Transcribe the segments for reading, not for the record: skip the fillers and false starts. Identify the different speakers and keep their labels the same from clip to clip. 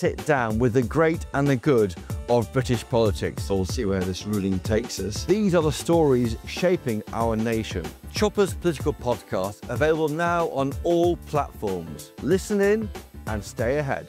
Speaker 1: sit down with the great and the good of British politics. We'll see where this ruling takes us. These are the stories shaping our nation. Chopper's Political Podcast, available now on all platforms. Listen in and stay ahead.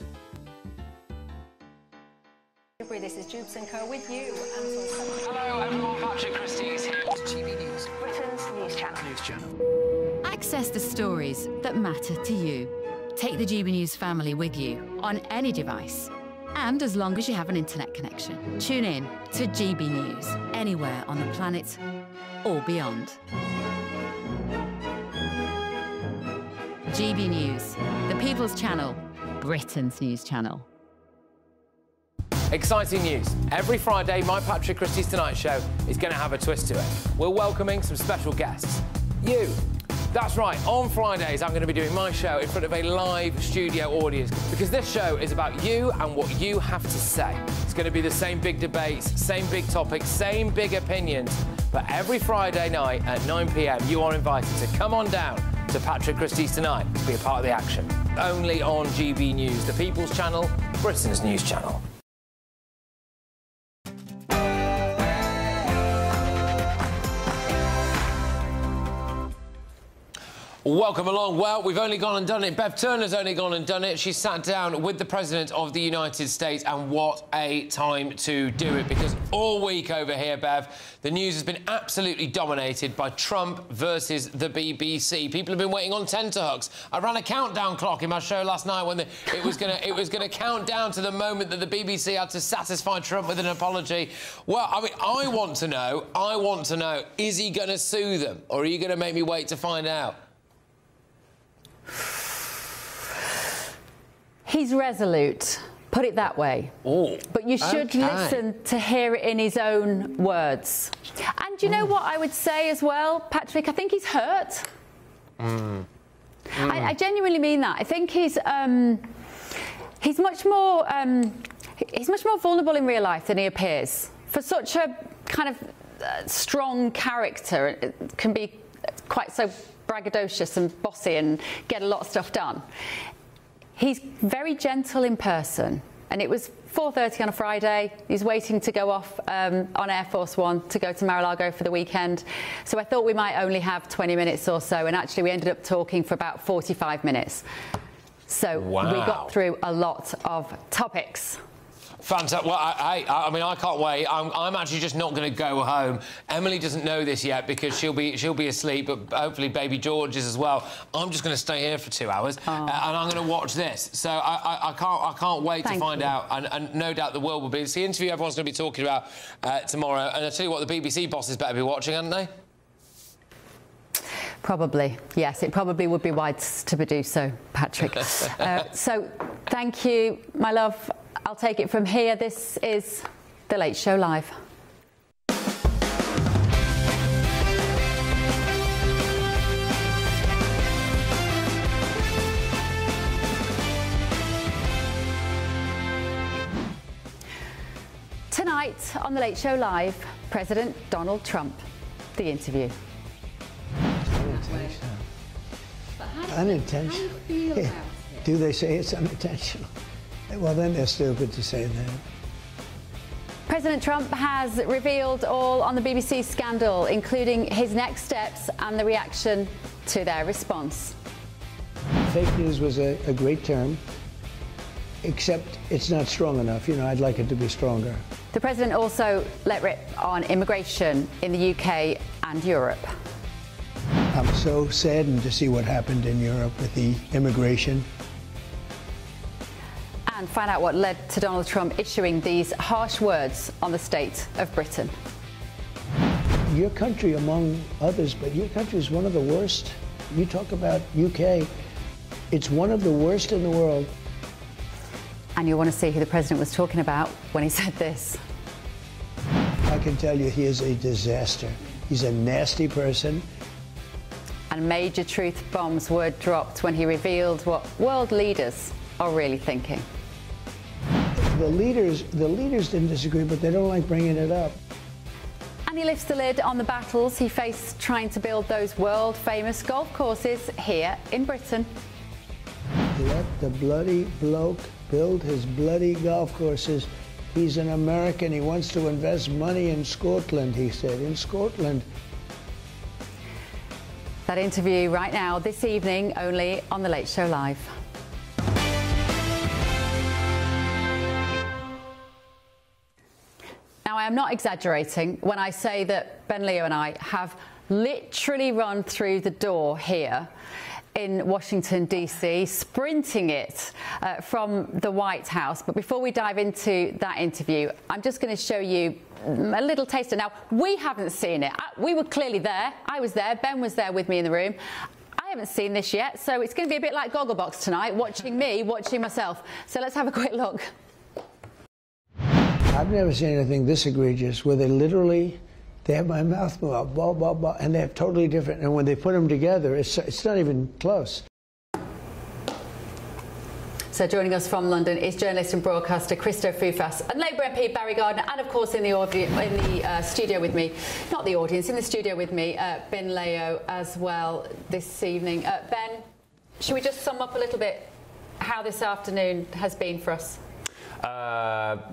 Speaker 2: This is Jubes & Co with you.
Speaker 3: Hello everyone, Patrick Christie is here. GB News,
Speaker 2: Britain's news channel.
Speaker 4: Access the stories that matter to you. Take the GB News family with you on any device. And as long as you have an internet connection, tune in to GB News anywhere on the planet or beyond. GB News, the People's Channel, Britain's news channel.
Speaker 3: Exciting news. Every Friday, my Patrick Christie's Tonight Show is going to have a twist to it. We're welcoming some special guests. You. That's right, on Fridays I'm going to be doing my show in front of a live studio audience because this show is about you and what you have to say. It's going to be the same big debates, same big topics, same big opinions, but every Friday night at 9 p.m. you are invited to come on down to Patrick Christie's Tonight to be a part of the action. Only on GB News, the People's Channel, Britain's news channel. Welcome along. Well, we've only gone and done it. Bev Turner's only gone and done it. She sat down with the President of the United States, and what a time to do it, because all week over here, Bev, the news has been absolutely dominated by Trump versus the BBC. People have been waiting on tenterhooks. I ran a countdown clock in my show last night when it was gonna count down to the moment that the BBC had to satisfy Trump with an apology. Well, I mean, I want to know, is he going to sue them, or are you going to make me wait to find out?
Speaker 5: He's resolute, put it that way.
Speaker 3: Oh,
Speaker 5: but you should listen to hear it in his own words. And you know what I would say as well, Patrick? I think he's hurt. I genuinely mean that. I think he's much more vulnerable in real life than he appears. For such a kind of strong character, it can be quite so braggadocious and bossy and get a lot of stuff done. He's very gentle in person, and it was 4:30 on a Friday. He's waiting to go off on Air Force One to go to Mar-a-Lago for the weekend. So I thought we might only have 20 minutes or so, and actually we ended up talking for about 45 minutes. So we got through a lot of topics.
Speaker 3: Fantastic. Well, I mean, I can't wait. I'm actually just not going to go home. Emily doesn't know this yet because she'll be asleep, but hopefully baby George is as well. I'm just going to stay here for 2 hours and I'm going to watch this. So I can't wait to find out, and no doubt the world will be. It's the interview everyone's going to be talking about tomorrow. And I tell you what, the BBC bosses better be watching, hadn't they?
Speaker 5: Probably, yes. It probably would be wise to do so, Patrick. So thank you, my love. I'll take it from here. This is The Late Show Live. Tonight on The Late Show Live, President Donald Trump. The interview.
Speaker 6: Unintentional. Yeah. Do they say it's unintentional? Well, then they're stupid to say that.
Speaker 5: President Trump has revealed all on the BBC scandal, including his next steps and the reaction to their response.
Speaker 6: Fake news was a great term, except it's not strong enough. You know, I'd like it to be stronger.
Speaker 5: The president also let rip on immigration in the UK and Europe.
Speaker 6: I'm so saddened to see what happened in Europe with the immigration.
Speaker 5: And find out what led to Donald Trump issuing these harsh words on the state of Britain.
Speaker 6: Your country, among others, but your country is one of the worst. You talk about UK, it's one of the worst in the world.
Speaker 5: And you'll want to see who the president was talking about when he said this.
Speaker 6: I can tell you he is a disaster. He's a nasty person.
Speaker 5: And major truth bombs were dropped when he revealed what world leaders are really thinking.
Speaker 6: The leaders didn't disagree, but they don't like bringing it up.
Speaker 5: And he lifts the lid on the battles he faced trying to build those world-famous golf courses here in Britain.
Speaker 6: Let the bloody bloke build his bloody golf courses. He's an American. He wants to invest money in Scotland, he said. In Scotland.
Speaker 5: That interview right now, this evening, only on The Late Show Live. Now, I am not exaggerating when I say that Ben Leo and I have literally run through the door here in Washington, D.C., sprinting it from the White House. But before we dive into that interview, I'm just going to show you a little taster. Now, we haven't seen it. We were clearly there. I was there. Ben was there with me in the room. I haven't seen this yet, so it's going to be a bit like Gogglebox tonight, watching me, watching myself. So let's have a quick look.
Speaker 6: I've never seen anything this egregious, where they literally, they have my mouth move out, blah, blah, blah, and they have totally different, and when they put them together, it's not even close.
Speaker 5: So joining us from London is journalist and broadcaster Christo Foufas and Labour MP Barry Gardiner, and of course in the studio with me, not the audience, in the studio with me, Ben Leo as well this evening. Ben, should we just sum up a little bit how this afternoon has been for us?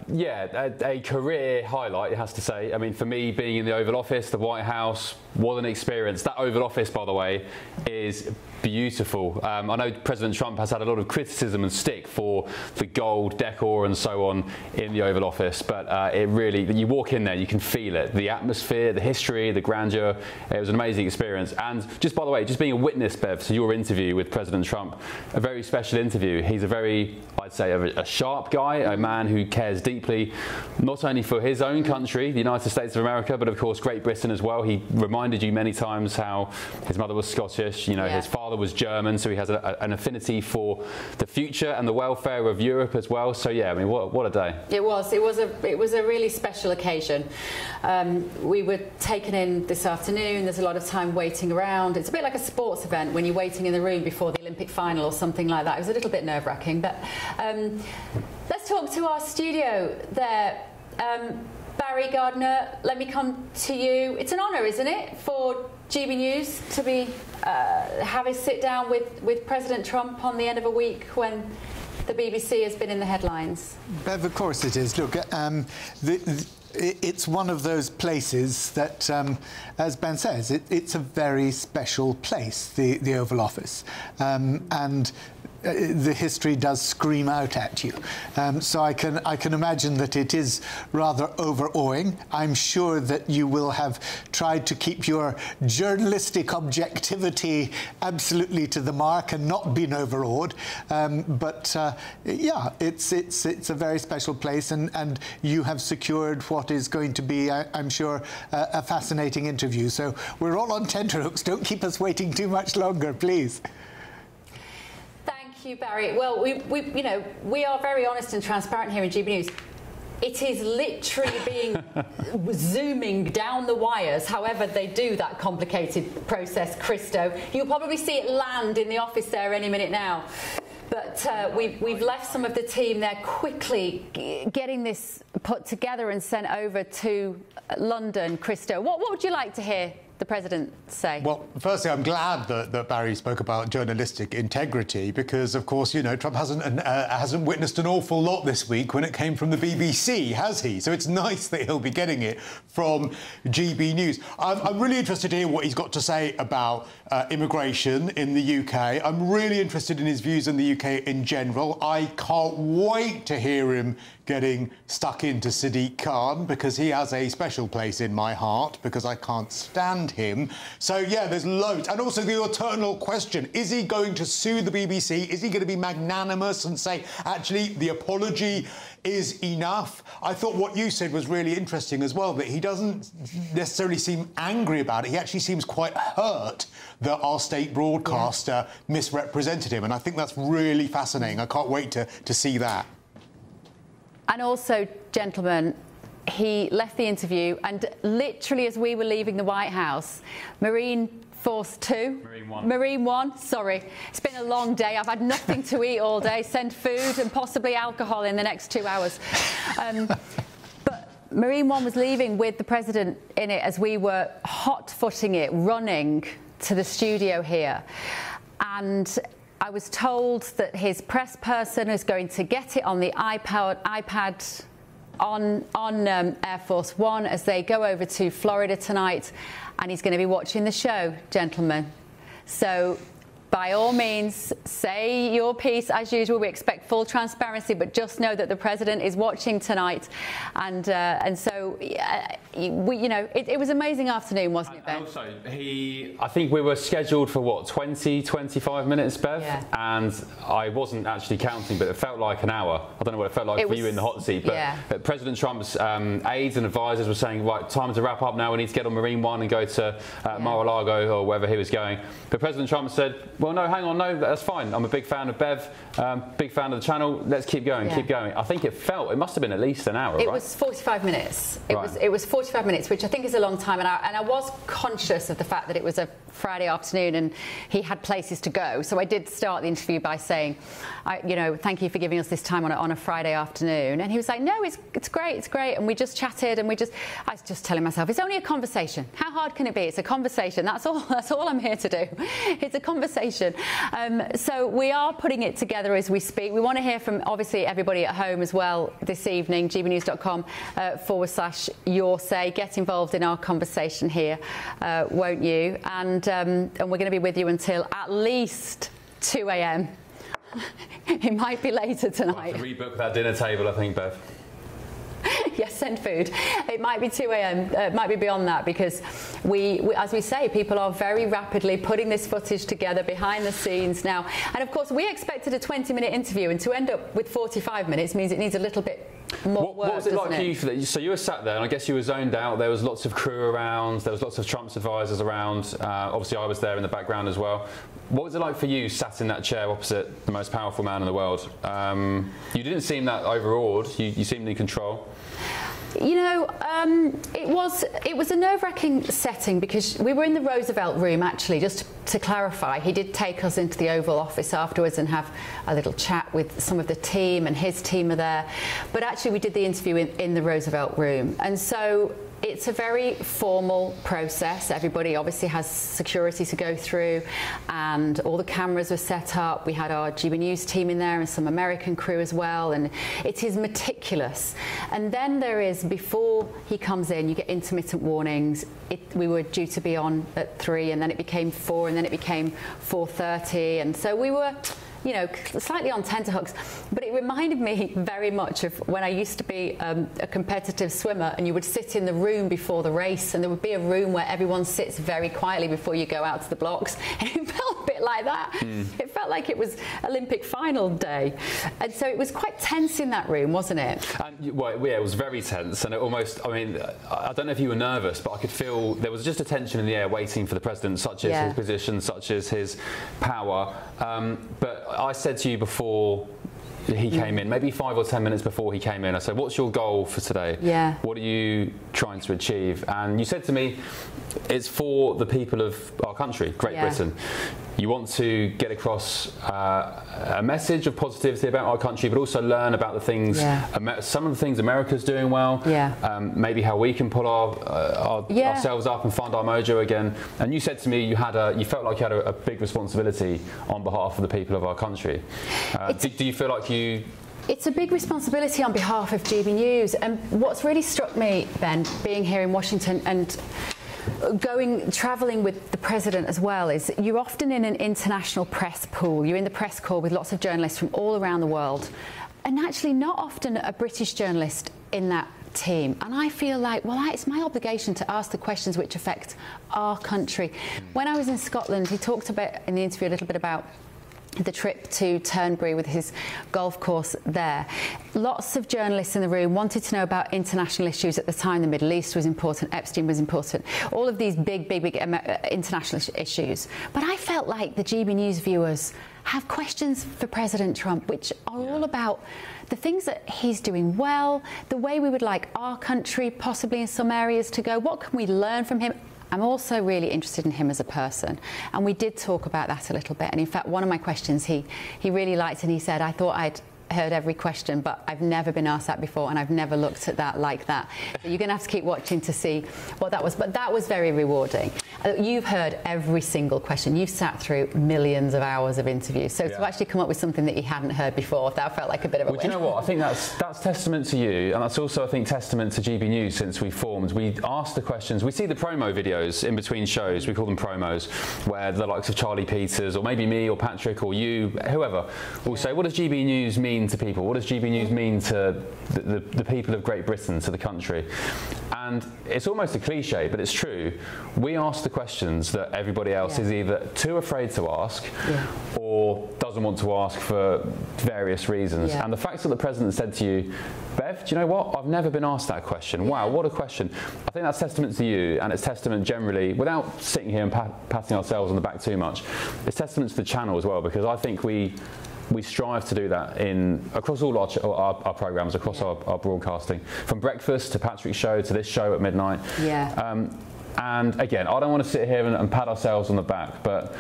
Speaker 7: Yeah, a career highlight, it has to say. I mean, for me, being in the Oval Office, the White House, what an experience. That Oval Office, by the way, is beautiful. I know President Trump has had a lot of criticism and stick for the gold decor and so on in the Oval Office, but it really, you walk in there, you can feel it. The atmosphere, the history, the grandeur. It was an amazing experience. And just by the way, just being a witness, Bev, to your interview with President Trump, a very special interview. He's a very, I'd say, a sharp guy, a man who cares deeply, not only for his own country, the United States of America, but of course Great Britain as well. He reminded you many times how his mother was Scottish, you know, his father was German, so he has an affinity for the future and the welfare of Europe as well. So yeah, I mean, what a day. It was
Speaker 5: a really special occasion. We were taken in this afternoon. There's a lot of time waiting around. It's a bit like a sports event when you're waiting in the room before the Olympic final or something like that. It was a little bit nerve-wracking, but let's talk to our studio there. Barry Gardiner, let me come to you. It's an honour, isn't it, for GB News to be have a sit down with President Trump on the end of a week when the BBC has been in the headlines?
Speaker 8: Bev, of course it is. Look, it's one of those places that, as Ben says, it's a very special place, the Oval Office, and the history does scream out at you. So I can imagine that it is rather overawing. I'm sure that you will have tried to keep your journalistic objectivity absolutely to the mark and not been overawed. But yeah, it's a very special place, and you have secured what is going to be, I'm sure, a fascinating interview. So we're all on tenterhooks. Don't keep us waiting too much longer, please.
Speaker 5: Thank you, Barry. Well, we are very honest and transparent here in GB News. It is literally being zooming down the wires, however they do that complicated process, Christo. You'll probably see it land in the office there any minute now. But we've left some of the team there quickly getting this put together and sent over to London. Christo, what would you like to hear the President say? Well,
Speaker 8: firstly, I'm glad that Barry spoke about journalistic integrity because, of course, you know, Trump hasn't witnessed an awful lot this week when it came from the BBC, has he? So it's nice that he'll be getting it from GB News. I'm really interested to hear what he's got to say about immigration in the UK. I'm really interested in his views in the UK in general. I can't wait to hear him getting stuck into Sadiq Khan because he has a special place in my heart because I can't stand him. So, yeah, there's loads. And also the eternal question, is he going to sue the BBC? Is he going to be magnanimous and say, actually, the apology is enough? I thought what you said was really interesting as well, that he doesn't necessarily seem angry about it. He actually seems quite hurt that our state broadcaster misrepresented him. And I think that's really fascinating. I can't wait to see that.
Speaker 5: And also, gentlemen, he left the interview and literally as we were leaving the White House, Marine Force 2, Marine 1, sorry. It's been a long day. I've had nothing to eat all day. Send food and possibly alcohol in the next 2 hours. But Marine 1 was leaving with the President in it as we were hot-footing it, running to the studio here. And I was told that his press person is going to get it on the iPad on Air Force One as they go over to Florida tonight, and he's going to be watching the show, gentlemen. So by all means, say your piece as usual. We expect full transparency, but just know that the president is watching tonight, and so it was an amazing afternoon, wasn't it, Ben?
Speaker 7: And also, I think we were scheduled for what, 25 minutes, Bev,
Speaker 5: yeah.
Speaker 7: And I wasn't actually counting, but it felt like an hour. I don't know what it felt like for you in the hot seat, but
Speaker 5: yeah.
Speaker 7: President Trump's aides and advisors were saying, right, time to wrap up now. We need to get on Marine One and go to Mar-a-Lago or wherever he was going. But President Trump said, well, no, hang on, no, that's fine. I'm a big fan of Bev, big fan of the channel. Let's keep going, keep going. I think it must have been at least an hour,
Speaker 5: It
Speaker 7: right?
Speaker 5: was 45 minutes. It was 45 minutes, which I think is a long time. And I was conscious of the fact that it was a Friday afternoon and he had places to go. So I did start the interview by saying, thank you for giving us this time on a Friday afternoon. And he was like, no, it's great. And we just chatted and I was just telling myself, it's only a conversation. How hard can it be? It's a conversation. That's all I'm here to do. It's a conversation. So we are putting it together as we speak. We want to hear from, obviously, everybody at home as well this evening, gbnews.com/your say. Get involved in our conversation here, won't you? And we're going to be with you until at least 2 a.m. It might be later tonight.
Speaker 7: We'll have to rebook that dinner table, I think, Bev.
Speaker 5: Yes, send food. It might be 2 a.m. It might be beyond that, because we, as we say, people are very rapidly putting this footage together behind the scenes now. And of course, we expected a 20-minute interview, and to end up with 45 minutes means it needs a little bit more work.
Speaker 7: What was it like for you for that? So you were sat there, and I guess you were zoned out. There was lots of crew around. There was lots of Trump's advisors around. Obviously, I was there in the background as well. What was it like for you, sat in that chair opposite the most powerful man in the world? You didn't seem that overawed. You seemed in control. It was a nerve-wracking setting, because we were in the Roosevelt room, actually. Just to clarify, he did take us into the Oval Office afterwards and have a little chat with some of the team, and his team are there. But actually, we did the interview in the Roosevelt room. And so it's a very formal process. Everybody obviously has security to go through, and all the cameras were set up. We had our GB News team in there and some American crew as well, and it is meticulous. And then there is, before he comes in, you get intermittent warnings. We were due to be on at 3, and then it became 4, and then it became 4:30, and so we were slightly on tenterhooks. But it reminded me very much of when I used to be a competitive swimmer, and you would sit in the room before the race, and there would be a room where everyone sits very quietly before you go out to the blocks. And it felt a bit like that. It felt like it was Olympic final day. And so it was quite tense in that room, wasn't it? And, well, yeah, it was very tense, and it almost, I don't know if you were nervous, but I could feel there was just a tension in the air waiting for the president, such as his position, such as his power. But I said to you before he came in, maybe 5 or 10 minutes before he came in, I said, what's your goal for today?
Speaker 5: Yeah.
Speaker 7: What are you trying to achieve? And you said to me, it's for the people of our country, Great Britain. You want to get across a message of positivity about our country, but also learn about the things, some of the things America's doing well, maybe how we can pull ourselves up and find our mojo again. And you said to me you felt like you had a big responsibility on behalf of the people of our country. Do you feel like
Speaker 5: It's a big responsibility on behalf of GB News. And what's really struck me, Ben, being here in Washington and travelling with the president as well, is you're often in an international press pool. You're in the press corps with lots of journalists from all around the world, and actually not often a British journalist in that team. And I feel like, well, it's my obligation to ask the questions which affect our country. When I was in Scotland, he talked about in the interview a little bit about the trip to Turnberry with his golf course there. Lots of journalists in the room wanted to know about international issues at the time. The Middle East was important, Epstein was important, all of these big international issues. But I felt like the GB News viewers have questions for President Trump, which are all about the things that he's doing well, the way we would like our country possibly in some areas to go, what can we learn from him? I'm also really interested in him as a person, and we did talk about that a little bit. And in fact, one of my questions he really liked, and he said, I thought I'd heard every question, but I've never been asked that before, and I've never looked at that like that. So you're going to have to keep watching to see what that was. But that was very rewarding. You've heard every single question. You've sat through millions of hours of interviews. So to actually come up with something that you hadn't heard before, that felt like a bit of a win.
Speaker 7: Do you know what? I think that's testament to you, and that's also, I think, testament to GB News since we formed. We ask the questions. We see the promo videos in between shows. We call them promos, where the likes of Charlie Peters, or maybe me, or Patrick, or you, whoever, will say, what does GB News mean to people? What does GB News mean to the people of Great Britain, to the country? And it's almost a cliche, but it's true. We ask the questions that everybody else is either too afraid to ask or doesn't want to ask for various reasons. And the fact that the President said to you, Bev, do you know what? I've never been asked that question. Wow, what a question. I think that's testament to you, and it's testament generally, without sitting here and patting ourselves on the back too much, it's testament to the channel as well, because I think we strive to do that across all our programmes, across our broadcasting, from breakfast to Patrick's show to this show at midnight. And again, I don't want to sit here and pat ourselves on the back, but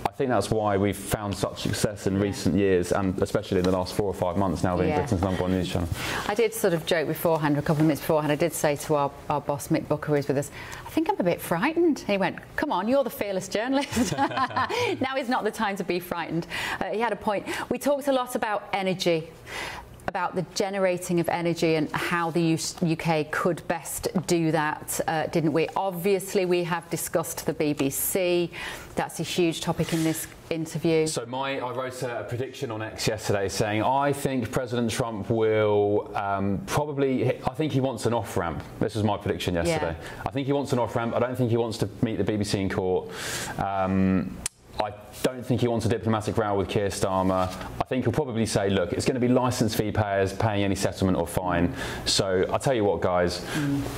Speaker 7: I think that's why we've found such success in recent years, and especially in the last 4 or 5 months now being Britain's #1 news channel.
Speaker 5: I did sort of joke beforehand, a couple of minutes beforehand, I did say to our boss, Mick Booker, who's with us, I think I'm a bit frightened. He went, come on, you're the fearless journalist. Now is not the time to be frightened. He had a point. We talked a lot about energy, about the generating of energy and how the UK could best do that, didn't we? Obviously, we have discussed the BBC. That's a huge topic in this interview. So
Speaker 7: I wrote a prediction on X yesterday saying I think President Trump will I think he wants an off-ramp. This was my prediction yesterday. I think he wants an off-ramp. I don't think he wants to meet the BBC in court. I don't think he wants a diplomatic row with Keir Starmer. I think he'll probably say, look, it's going to be licence fee payers paying any settlement or fine. So I'll tell you what, guys,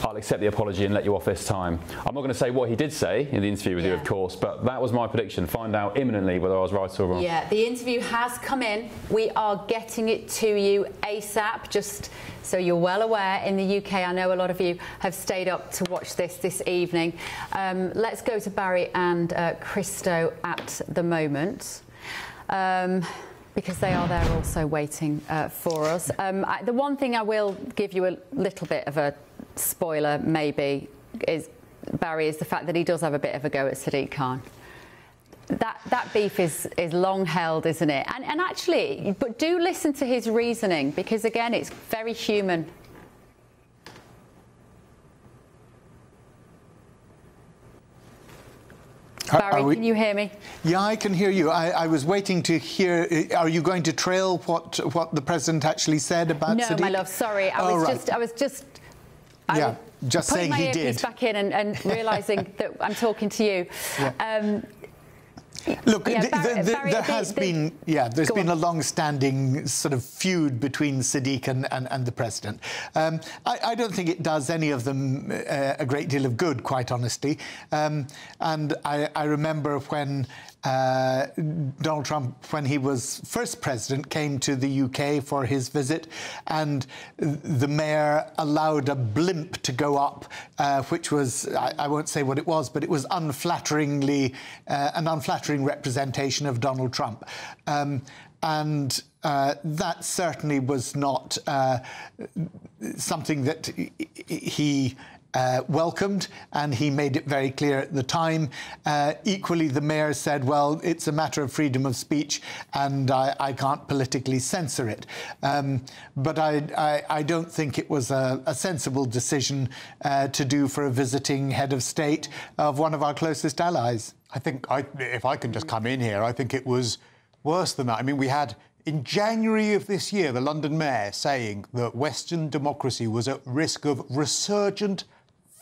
Speaker 7: I'll accept the apology and let you off this time. I'm not going to say what he did say in the interview with you, of course, but that was my prediction. Find out imminently whether I was right or wrong.
Speaker 5: Yeah, the interview has come in. We are getting it to you ASAP, just so you're well aware. In the UK, I know a lot of you have stayed up to watch this evening. Let's go to Barry and Christo at the moment, because they are there also waiting for us. The one thing I will give you a little bit of a spoiler, maybe, is Barry, is the fact that he does have a bit of a go at Sadiq Khan. That beef is long held, isn't it? And actually, but do listen to his reasoning, because again, it's very human. Barry, can you hear me?
Speaker 8: Yeah, I can hear you. I was waiting to hear. Are you going to trail what the president actually said about Sadiq?
Speaker 5: No, my love. Sorry, I was just
Speaker 8: saying he did.
Speaker 5: Putting my earpiece back in and realising that I'm talking to you.
Speaker 8: Yeah. Look, there has been a long-standing sort of feud between Sadiq and the president. I don't think it does any of them a great deal of good, quite honestly. And I remember when Donald Trump, when he was first president, came to the UK for his visit, and the mayor allowed a blimp to go up, which was, I won't say what it was, but it was an unflattering representation of Donald Trump. And that certainly was not something that he welcomed, and he made it very clear at the time. Equally, the mayor said, well, it's a matter of freedom of speech and I can't politically censor it. But I don't think it was a sensible decision to do for a visiting head of state of one of our closest allies. I think, if I can just come in here, I think it was worse than that. I mean, we had, in January of this year, the London mayor saying that Western democracy was at risk of resurgent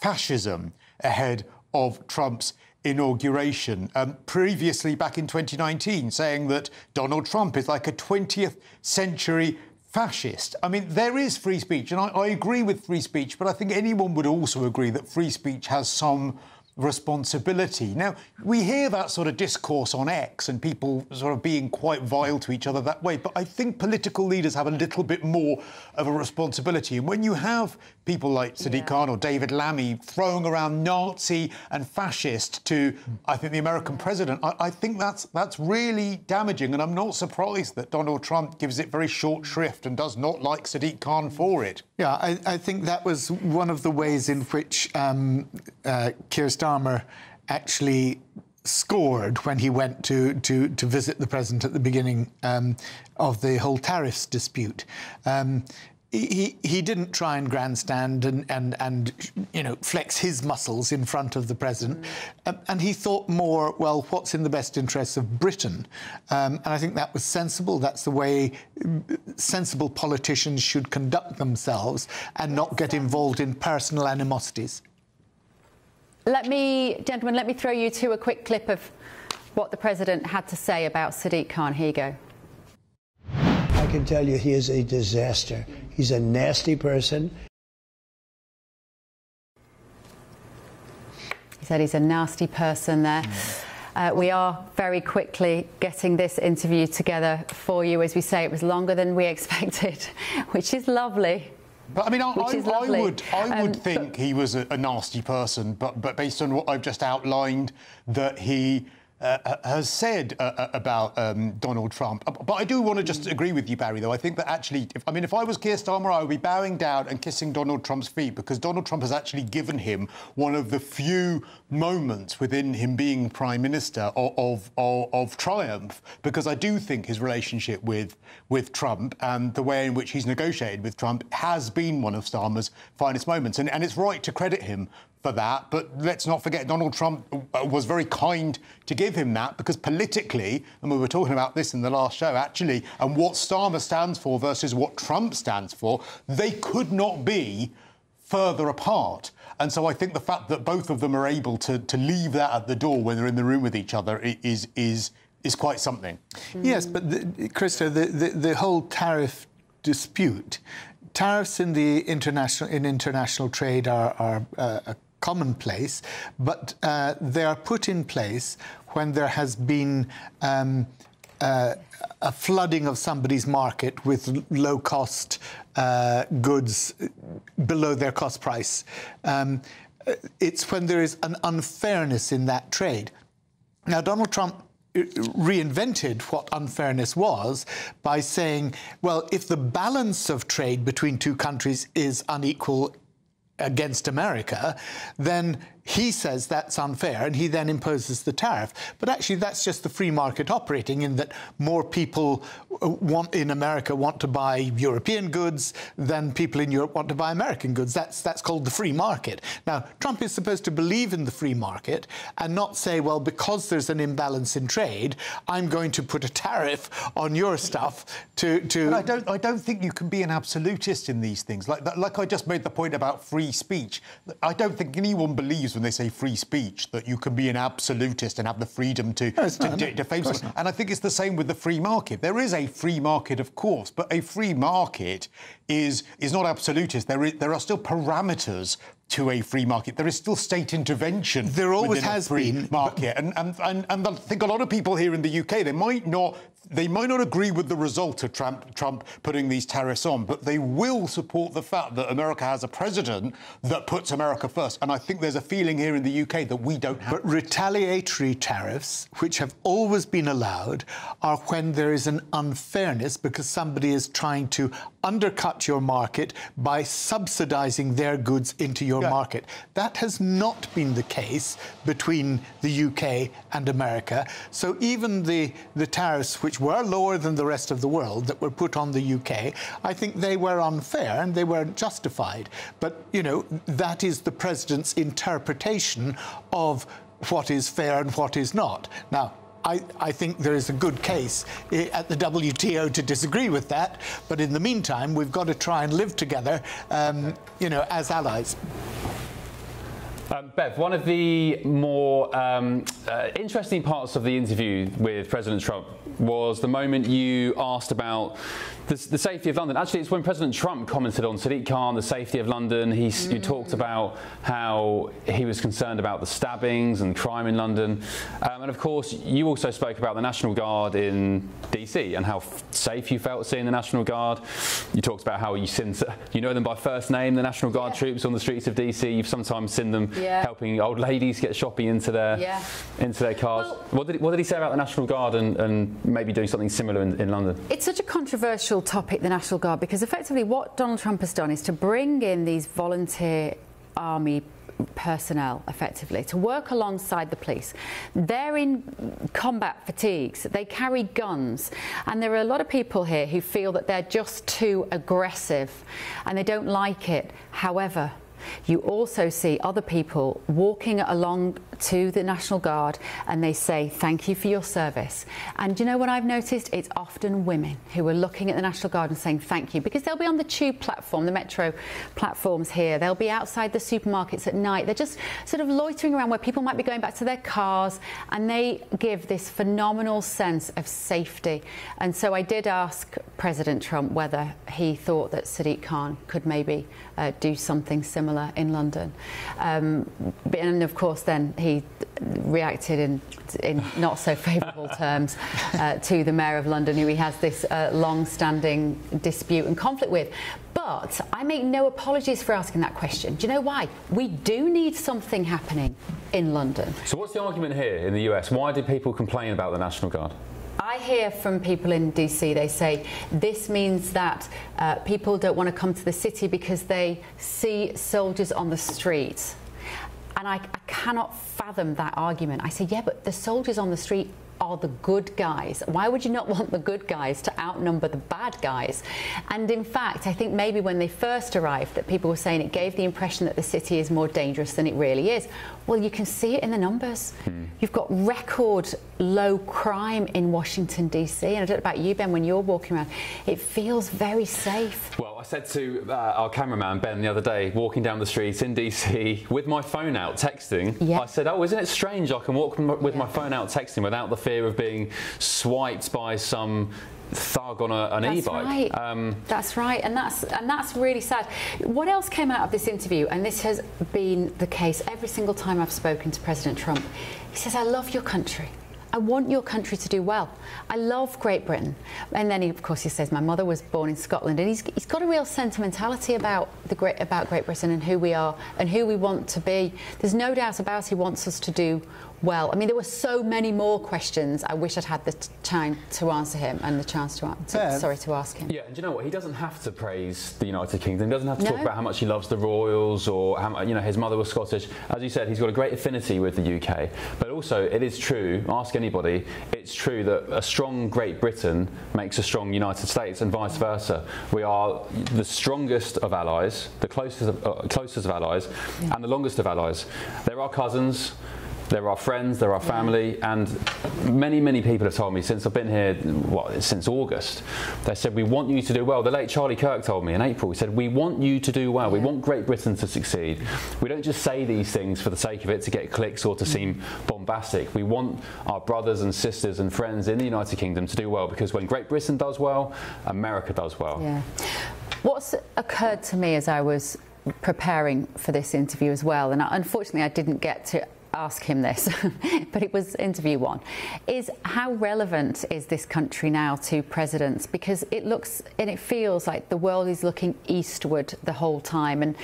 Speaker 8: fascism ahead of Trump's inauguration. Previously, back in 2019, saying that Donald Trump is like a 20th century fascist. I mean, there is free speech, and I agree with free speech, but I think anyone would also agree that free speech has some responsibility. Now, we hear that sort of discourse on X and people sort of being quite vile to each other that way, but I think political leaders have a little bit more of a responsibility. And when you have people like Sadiq Khan or David Lammy throwing around Nazi and fascist to, I think, the American president, I think that's really damaging, and I'm not surprised that Donald Trump gives it very short shrift and does not like Sadiq Khan for it.
Speaker 9: Yeah, I think that was one of the ways in which Keir Starmer actually scored when he went to visit the president at the beginning of the whole tariffs dispute. He didn't try and grandstand and you know, flex his muscles in front of the president, and he thought more, well, what's in the best interests of Britain? And I think that was sensible. That's the way sensible politicians should conduct themselves and not get involved in personal animosities.
Speaker 5: Gentlemen, let me throw you to a quick clip of what the president had to say about Sadiq Khan. Here you go.
Speaker 6: I can tell you he is a disaster. He's a nasty person.
Speaker 5: He said he's a nasty person there. We are very quickly getting this interview together for you. As we say, it was longer than we expected, which is lovely.
Speaker 8: But I mean, I would think he was a nasty person, but based on what I've just outlined, that he has said about Donald Trump. But I do want to just agree with you, Barry, though. I think that actually, if I was Keir Starmer, I would be bowing down and kissing Donald Trump's feet, because Donald Trump has actually given him one of the few moments within him being Prime Minister of triumph, because I do think his relationship with Trump and the way in which he's negotiated with Trump has been one of Starmer's finest moments. And it's right to credit him for that, but let's not forget Donald Trump was very kind to give him that, because politically, and we were talking about this in the last show actually, and what Starmer stands for versus what Trump stands for, they could not be further apart. And so I think the fact that both of them are able to leave that at the door when they're in the room with each other is quite something.
Speaker 9: Yes, but Krista, the whole tariff dispute, tariffs in international trade are commonplace, but they are put in place when there has been a flooding of somebody's market with low-cost goods below their cost price. It's when there is an unfairness in that trade. Now, Donald Trump reinvented what unfairness was by saying, well, if the balance of trade between two countries is unequal against America, then he says that's unfair, and he then imposes the tariff. But actually, that's just the free market operating, in that more people in America want to buy European goods than people in Europe want to buy American goods. That's called the free market. Now, Trump is supposed to believe in the free market and not say, well, because there's an imbalance in trade, I'm going to put a tariff on your stuff to...
Speaker 8: But I don't think you can be an absolutist in these things. Like I just made the point about free speech. I don't think anyone believes when they say free speech that you can be an absolutist and have the freedom to defame someone. And I think it's the same with the free market. There is a free market, of course, but a free market is not absolutist. There are still parameters to a free market. There is still state intervention.
Speaker 9: There always has been
Speaker 8: market, and I think a lot of people here in the UK, they might not agree with the result of Trump putting these tariffs on, but they will support the fact that America has a president that puts America first. And I think there's a feeling here in the UK that we don't have.
Speaker 9: But retaliatory tariffs, which have always been allowed, are when there is an unfairness because somebody is trying to undercut your market by subsidizing their goods into your market. That has not been the case between the UK and America. So even the tariffs, which were lower than the rest of the world, that were put on the UK, I think they were unfair and they weren't justified. But, you know, that is the president's interpretation of what is fair and what is not. Now, I think there is a good case at the WTO to disagree with that, but in the meantime, we've got to try and live together, you know, as allies.
Speaker 7: Bev, one of the more interesting parts of the interview with President Trump was the moment you asked about the safety of London. Actually, it's when President Trump commented on Sadiq Khan, the safety of London. You talked about how he was concerned about the stabbings and crime in London. And of course, you also spoke about the National Guard in DC and how safe you felt seeing the National Guard. You talked about how you know them by first name, the National Guard troops on the streets of DC. You've sometimes seen them helping old ladies get shopping into their cars. Well, what did he say about the National Guard and maybe doing something similar in London?
Speaker 5: It's such a controversial topic, the National Guard, because effectively what Donald Trump has done is to bring in these volunteer army personnel effectively to work alongside the police. They're in combat fatigues, they carry guns, and there are a lot of people here who feel that they're just too aggressive and they don't like it. However, you also see other people walking along to the National Guard and they say, thank you for your service. And you know what I've noticed? It's often women who are looking at the National Guard and saying thank you, because they'll be on the tube platform, the metro platforms here. They'll be outside the supermarkets at night. They're just sort of loitering around where people might be going back to their cars, and they give this phenomenal sense of safety. And so I did ask President Trump whether he thought that Sadiq Khan could maybe do something similar in London. And of course then he reacted in not so favourable terms to the Mayor of London, who he has this long-standing dispute and conflict with. But I make no apologies for asking that question. Do you know why? We do need something happening in London.
Speaker 7: So what's the argument here in the US? Why do people complain about the National Guard?
Speaker 5: I hear from people in DC, they say this means that people don't want to come to the city because they see soldiers on the street. And I cannot fathom that argument. I say, yeah, but the soldiers on the street are the good guys. Why would you not want the good guys to outnumber the bad guys? And in fact, I think maybe when they first arrived that people were saying it gave the impression that the city is more dangerous than it really is. Well, you can see it in the numbers. You've got record low crime in Washington, D.C. And I don't know about you, Ben, when you're walking around, it feels very safe.
Speaker 7: Well, I said to our cameraman, Ben, the other day, walking down the street in D.C. with my phone out, texting, I said, oh, isn't it strange I can walk with my phone out texting without the fear of being swiped by some thug on an e-bike.
Speaker 5: That's right, and that's really sad. What else came out of this interview, and this has been the case every single time I've spoken to President Trump, he says, I love your country. I want your country to do well. I love Great Britain. And then, of course, he says, my mother was born in Scotland. And he's got a real sentimentality about Great Britain and who we are and who we want to be. There's no doubt about it, he wants us to do well. I mean, there were so many more questions. I wish I'd had the time to answer him and the chance to ask him.
Speaker 7: Yeah, and do you know what? He doesn't have to praise the United Kingdom. He doesn't have to talk about how much he loves the royals or how, you know, his mother was Scottish. As you said, he's got a great affinity with the UK. But also, it is true, ask anybody, it's true that a strong Great Britain makes a strong United States and vice versa. We are the strongest of allies, the closest of allies, and the longest of allies. They're our cousins. They're our friends, they're our family, and many, many people have told me since I've been here, since August, they said, we want you to do well. The late Charlie Kirk told me in April, he said, we want you to do well. We want Great Britain to succeed. We don't just say these things for the sake of it to get clicks or to seem bombastic. We want our brothers and sisters and friends in the United Kingdom to do well, because when Great Britain does well, America does well.
Speaker 5: Yeah. What's occurred to me as I was preparing for this interview as well, and unfortunately I didn't get to ask him this, but it was interview one, is how relevant is this country now to presidents? Because it looks and it feels like the world is looking eastward the whole time. And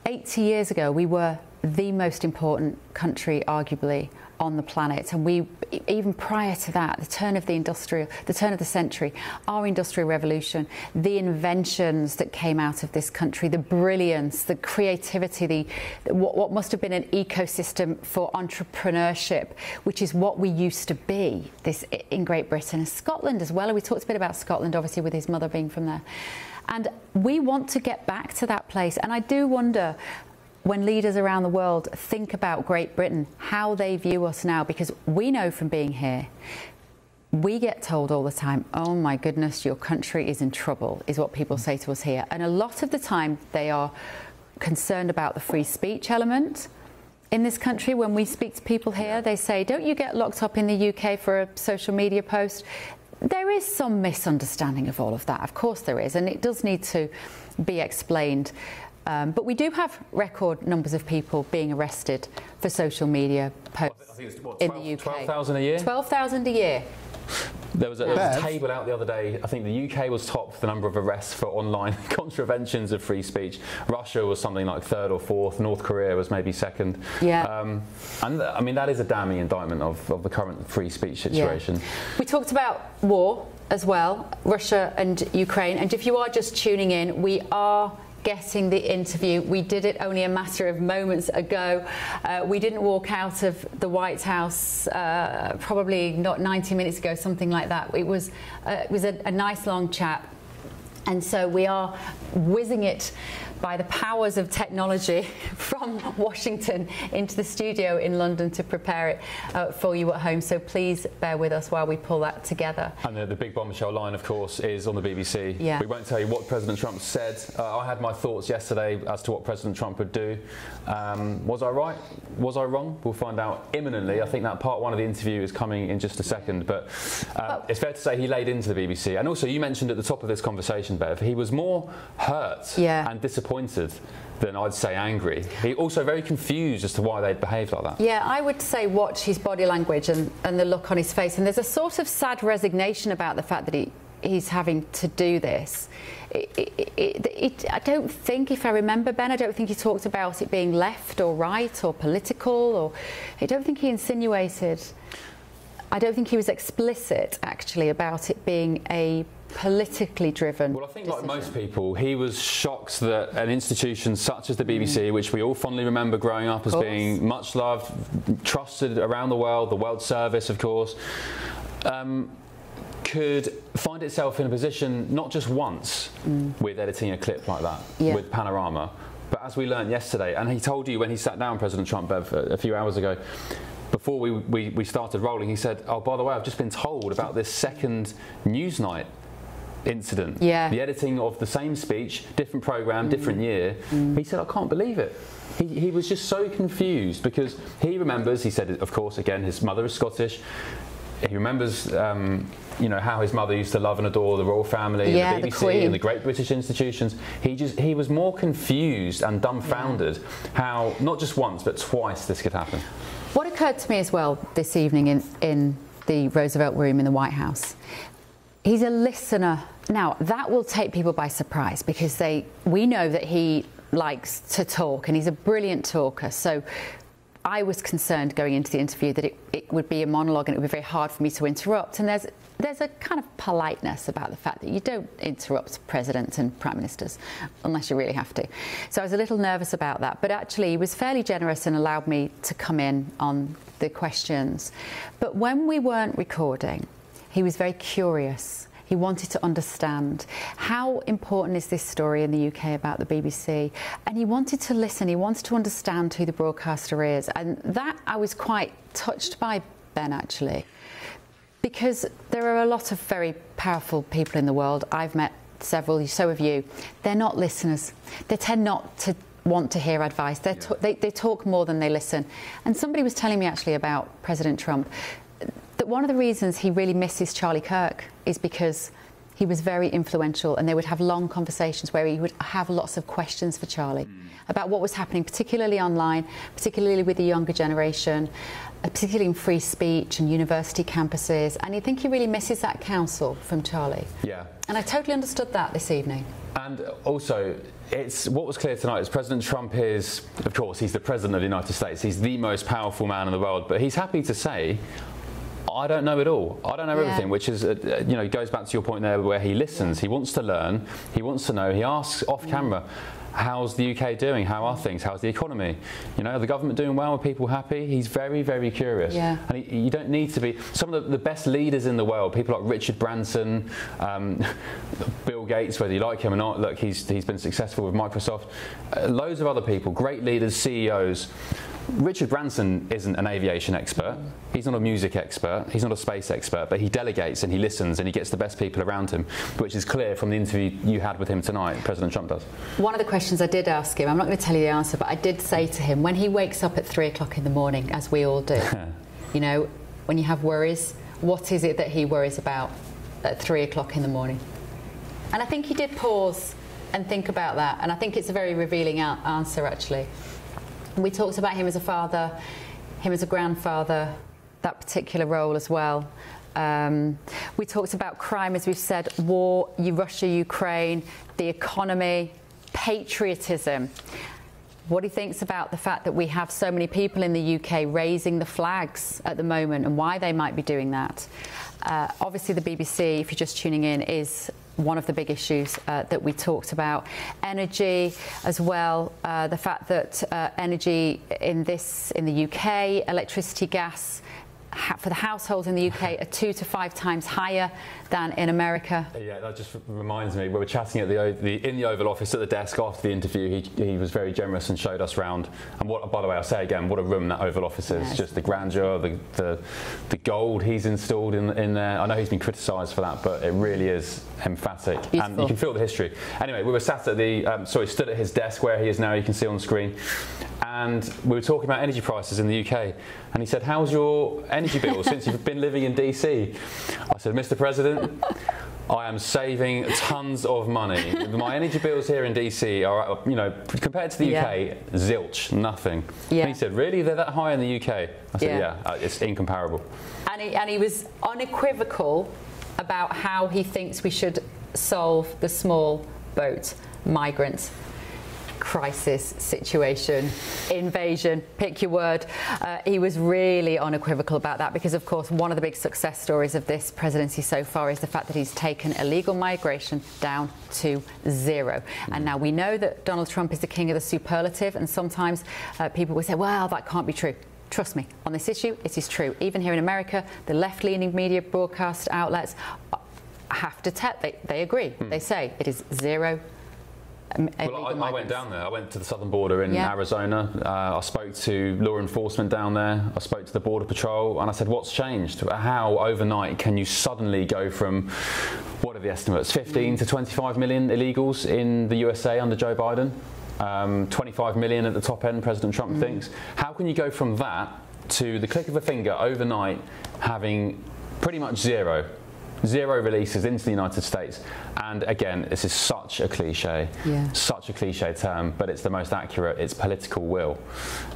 Speaker 5: 80 years ago, we were the most important country, arguably, on the planet, and we, even prior to that, the turn of the century, our industrial revolution, the inventions that came out of this country, the brilliance, the creativity, what must have been an ecosystem for entrepreneurship, which is what we used to be this in Great Britain and Scotland as well. And we talked a bit about Scotland, obviously, with his mother being from there, and we want to get back to that place. And I do wonder, when leaders around the world think about Great Britain, how they view us now, because we know from being here, we get told all the time, oh my goodness, your country is in trouble, is what people say to us here. And a lot of the time they are concerned about the free speech element, in this country. When we speak to people here, they say, don't you get locked up in the UK for a social media post? There is some misunderstanding of all of that. Of course there is, and it does need to be explained. But we do have record numbers of people being arrested for social media posts in the UK.
Speaker 7: 12,000 a year?
Speaker 5: 12,000 a year.
Speaker 7: There was a table out the other day. I think the UK was top for the number of arrests for online contraventions of free speech. Russia was something like third or fourth. North Korea was maybe second.
Speaker 5: Yeah.
Speaker 7: And I mean, that is a damning indictment of the current free speech situation.
Speaker 5: Yeah. We talked about war as well, Russia and Ukraine. And if you are just tuning in, we are getting the interview. We did it only a matter of moments ago. We didn't walk out of the White House probably not 90 minutes ago, something like that. It was a nice long chat. And so we are whizzing it by the powers of technology from Washington into the studio in London to prepare it for you at home. So please bear with us while we pull that together.
Speaker 7: And the big bombshell line, of course, is on the BBC.
Speaker 5: Yeah.
Speaker 7: We won't tell you what President Trump said. I had my thoughts yesterday as to what President Trump would do. Was I right? Was I wrong? We'll find out imminently. I think that part one of the interview is coming in just a second. But it's fair to say he laid into the BBC. And also, you mentioned at the top of this conversation, Bev, he was more hurt and disappointed than I'd say angry. He also very confused as to why they'd behaved like that.
Speaker 5: Yeah, I would say watch his body language and the look on his face. And there's a sort of sad resignation about the fact that he's having to do this. I don't think, if I remember, Ben, I don't think he talked about it being left or right or political, or I don't think he insinuated, I don't think he was explicit actually about it being a politically driven
Speaker 7: Well, I think
Speaker 5: decision.
Speaker 7: like most people, he was shocked that an institution such as the BBC, which we all fondly remember growing up as being much loved, trusted around the World Service, of course, could find itself in a position not just once with editing a clip like that, with Panorama, but as we learned yesterday, and he told you when he sat down, President Trump, Bev, a few hours ago, before we started rolling, he said, oh, by the way, I've just been told about this second Newsnight incident. The editing of the same speech, different programme, different year. He said, I can't believe it. He was just so confused because he remembers, he said, of course, again, his mother is Scottish. He remembers, you know, how his mother used to love and adore the royal family, and the BBC, and the great British institutions. He was more confused and dumbfounded how, not just once, but twice this could happen.
Speaker 5: What occurred to me as well this evening in the Roosevelt Room in the White House, he's a listener. Now, that will take people by surprise because we know that he likes to talk and he's a brilliant talker. So I was concerned going into the interview that it would be a monologue and it would be very hard for me to interrupt. And there's a kind of politeness about the fact that you don't interrupt presidents and prime ministers unless you really have to. So I was a little nervous about that. But actually, he was fairly generous and allowed me to come in on the questions. But when we weren't recording, he was very curious. He wanted to understand how important is this story in the UK about the BBC, and he wanted to listen, he wanted to understand who the broadcaster is, and that I was quite touched by, Ben, actually, because there are a lot of very powerful people in the world. I've met several, so have you. They're not listeners. They tend not to want to hear advice. They talk more than they listen. And somebody was telling me actually about President Trump that one of the reasons he really misses Charlie Kirk is because he was very influential and they would have long conversations where he would have lots of questions for Charlie about what was happening, particularly online, particularly with the younger generation, particularly in free speech and university campuses. And I think he really misses that counsel from Charlie.
Speaker 7: Yeah.
Speaker 5: And I totally understood that this evening.
Speaker 7: And also, what was clear tonight is President Trump is, of course, he's the President of the United States. He's the most powerful man in the world, but he's happy to say, I don't know it all. I don't know everything, which is, you know, goes back to your point there where he listens. He wants to learn. He wants to know. He asks off camera, how's the UK doing? How are things? How's the economy? You know, are the government doing well? Are people happy? He's very, very curious. Yeah. And you don't need to be. Some of the best leaders in the world, people like Richard Branson, Bill Gates, whether you like him or not, look, he's been successful with Microsoft. Loads of other people, great leaders, CEOs. Richard Branson isn't an aviation expert. He's not a music expert. He's not a space expert, but he delegates and he listens and he gets the best people around him, which is clear from the interview you had with him tonight, President Trump does.
Speaker 5: One of the questions I did ask him, I'm not going to tell you the answer, but I did say to him, when he wakes up at 3 o'clock in the morning, as we all do, you know, when you have worries, what is it that he worries about at 3 o'clock in the morning? And I think he did pause and think about that, and I think it's a very revealing answer, actually. We talked about him as a father, him as a grandfather, that particular role as well. We talked about crime, as we've said, war, Russia, Ukraine, the economy, patriotism. What he thinks about the fact that we have so many people in the UK raising the flags at the moment and why they might be doing that. Obviously, the BBC, if you're just tuning in, is one of the big issues that we talked about. Energy as well, the fact that energy in the UK, electricity, gas, for the households in the UK are 2 to 5 times higher than in America.
Speaker 7: Yeah, that just reminds me, we were chatting at in the Oval Office at the desk after the interview. He was very generous and showed us around. And what, by the way, I'll say again, what a room that Oval Office is. Yes. Just the grandeur, the gold he's installed in there. I know he's been criticised for that, but it really is emphatic. Beautiful. And you can feel the history. Anyway, we were sat at stood at his desk where he is now, you can see on the screen. And we were talking about energy prices in the UK. And he said, how's your energy bill since you've been living in DC? I said, Mr. President, I am saving tons of money. My energy bills here in DC are, you know, compared to the UK, zilch, nothing. Yeah. And he said, really, they're that high in the UK? I said, yeah, it's incomparable. And
Speaker 5: he was unequivocal about how he thinks we should solve the small boat migrant crisis, situation, invasion, pick your word. He was really unequivocal about that because, of course, one of the big success stories of this presidency so far is the fact that he's taken illegal migration down to 0. And now we know that Donald Trump is the king of the superlative, and sometimes people will say, well, that can't be true. Trust me, on this issue, it is true. Even here in America, the left-leaning media broadcast outlets have to they agree. They say it is 0.
Speaker 7: Well, I went down there. I went to the southern border in Arizona. I spoke to law enforcement down there. I spoke to the Border Patrol, and I said, what's changed? How overnight can you suddenly go from, what are the estimates, 15 to 25 million illegals in the USA under Joe Biden? 25 million at the top end, President Trump thinks. How can you go from that to the click of a finger overnight having pretty much zero releases into the United States? And again, this is such a cliche, such a cliche term, but it's the most accurate. It's political will.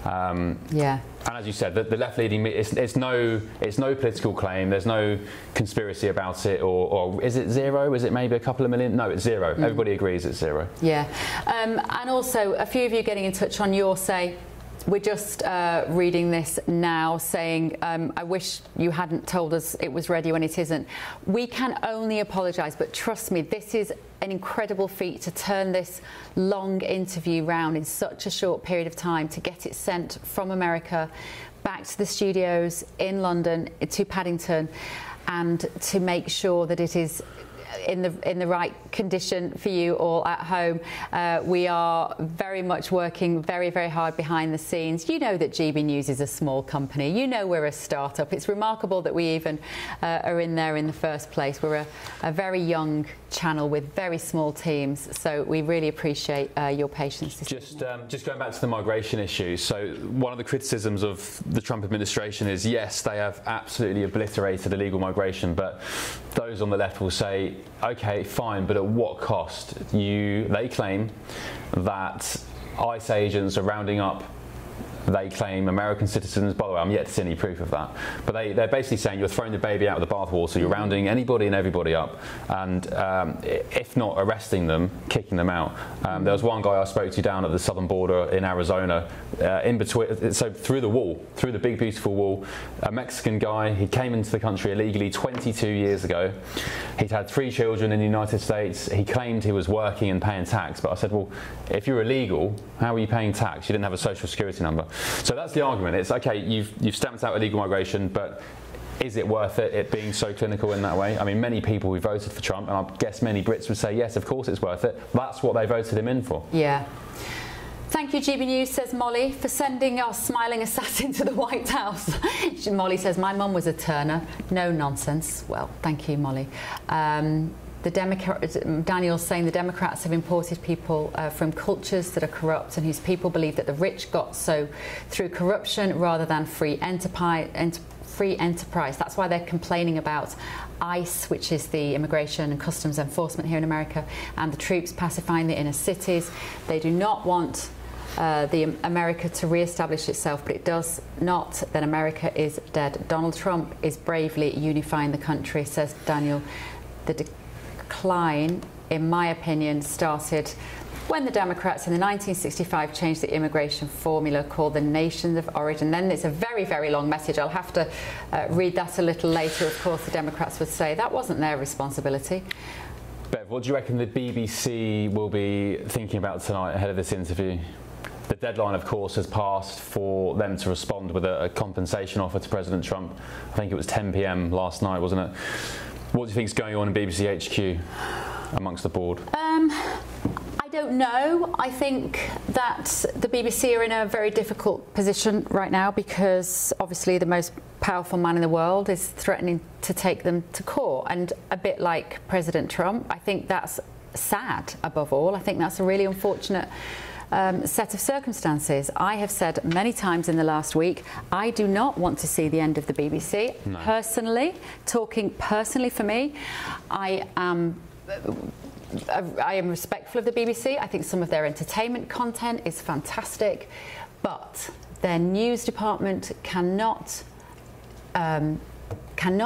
Speaker 7: And as you said, the left-leaning, it's no political claim. There's no conspiracy about it, or is it 0? Is it maybe a couple of million? No, it's 0. Everybody agrees it's 0.
Speaker 5: Yeah, and also a few of you getting in touch on your say. We're just reading this now saying, I wish you hadn't told us it was ready when it isn't. We can only apologise, but trust me, this is an incredible feat to turn this long interview round in such a short period of time, to get it sent from America back to the studios in London, to Paddington, and to make sure that it is in the right condition for you all at home. We are very much working very, very hard behind the scenes. You know that GB News is a small company. You know we're a startup. It's remarkable that we even are in there in the first place. We're a very young channel with very small teams, so we really appreciate your patience.
Speaker 7: Just going back to the migration issue, so one of the criticisms of the Trump administration is, yes, they have absolutely obliterated illegal migration, but those on the left will say, okay, fine, but at what cost? They claim that ICE agents are rounding up, they claim, American citizens. By the way, I'm yet to see any proof of that. But they're basically saying you're throwing the baby out with the bathwater, you're rounding anybody and everybody up, and if not arresting them, kicking them out. There was one guy I spoke to down at the southern border in Arizona, in between, so through the wall, through the big beautiful wall, a Mexican guy. He came into the country illegally 22 years ago. He'd had 3 children in the United States. He claimed he was working and paying tax, but I said, well, if you're illegal, how are you paying tax? You didn't have a social security number. So that's the argument. It's okay, you've stamped out illegal migration, but is it worth it being so clinical in that way? I mean, many people who voted for Trump, and I guess many Brits would say, yes, of course it's worth it. That's what they voted him in for.
Speaker 5: Yeah. Thank you, GB News, says Molly, for sending our smiling assassin to the White House. Molly says, my mum was a Turner. No nonsense. Well, thank you, Molly. Daniel's saying the Democrats have imported people from cultures that are corrupt and whose people believe that the rich got so through corruption rather than free enterprise. That's why they're complaining about ICE, which is the Immigration and Customs Enforcement here in America, and the troops pacifying the inner cities. They do not want America to re-establish itself, but it does not, then America is dead. Donald Trump is bravely unifying the country, says Daniel. The decline, in my opinion, started when the Democrats in the 1965 changed the immigration formula called the Nations of Origin. Then it's a very, very long message. I'll have to read that a little later. Of course, the Democrats would say that wasn't their responsibility.
Speaker 7: Bev, what do you reckon the BBC will be thinking about tonight ahead of this interview? The deadline, of course, has passed for them to respond with a compensation offer to President Trump. I think it was 10 p.m. last night, wasn't it? What do you think is going on in BBC HQ amongst the board?
Speaker 5: I don't know. I think that the BBC are in a very difficult position right now because obviously the most powerful man in the world is threatening to take them to court. And a bit like President Trump, I think that's sad above all. I think that's a really unfortunate set of circumstances. I have said many times in the last week, I do not want to see the end of the BBC. No. Personally, talking personally for me, I am respectful of the BBC. I think some of their entertainment content is fantastic, but their news department cannot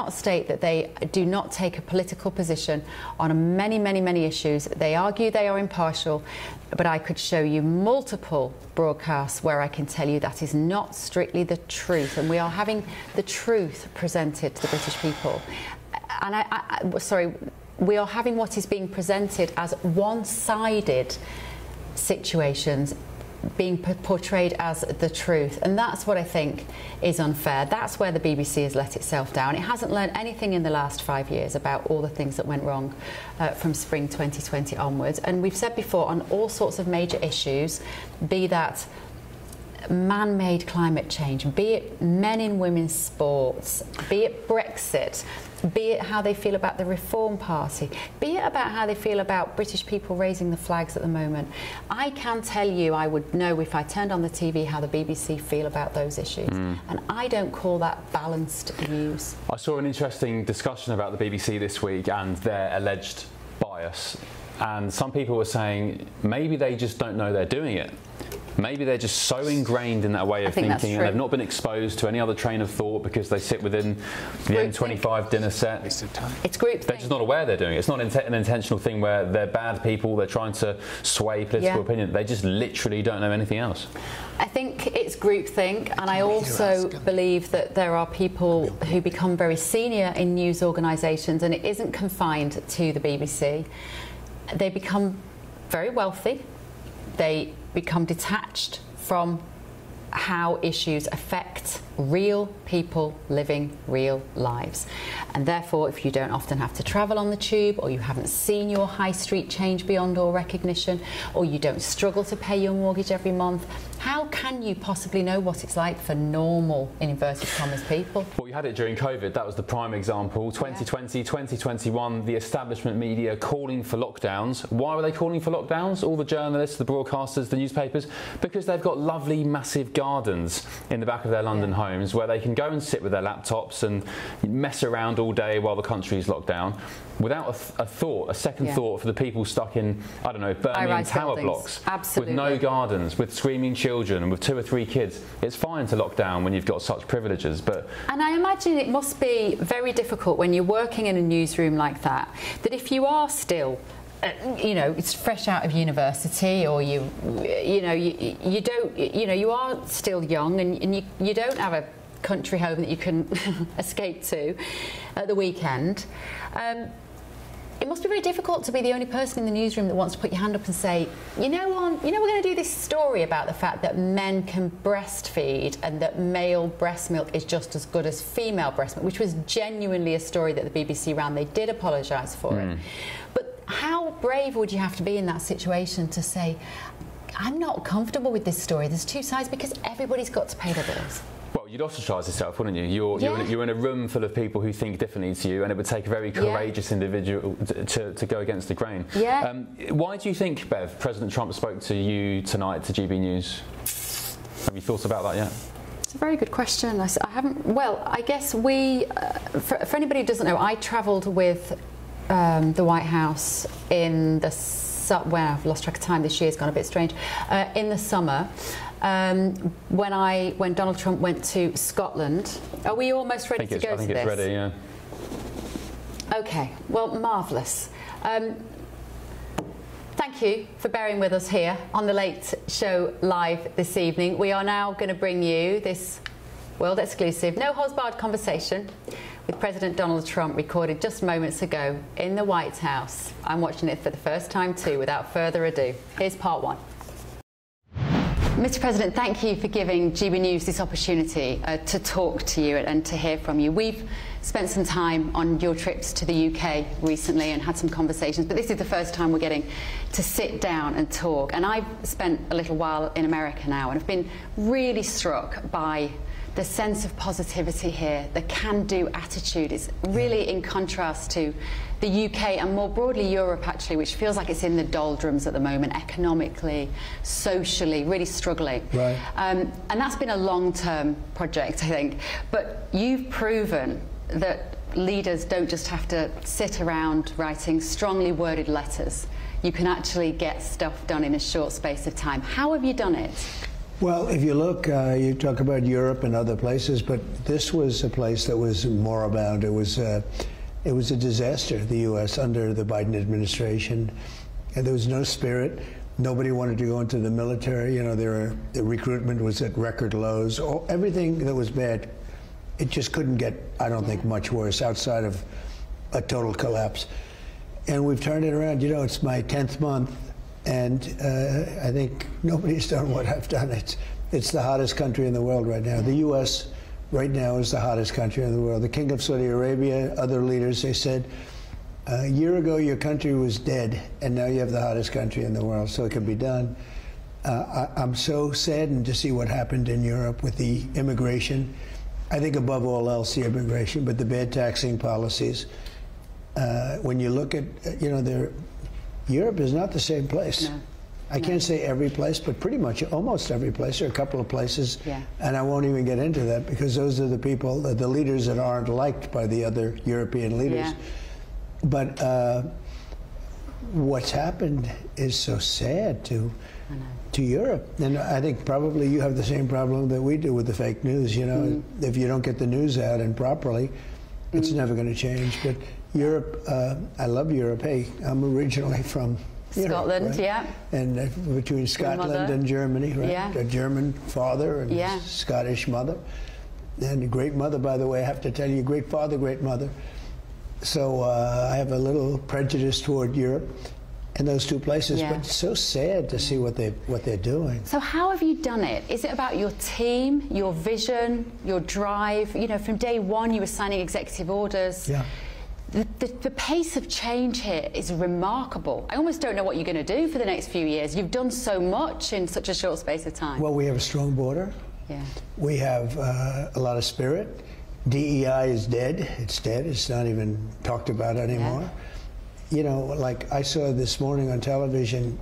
Speaker 5: state that they do not take a political position on many issues. They argue they are impartial, but I could show you multiple broadcasts where I can tell you that is not strictly the truth, and we are having the truth presented to the British people. And we are having what is being presented as one-sided situations being portrayed as the truth, and that's what I think is unfair. That's where the BBC has let itself down. It hasn't learned anything in the last 5 years about all the things that went wrong from spring 2020 onwards, and we've said before on all sorts of major issues, be that man-made climate change, be it men in women's sports, be it Brexit, be it how they feel about the Reform Party, be it about how they feel about British people raising the flags at the moment. I can tell you, I would know if I turned on the TV how the BBC feel about those issues. And I don't call that balanced news.
Speaker 7: I saw an interesting discussion about the BBC this week and their alleged bias. And some people were saying maybe they just don't know they're doing it. Maybe they're just so ingrained in that way of thinking and they've not been exposed to any other train of thought because they sit within the N25 dinner set.
Speaker 5: It's group
Speaker 7: They're just not aware they're doing it. It's not an intentional thing where they're bad people, they're trying to sway political opinion. They just literally don't know anything else.
Speaker 5: I think it's groupthink, and I also believe that there are people who become very senior in news organisations, and it isn't confined to the BBC. They become very wealthy. They become detached from how issues affect real people living real lives. And therefore, if you don't often have to travel on the tube, or you haven't seen your high street change beyond all recognition, or you don't struggle to pay your mortgage every month, how can you possibly know what it's like for normal, in inverted commas, people?
Speaker 7: Well, we had it during COVID. That was the prime example. 2020, 2021, the establishment media calling for lockdowns. Why were they calling for lockdowns? All the journalists, the broadcasters, the newspapers? Because they've got lovely, massive gardens in the back of their London homes where they can go and sit with their laptops and mess around all day while the country's locked down without a second thought for the people stuck in, I don't know, Birmingham tower blocks.
Speaker 5: Absolutely.
Speaker 7: With no gardens, with screaming children and with 2 or 3 kids. It's fine to lock down when you've got such privileges, but...
Speaker 5: And I imagine it must be very difficult when you're working in a newsroom like that if you are still it's fresh out of university, or you are still young, and you don't have a country home that you can escape to at the weekend. It must be very difficult to be the only person in the newsroom that wants to put your hand up and say, we're going to do this story about the fact that men can breastfeed and that male breast milk is just as good as female breast milk, which was genuinely a story that the BBC ran. They did apologise for it. But how brave would you have to be in that situation to say, I'm not comfortable with this story. There's two sides because everybody's got to pay their bills.
Speaker 7: Well, you'd ostracise yourself, wouldn't you? You're in a room full of people who think differently to you, and it would take a very courageous individual to go against the grain.
Speaker 5: Yeah.
Speaker 7: Why do you think, Bev, President Trump spoke to you tonight to GB News? Have you thought about that yet?
Speaker 5: It's a very good question. I haven't. Well, I guess we. For anybody who doesn't know, I travelled with the White House in the. Well, I've lost track of time. This year's gone a bit strange. In the summer, when Donald Trump went to Scotland. Are we almost ready to go to this?
Speaker 7: I think it's ready. Yeah.
Speaker 5: Okay. Well, marvellous. Thank you for bearing with us here on The Late Show Live this evening. We are now going to bring you this world exclusive, no holds barred conversation with President Donald Trump, recorded just moments ago in the White House. I'm watching it for the first time too. Without further ado, here's part one. Mr. President, thank you for giving GB News this opportunity to talk to you and to hear from you. We've spent some time on your trips to the UK recently and had some conversations, but this is the first time we're getting to sit down and talk. And I've spent a little while in America now, and I've been really struck by the sense of positivity here, the can-do attitude is really in contrast to the UK and more broadly Europe, actually, which feels like it's in the doldrums at the moment, economically, socially, really struggling.
Speaker 6: Right.
Speaker 5: And that's been a long-term project, I think. But you've proven that leaders don't just have to sit around writing strongly worded letters. You can actually get stuff done in a short space of time. How have you done it?
Speaker 6: Well, if you look, you talk about Europe and other places, but this was a place that was moribund. It was a disaster, the U.S., under the Biden administration. And there was no spirit. Nobody wanted to go into the military. You know, the recruitment was at record lows. Everything that was bad, it just couldn't get, I don't think, much worse outside of a total collapse. And we've turned it around. You know, it's my 10th month. And I think nobody's done what I've done. It's the hottest country in the world right now. The U.S. right now is the hottest country in the world. The King of Saudi Arabia, other leaders, they said, a year ago your country was dead, and now you have the hottest country in the world, so it can be done. I'm so saddened to see what happened in Europe with the immigration. I think above all else the immigration, but the bad taxing policies. When you look at, you know, Europe is not the same place. No. I can't say every place, but pretty much almost every place. There are a couple of places, and I won't even get into that because those are the people, the leaders that aren't liked by the other European leaders. Yeah. But what's happened is so sad to Europe. And I think probably you have the same problem that we do with the fake news. You know, if you don't get the news out and properly, it's never going to change. But Europe, I love Europe. Hey, I'm originally from
Speaker 5: Scotland,
Speaker 6: Europe, right?
Speaker 5: yeah.
Speaker 6: And between Scotland and Germany, right? Yeah. A German father and a Scottish mother. And a great mother, by the way, I have to tell you, great father, great mother. So I have a little prejudice toward Europe and those two places, but it's so sad to see what they're doing.
Speaker 5: So how have you done it? Is it about your team, your vision, your drive? You know, from day one you were signing executive orders.
Speaker 6: Yeah.
Speaker 5: The pace of change here is remarkable. I almost don't know what you're going to do for the next few years. You've done so much in such a short space of time.
Speaker 6: Well, we have a strong border.
Speaker 5: Yeah.
Speaker 6: We have a lot of spirit. DEI is dead. It's dead. It's not even talked about anymore. Yeah. You know, like I saw this morning on television,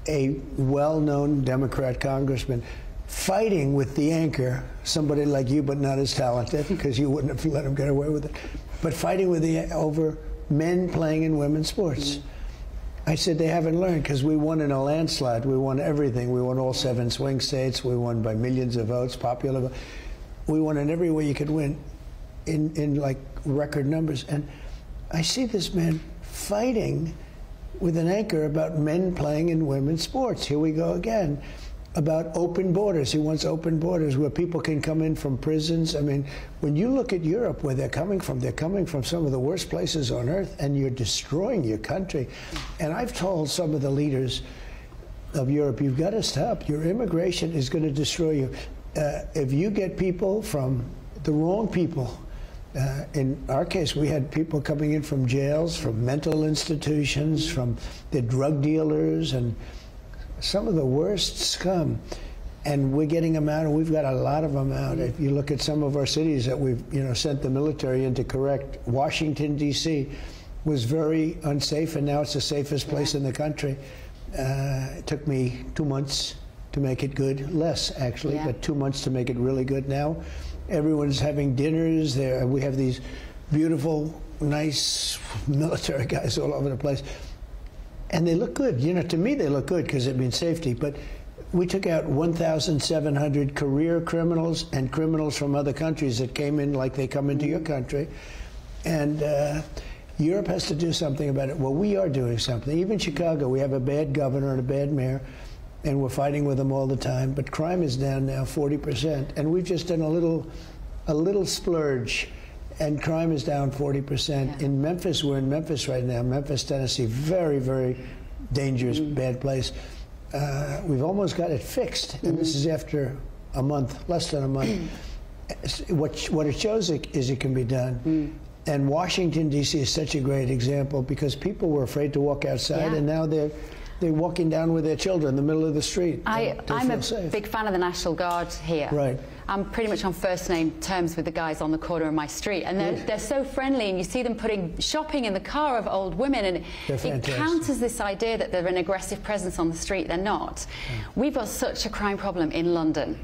Speaker 6: a well-known Democrat congressman fighting with the anchor, somebody like you but not as talented, because you wouldn't have let him get away with it, but fighting with over men playing in women's sports. I said they haven't learned, because we won in a landslide. We won everything. We won all 7 swing states. We won by millions of votes, popular vote. We won in every way you could win, in like record numbers. And I see this man fighting with an anchor about men playing in women's sports. Here we go again. About open borders. He wants open borders where people can come in from prisons. I mean, when you look at Europe, where they're coming from some of the worst places on earth, and you're destroying your country. And I've told some of the leaders of Europe, you've got to stop. Your immigration is going to destroy you. If you get people from the wrong people, in our case, we had people coming in from jails, from mental institutions, from the drug dealers, and some of the worst scum. And we're getting them out, and we've got a lot of them out. If you look at some of our cities that we've, sent the military in to correct, Washington, D.C. was very unsafe, and now it's the safest place in the country. It took me 2 months to make it good, less actually, but 2 months to make it really good. Now everyone's having dinners there. We have these beautiful, nice military guys all over the place, and they look good. To me they look good because it means safety. But we took out 1,700 career criminals and criminals from other countries that came in like they come into your country. And Europe has to do something about it. Well, we are doing something. Even Chicago, we have a bad governor and a bad mayor, and we're fighting with them all the time. But crime is down now 40%. And we've just done a little splurge, and crime is down 40%. In Memphis, we're in Memphis right now, Memphis, Tennessee, very, very dangerous, bad place. We've almost got it fixed, and this is after a month, less than a month. What it shows is it can be done. And Washington, D.C. is such a great example because people were afraid to walk outside, and now they're walking down with their children in the middle of the street.
Speaker 5: I'm a big fan of the National Guard here.
Speaker 6: Right.
Speaker 5: I'm pretty much on first name terms with the guys on the corner of my street, and they're so friendly, and you see them putting shopping in the car of old women, and it counters this idea that they're an aggressive presence on the street. They're not. We've got such a crime problem in London,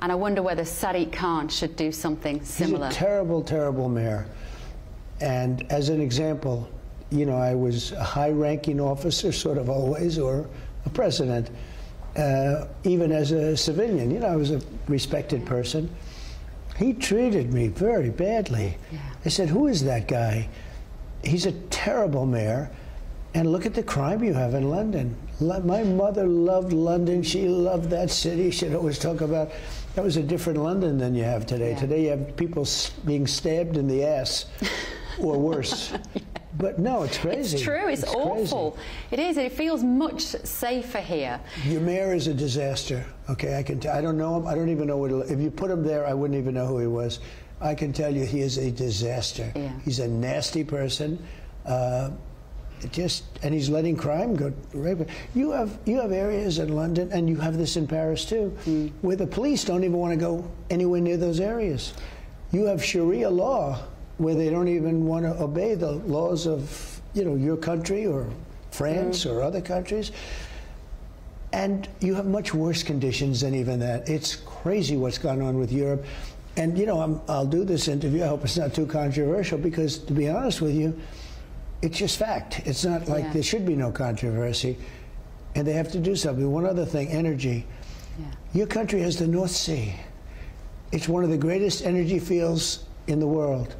Speaker 5: and I wonder whether Sadiq Khan should do something similar.
Speaker 6: He's a terrible, terrible mayor. And as an example, I was a high-ranking officer, sort of always, or a president. Even as a civilian, I was a respected person. He treated me very badly. I said, who is that guy? He's a terrible mayor, and look at the crime you have in London. My mother loved London. She loved that city. She'd always talk about, that was a different London than you have today. Today you have people being stabbed in the ass, or worse. But no, it's crazy.
Speaker 5: It's true. It's awful.
Speaker 6: Crazy.
Speaker 5: It is. It feels much safer here.
Speaker 6: Your mayor is a disaster. Okay, I can. I don't know him. I don't even know what. If you put him there, I wouldn't even know who he was. I can tell you, he is a disaster. He's a nasty person. And he's letting crime go. You have areas in London, and you have this in Paris too, where the police don't even want to go anywhere near those areas. You have Sharia law, where they don't even want to obey the laws of, your country or France or other countries. And you have much worse conditions than even that. It's crazy what's gone on with Europe. And, I'll do this interview. I hope it's not too controversial because, to be honest with you, it's just fact. It's not like there should be no controversy. And they have to do something. One other thing, energy. Your country has the North Sea. It's one of the greatest energy fields in the world.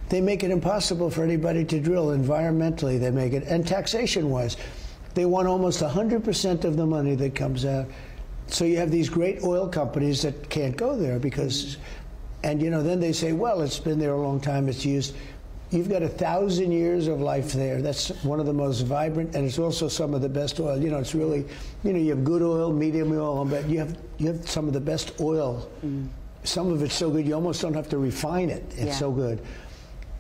Speaker 6: They make it impossible for anybody to drill environmentally. They make it, and taxation-wise, they want almost 100% of the money that comes out. So you have these great oil companies that can't go there because, and then they say, well, it's been there a long time, it's used. You've got 1,000 years of life there. That's one of the most vibrant, and it's also some of the best oil. It's really, you have good oil, medium oil, but you have some of the best oil. Some of it's so good you almost don't have to refine it. It's so good.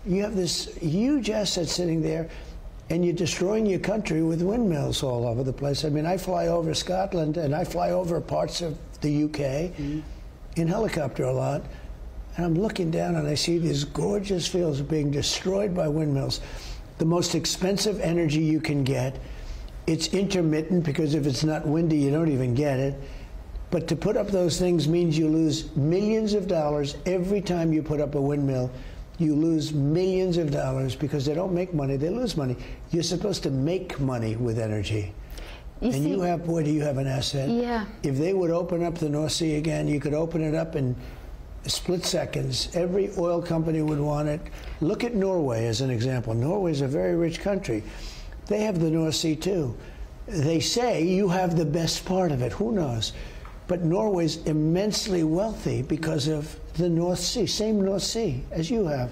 Speaker 6: You have this huge asset sitting there, and you're destroying your country with windmills all over the place. I mean, I fly over Scotland, and I fly over parts of the UK in helicopter a lot, and I'm looking down, and I see these gorgeous fields being destroyed by windmills. The most expensive energy you can get. It's intermittent, because if it's not windy, you don't even get it. But to put up those things means you lose millions of dollars every time you put up a windmill. You lose millions of dollars because they don't make money, they lose money. You're supposed to make money with energy. You have, boy, do you have an asset. If they would open up the North Sea again, you could open it up in split seconds. Every oil company would want it. Look at Norway as an example. Norway is a very rich country. They have the North Sea too. They say you have the best part of it. Who knows? But Norway's immensely wealthy because of the North Sea, same North Sea as you have.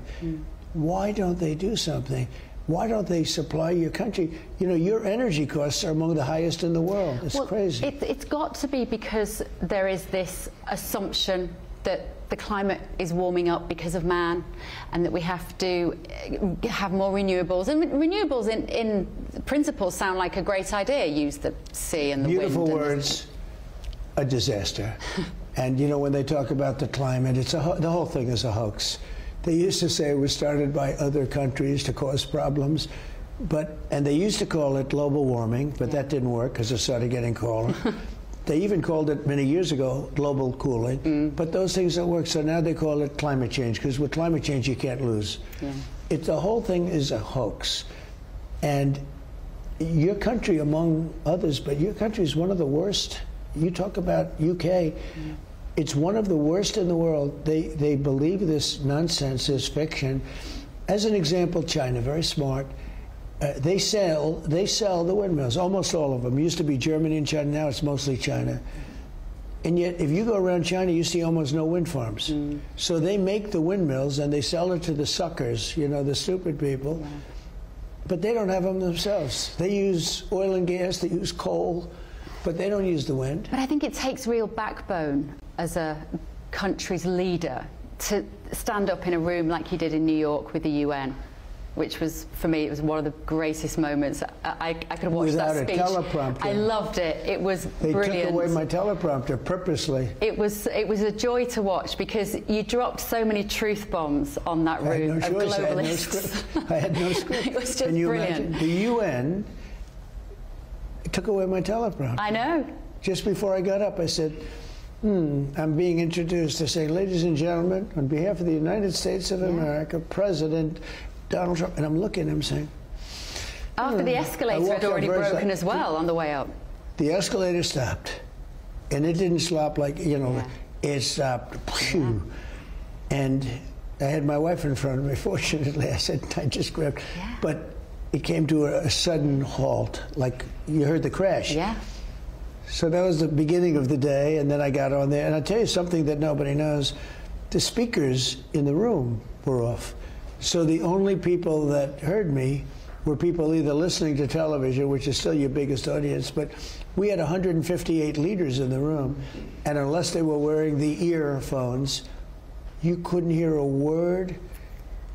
Speaker 6: Why don't they do something? Why don't they supply your country? Your energy costs are among the highest in the world. It's crazy.
Speaker 5: It's got to be because there is this assumption that the climate is warming up because of man, and that we have to have more renewables. And renewables, in principle, sound like a great idea. Use the sea and the
Speaker 6: Beautiful
Speaker 5: wind.
Speaker 6: words, a disaster. And you know, when they talk about the climate, the whole thing is a hoax. They used to say it was started by other countries to cause problems, and they used to call it global warming, but that didn't work because it started getting colder. They even called it many years ago global cooling, but those things don't work. So now they call it climate change, because with climate change you can't lose. The whole thing is a hoax. And your country, among others, but your country is one of the worst. You talk about UK, it's one of the worst in the world. They believe this nonsense, this fiction. As an example, China, very smart. They sell the windmills, almost all of them. It used to be Germany and China, now it's mostly China. And yet, if you go around China, you see almost no wind farms. So they make the windmills and they sell it to the suckers, you know, the stupid people. But they don't have them themselves. They use oil and gas, they use coal, but they don't use the wind.
Speaker 5: But I think it takes real backbone as a country's leader to stand up in a room like he did in New York with the UN, which was, for me, it was one of the greatest moments. I could watch
Speaker 6: Without
Speaker 5: that speech.
Speaker 6: a teleprompter.
Speaker 5: I loved it. It was brilliant.
Speaker 6: They took away my teleprompter purposely.
Speaker 5: It was a joy to watch, because you dropped so many truth bombs on that room of globalists.
Speaker 6: I had no script.
Speaker 5: It was just
Speaker 6: Can you
Speaker 5: brilliant.
Speaker 6: imagine? The UN took away my teleprompter.
Speaker 5: I know.
Speaker 6: Just before I got up, I said, I'm being introduced. They say, ladies and gentlemen, on behalf of the United States of America, President Donald Trump. And I'm looking at him saying...
Speaker 5: After the escalator had already broken as well on the way up.
Speaker 6: The escalator stopped. And it didn't stop like, you know, it stopped. And I had my wife in front of me. Fortunately, I just grabbed. But it came to a sudden halt, like you heard the crash. So that was the beginning of the day, and then I got on there. And I'll tell you something that nobody knows. The speakers in the room were off. So the only people that heard me were people either listening to television, which is still your biggest audience, but we had 158 leaders in the room, and unless they were wearing the earphones, you couldn't hear a word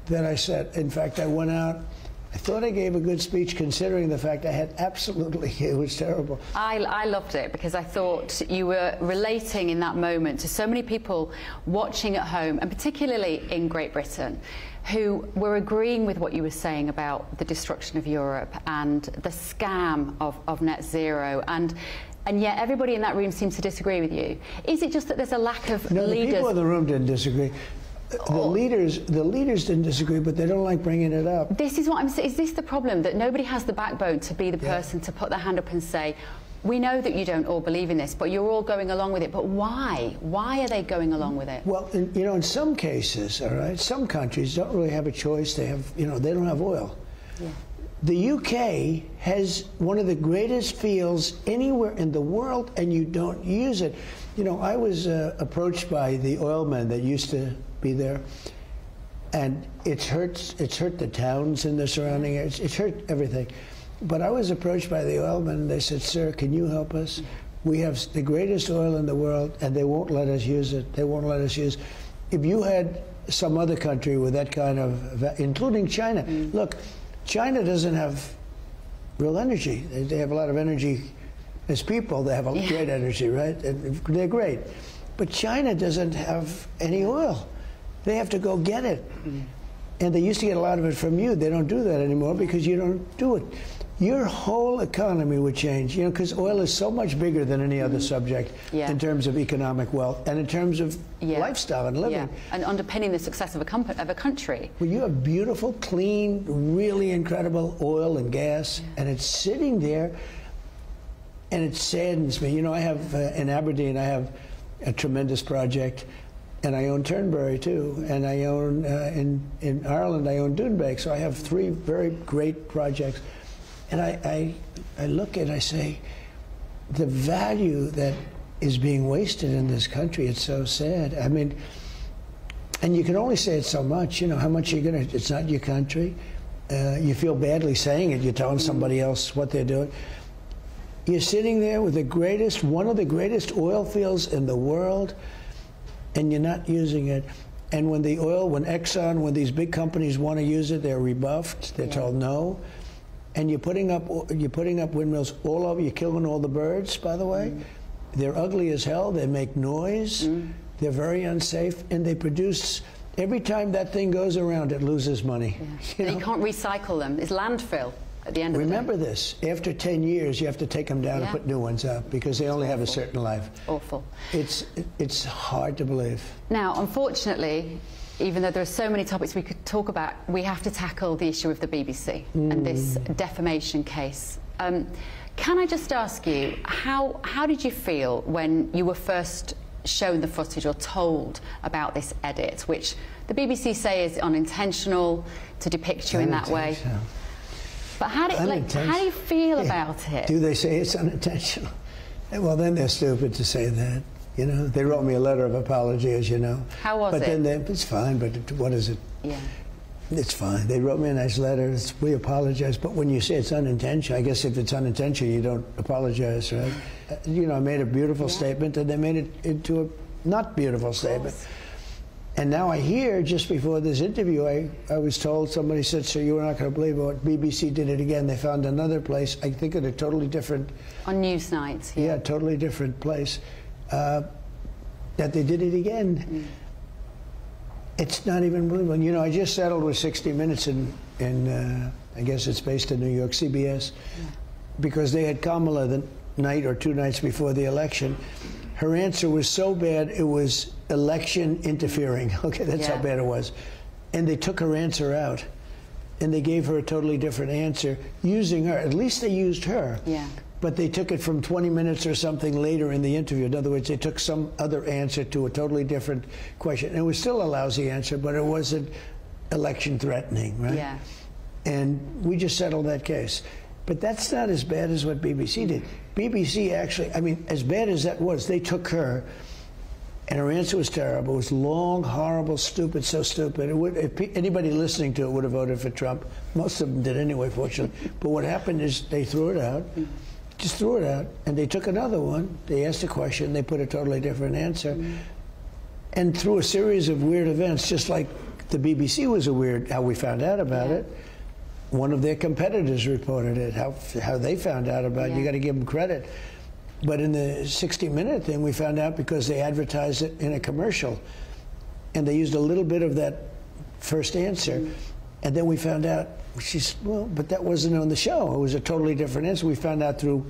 Speaker 6: that I said. In fact, I went out. I thought I gave a good speech, considering the fact I had absolutely, it was terrible.
Speaker 5: I loved it, because I thought you were relating in that moment to so many people watching at home, and particularly in Great Britain, who were agreeing with what you were saying about the destruction of Europe and the scam of net zero, and yet everybody in that room seems to disagree with you. Is it just that there's a lack of
Speaker 6: leaders? The people in the room didn't disagree. The leaders didn't disagree, but they don't like bringing it up.
Speaker 5: This is what I'm saying. Is this the problem, that nobody has the backbone to be the person to put their hand up and say, we know that you don't all believe in this, but you're all going along with it. But why? Why are they going along with it?
Speaker 6: Well, you know, in some cases, all right, some countries don't really have a choice. They have, you know, they don't have oil. The UK has one of the greatest fields anywhere in the world, and you don't use it. You know, I was approached by the oilmen that used to be there, and it's hurt the towns in the surrounding areas. It's hurt everything. But I was approached by the oilmen, and they said, sir, can you help us? We have the greatest oil in the world, and they won't let us use it. They won't let us use it. If you had some other country with that kind of, including China. Look, China doesn't have real energy. They have a lot of energy as people. They have a great energy, right? And they're great. But China doesn't have any oil. They have to go get it. And they used to get a lot of it from you. They don't do that anymore because you don't do it. Your whole economy would change, you know, because oil is so much bigger than any other subject in terms of economic wealth and in terms of lifestyle and living.
Speaker 5: And underpinning the success of a country.
Speaker 6: Well, you have beautiful, clean, really incredible oil and gas, and it's sitting there, and it saddens me. You know, I have, in Aberdeen, I have a tremendous project, and I own Turnberry too, and I own, in Ireland, I own Doonbeg, so I have 3 very great projects. And I look and I say, the value that is being wasted in this country, it's so sad. I mean, and you can only say it so much, you know, how much you're gonna, it's not your country. You feel badly saying it, you're telling somebody else what they're doing. You're sitting there with the greatest, one of the greatest oil fields in the world, and you're not using it. And when when Exxon, when these big companies want to use it, they're rebuffed. They're told no. And you're putting up windmills all over. You're killing all the birds, by the way. They're ugly as hell. They make noise. They're very unsafe, and they produce. Every time that thing goes around, it loses money.
Speaker 5: You can't recycle them. It's landfill at the end of the day.
Speaker 6: Remember this, after 10 years, you have to take them down and put new ones up because they only have a certain life.
Speaker 5: Awful.
Speaker 6: It's hard to believe.
Speaker 5: Now, unfortunately, even though there are so many topics we could talk about, we have to tackle the issue of the BBC and this defamation case. Can I just ask you, how did you feel when you were first shown the footage or told about this edit, which the BBC say is unintentional to depict you in that way? But how do you feel about it?
Speaker 6: Do they say it's unintentional? Well, then they're stupid to say that. You know, they wrote me a letter of apology, as you know.
Speaker 5: How was it?
Speaker 6: But then it's fine, but what is it?
Speaker 5: Yeah.
Speaker 6: It's fine. They wrote me a nice letter. We apologize. But when you say it's unintentional, I guess if it's unintentional, you don't apologize, right? You know, I made a beautiful statement, and they made it into a not beautiful statement. And now I hear, just before this interview, I was told, somebody said, "Sir, you were not going to believe it. BBC did it again. They found another place, I think at a totally different..."
Speaker 5: On Newsnight.
Speaker 6: Yeah, totally different place. That they did it again. It's not even believable. You know, I just settled with 60 Minutes in I guess it's based in New York, CBS, because they had Kamala the night or 2 nights before the election. Her answer was so bad, it was election interfering. Okay, that's how bad it was. And they took her answer out, and they gave her a totally different answer using her. At least they used her.
Speaker 5: Yeah.
Speaker 6: But they took it from 20 minutes or something later in the interview. In other words, they took some other answer to a totally different question. And it was still a lousy answer, but it wasn't election threatening, right?
Speaker 5: Yeah.
Speaker 6: And we just settled that case. But that's not as bad as what BBC did. BBC actually, I mean, as bad as that was, they took her, and her answer was terrible. It was long, horrible, stupid, so stupid. It would, if anybody listening to it would have voted for Trump. Most of them did anyway, fortunately. But what happened is they threw it out. Just threw it out, and they took another one. They asked a question, they put a totally different answer. And through a series of weird events, just like the BBC was how we found out about it, one of their competitors reported it, how they found out about it. You got to give them credit. But in the 60 Minute thing, we found out because they advertised it in a commercial, and they used a little bit of that first answer, and then we found out, well, but that wasn't on the show. It was a totally different answer. We found out through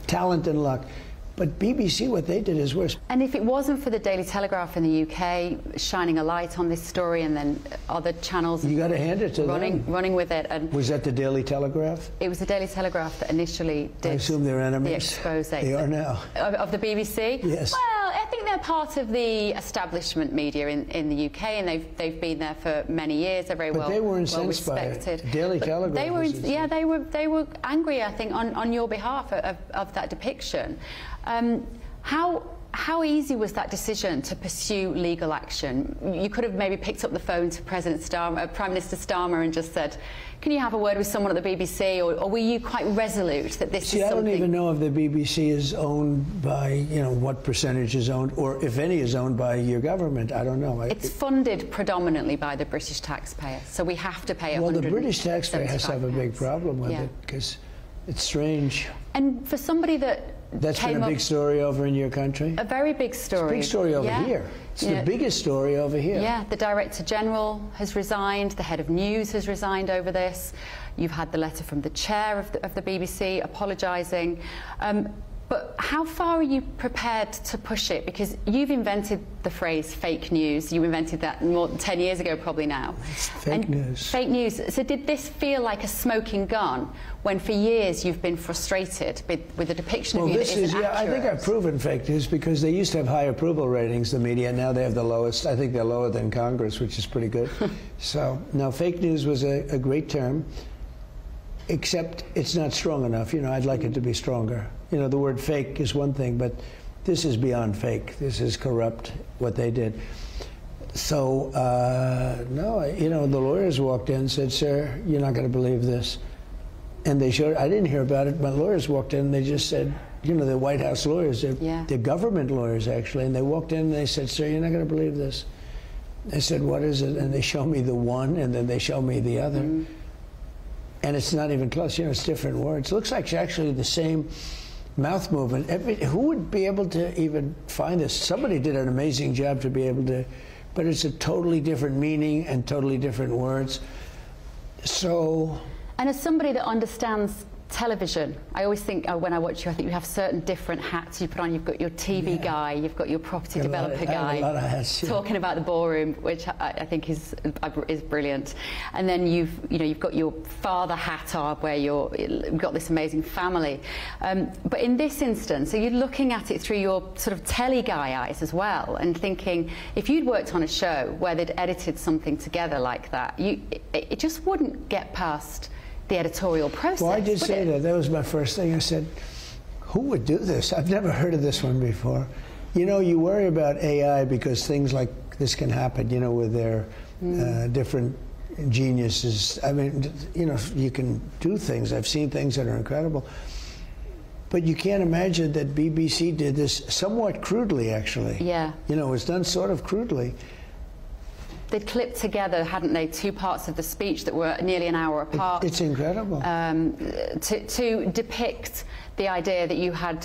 Speaker 6: talent and luck. But BBC, what they did is worse.
Speaker 5: And if it wasn't for the Daily Telegraph in the UK shining a light on this story, and then other channels,
Speaker 6: you got to hand it to them.
Speaker 5: running with it. And
Speaker 6: was that the Daily Telegraph?
Speaker 5: It was the Daily Telegraph that initially did.
Speaker 6: I assume they're enemies.
Speaker 5: The expose.
Speaker 6: They are now.
Speaker 5: Of the BBC.
Speaker 6: Yes.
Speaker 5: Well, I think they're part of the establishment media in the UK, and they've been there for many years. They're very well respected.
Speaker 6: But they were incensed by it. Daily Telegraph.
Speaker 5: They were angry, I think, on your behalf of that depiction. How easy was that decision to pursue legal action? You could have maybe picked up the phone to Prime Minister Starmer and just said, "Can you have a word with someone at the BBC?" Or were you quite resolute that this is something?
Speaker 6: I don't even know if the BBC is owned by, what percentage is owned, or if any is owned by your government. I don't know.
Speaker 5: It's funded predominantly by the British taxpayer, so we have to pay.
Speaker 6: Well, the British taxpayer has to have a big problem with it, because it's strange.
Speaker 5: And for somebody
Speaker 6: that's been a big story over in your country?
Speaker 5: A very big story.
Speaker 6: It's a big story over here. It's the biggest story over here.
Speaker 5: Yeah, the Director General has resigned, the Head of News has resigned over this. You've had the letter from the Chair of the BBC apologising. But how far are you prepared to push it? Because you've invented the phrase fake news. You invented that more than 10 years ago, probably now.
Speaker 6: It's fake news.
Speaker 5: Fake news. So did this feel like a smoking gun when for years you've been frustrated with the depiction of you that isn't accurate?
Speaker 6: I think I've proven fake news, because they used to have high approval ratings, the media. Now they have the lowest. I think they're lower than Congress, which is pretty good. So, no, fake news was a great term, except it's not strong enough. I'd like it to be stronger. The word fake is one thing, but this is beyond fake. This is corrupt, what they did. So, no, the lawyers walked in and said, "Sir, you're not going to believe this." And they showed, I didn't hear about it, but lawyers walked in and they just said, you know, the White House lawyers. They're government lawyers, actually. And they walked in and they said, "Sir, you're not going to believe this." I said, "What is it?" And they show me the one, and then they show me the other. And it's not even close. You know, it's different words. It looks like actually the same mouth movement. Who would be able to even find this? Somebody did an amazing job to be able to, but it's a totally different meaning and totally different words. So...
Speaker 5: And as somebody that understands television, I always think when I watch you, I think you have certain different hats you put on. You've got your TV guy, you've got your property developer guy,
Speaker 6: I have a lot of hats,
Speaker 5: talking about the ballroom, which I think is brilliant. And then you've got your father hat on, where you've got this amazing family. But in this instance, so you're looking at it through your sort of telly guy eyes as well, and thinking if you'd worked on a show where they'd edited something together like that, it just wouldn't get past the editorial process.
Speaker 6: Well, I did say that. That was my first thing. I said, who would do this? I've never heard of this one before. You know, you worry about AI because things like this can happen, you know, with their different geniuses. I mean, you know, you can do things. I've seen things that are incredible. But you can't imagine that BBC did this somewhat crudely, actually.
Speaker 5: Yeah.
Speaker 6: You know, it was done sort of crudely.
Speaker 5: They'd clipped together, hadn't they, two parts of the speech that were nearly an hour apart.
Speaker 6: It's incredible.
Speaker 5: To depict the idea that you had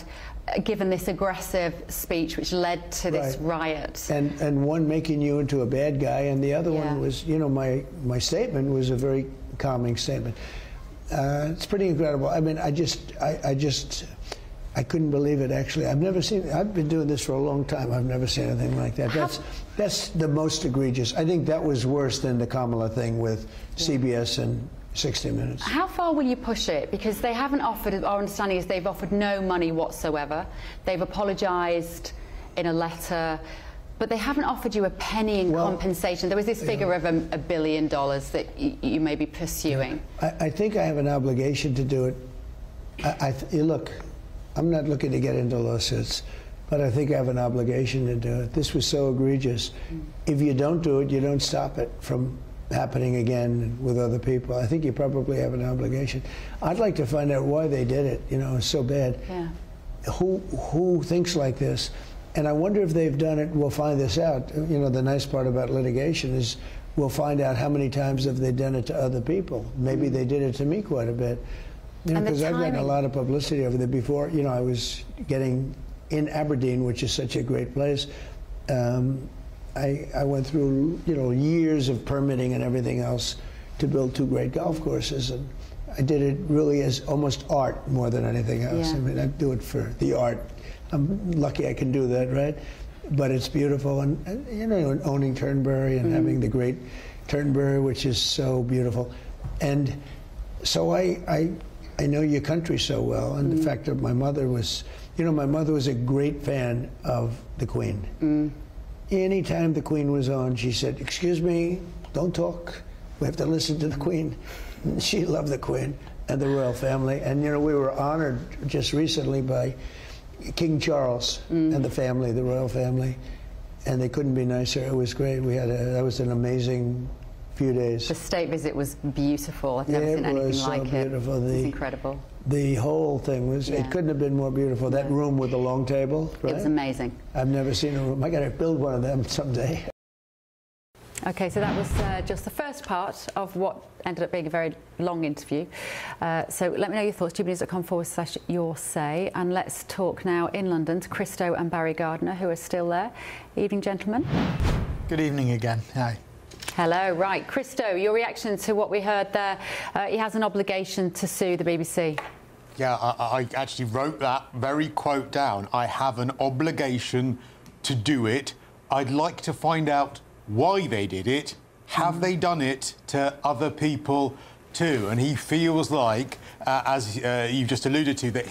Speaker 5: given this aggressive speech which led to this riot.
Speaker 6: And one making you into a bad guy, and the other one was, you know, my statement was a very calming statement. It's pretty incredible. I mean, I couldn't believe it, actually. I've never seen it. I've been doing this for a long time. I've never seen anything like that. That's the most egregious. I think that was worse than the Kamala thing with CBS and 60 Minutes.
Speaker 5: How far will you push it? Because they haven't offered, our understanding is they've offered no money whatsoever. They've apologised in a letter, but they haven't offered you a penny in compensation. There was this figure of $1 billion that you may be pursuing.
Speaker 6: I think I have an obligation to do it. Look, I'm not looking to get into lawsuits, but I think I have an obligation to do it. This was so egregious. If you don't do it, you don't stop it from happening again with other people. I think you probably have an obligation. I'd like to find out why they did it. You know, it's so bad.
Speaker 5: Yeah.
Speaker 6: Who thinks like this? And I wonder if they've done it. We'll find this out. You know, the nice part about litigation is we'll find out how many times have they done it to other people. Maybe they did it to me quite a bit. You know, because I've gotten a lot of publicity over there before. You know, I was getting in Aberdeen, which is such a great place. I went through, you know, years of permitting and everything else to build 2 great golf courses, and I did it really as almost art more than anything else.
Speaker 5: Yeah.
Speaker 6: I mean, I do it for the art. I'm lucky I can do that, right? But it's beautiful, and you know, and owning Turnberry and having the great Turnberry, which is so beautiful, and so I know your country so well, and the fact that my mother was, you know, my mother was a great fan of the Queen. Anytime the Queen was on, she said, "Excuse me, don't talk. We have to listen to the Queen." And she loved the Queen and the royal family. And, you know, we were honored just recently by King Charles and the family, the royal family. And they couldn't be nicer. It was great. We had that was an amazing few days.
Speaker 5: The state visit was beautiful. I've never seen anything like it. It was incredible.
Speaker 6: The whole thing was, it couldn't have been more beautiful. That room with the long table, right?
Speaker 5: It was amazing.
Speaker 6: I've never seen a room. I got to build one of them someday.
Speaker 5: Okay, so that was just the first part of what ended up being a very long interview. So let me know your thoughts, gbnews.com/your say. And let's talk now in London to Christo and Barry Gardiner, who are still there. Evening, gentlemen.
Speaker 9: Good evening again. Hi.
Speaker 5: Hello. Right. Christo, your reaction to what we heard there. He has an obligation to sue the BBC.
Speaker 8: Yeah, I actually wrote that very quote down. I have an obligation to do it. I'd like to find out why they did it. Have they done it to other people too? And he feels like, as you've just alluded to, that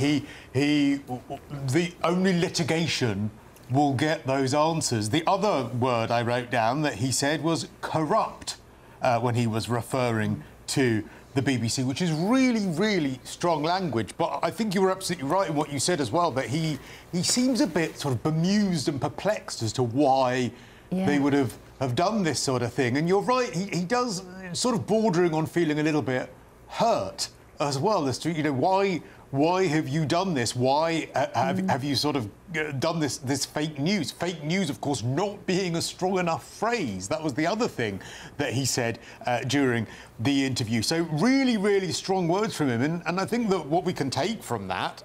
Speaker 8: the only litigation will get those answers. The other word I wrote down that he said was corrupt when he was referring to the BBC, which is really, really strong language. But I think you were absolutely right in what you said as well, that he seems a bit sort of bemused and perplexed as to why they would have done this sort of thing. And you're right, he does sort of bordering on feeling a little bit hurt as well as to, you know, why have you done this? Why have you sort of done this fake news? Fake news, of course, not being a strong enough phrase. That was the other thing that he said during the interview. So really, really strong words from him. And I think that what we can take from that,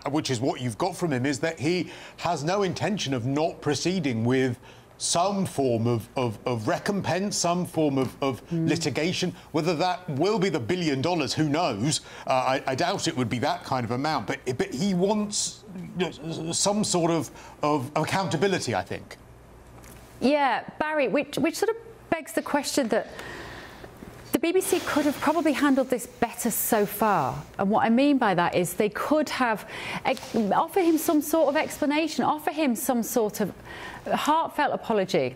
Speaker 8: which is what you've got from him, is that he has no intention of not proceeding with some form of recompense, some form of litigation. Whether that will be the $1 billion, who knows? I doubt it would be that kind of amount. But he wants some sort of accountability, I think.
Speaker 5: Yeah, Barry, which sort of begs the question that the BBC could have probably handled this better so far. And what I mean by that is they could have offered him some sort of explanation, offer him some sort of heartfelt apology.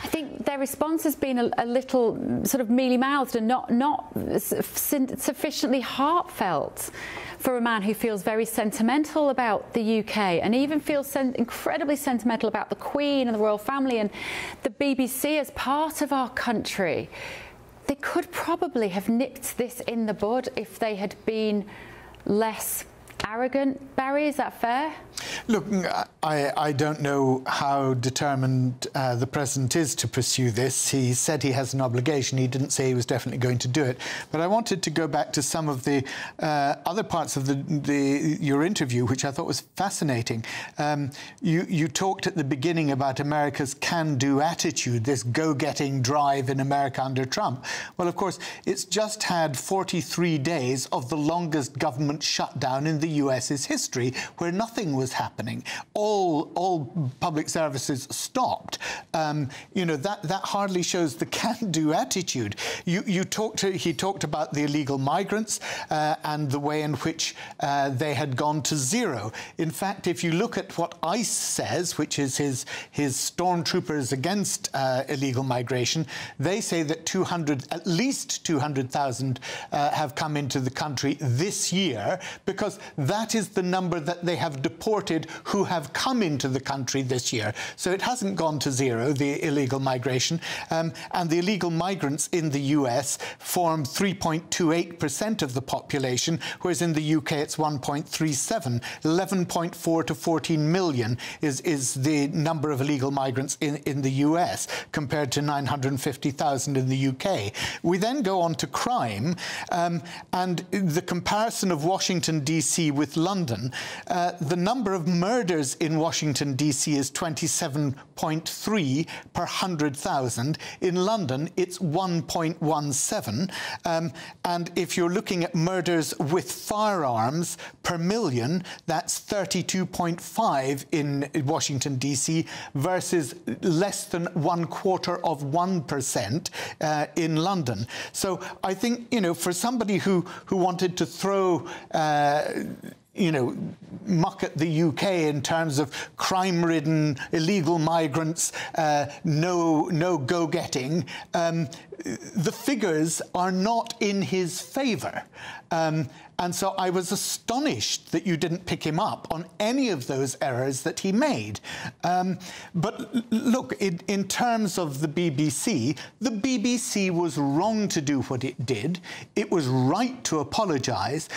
Speaker 5: I think their response has been a little sort of mealy-mouthed and not sufficiently heartfelt for a man who feels very sentimental about the UK and even feels incredibly sentimental about the Queen and the royal family and the BBC as part of our country. They could probably have nipped this in the bud if they had been less arrogant. Barry, is that fair?
Speaker 9: Look, I don't know how determined the President is to pursue this. He said he has an obligation. He didn't say he was definitely going to do it. But I wanted to go back to some of the other parts of your interview, which I thought was fascinating. You talked at the beginning about America's can-do attitude, this go-getting drive in America under Trump. Well, of course, it's just had 43 days of the longest government shutdown in the US's history, where nothing was happening. All public services stopped. You know, that hardly shows the can-do attitude. He talked about the illegal migrants and the way in which they had gone to zero. In fact, if you look at what ICE says, which is his stormtroopers against illegal migration, they say that at least 200,000 have come into the country this year, because that is the number that they have deported who have come into the country this year. So it hasn't gone to zero, the illegal migration. And the illegal migrants in the US form 3.28% of the population, whereas in the UK it's 1.37. 11.4 to 14 million is the number of illegal migrants in the US, compared to 950,000 in the UK. We then go on to crime, and the comparison of Washington, D.C. with London. The number of murders in Washington, D.C. is 27.3 per 100,000. In London, it's 1.17. And if you're looking at murders with firearms per million, that's 32.5 in Washington, D.C. versus less than 0.25% in London. So I think, you know, for somebody who wanted to throw muck at the UK in terms of crime-ridden illegal migrants, no go-getting, the figures are not in his favour. And so I was astonished that you didn't pick him up on any of those errors that he made. But look, in terms of the BBC was wrong to do what it did. It was right to apologise,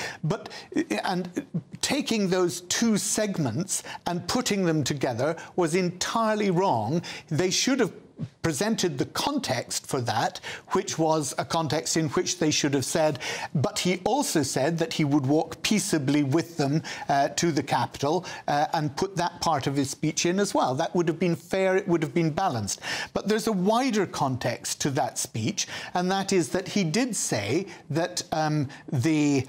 Speaker 9: and taking those two segments and putting them together was entirely wrong. They should have presented the context for that, which was a context in which they should have said, but he also said that he would walk peaceably with them to the Capitol, and put that part of his speech in as well. That would have been fair, it would have been balanced. But there's a wider context to that speech, and that is that he did say that the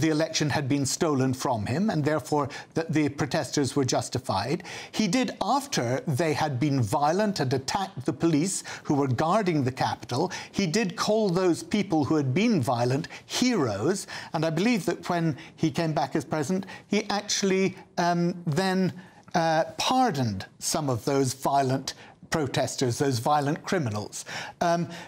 Speaker 9: election had been stolen from him, and therefore that the protesters were justified. He did, after they had been violent and attacked the police who were guarding the Capitol, he did call those people who had been violent heroes, and I believe that when he came back as president, he actually then pardoned some of those violent protesters, those violent criminals.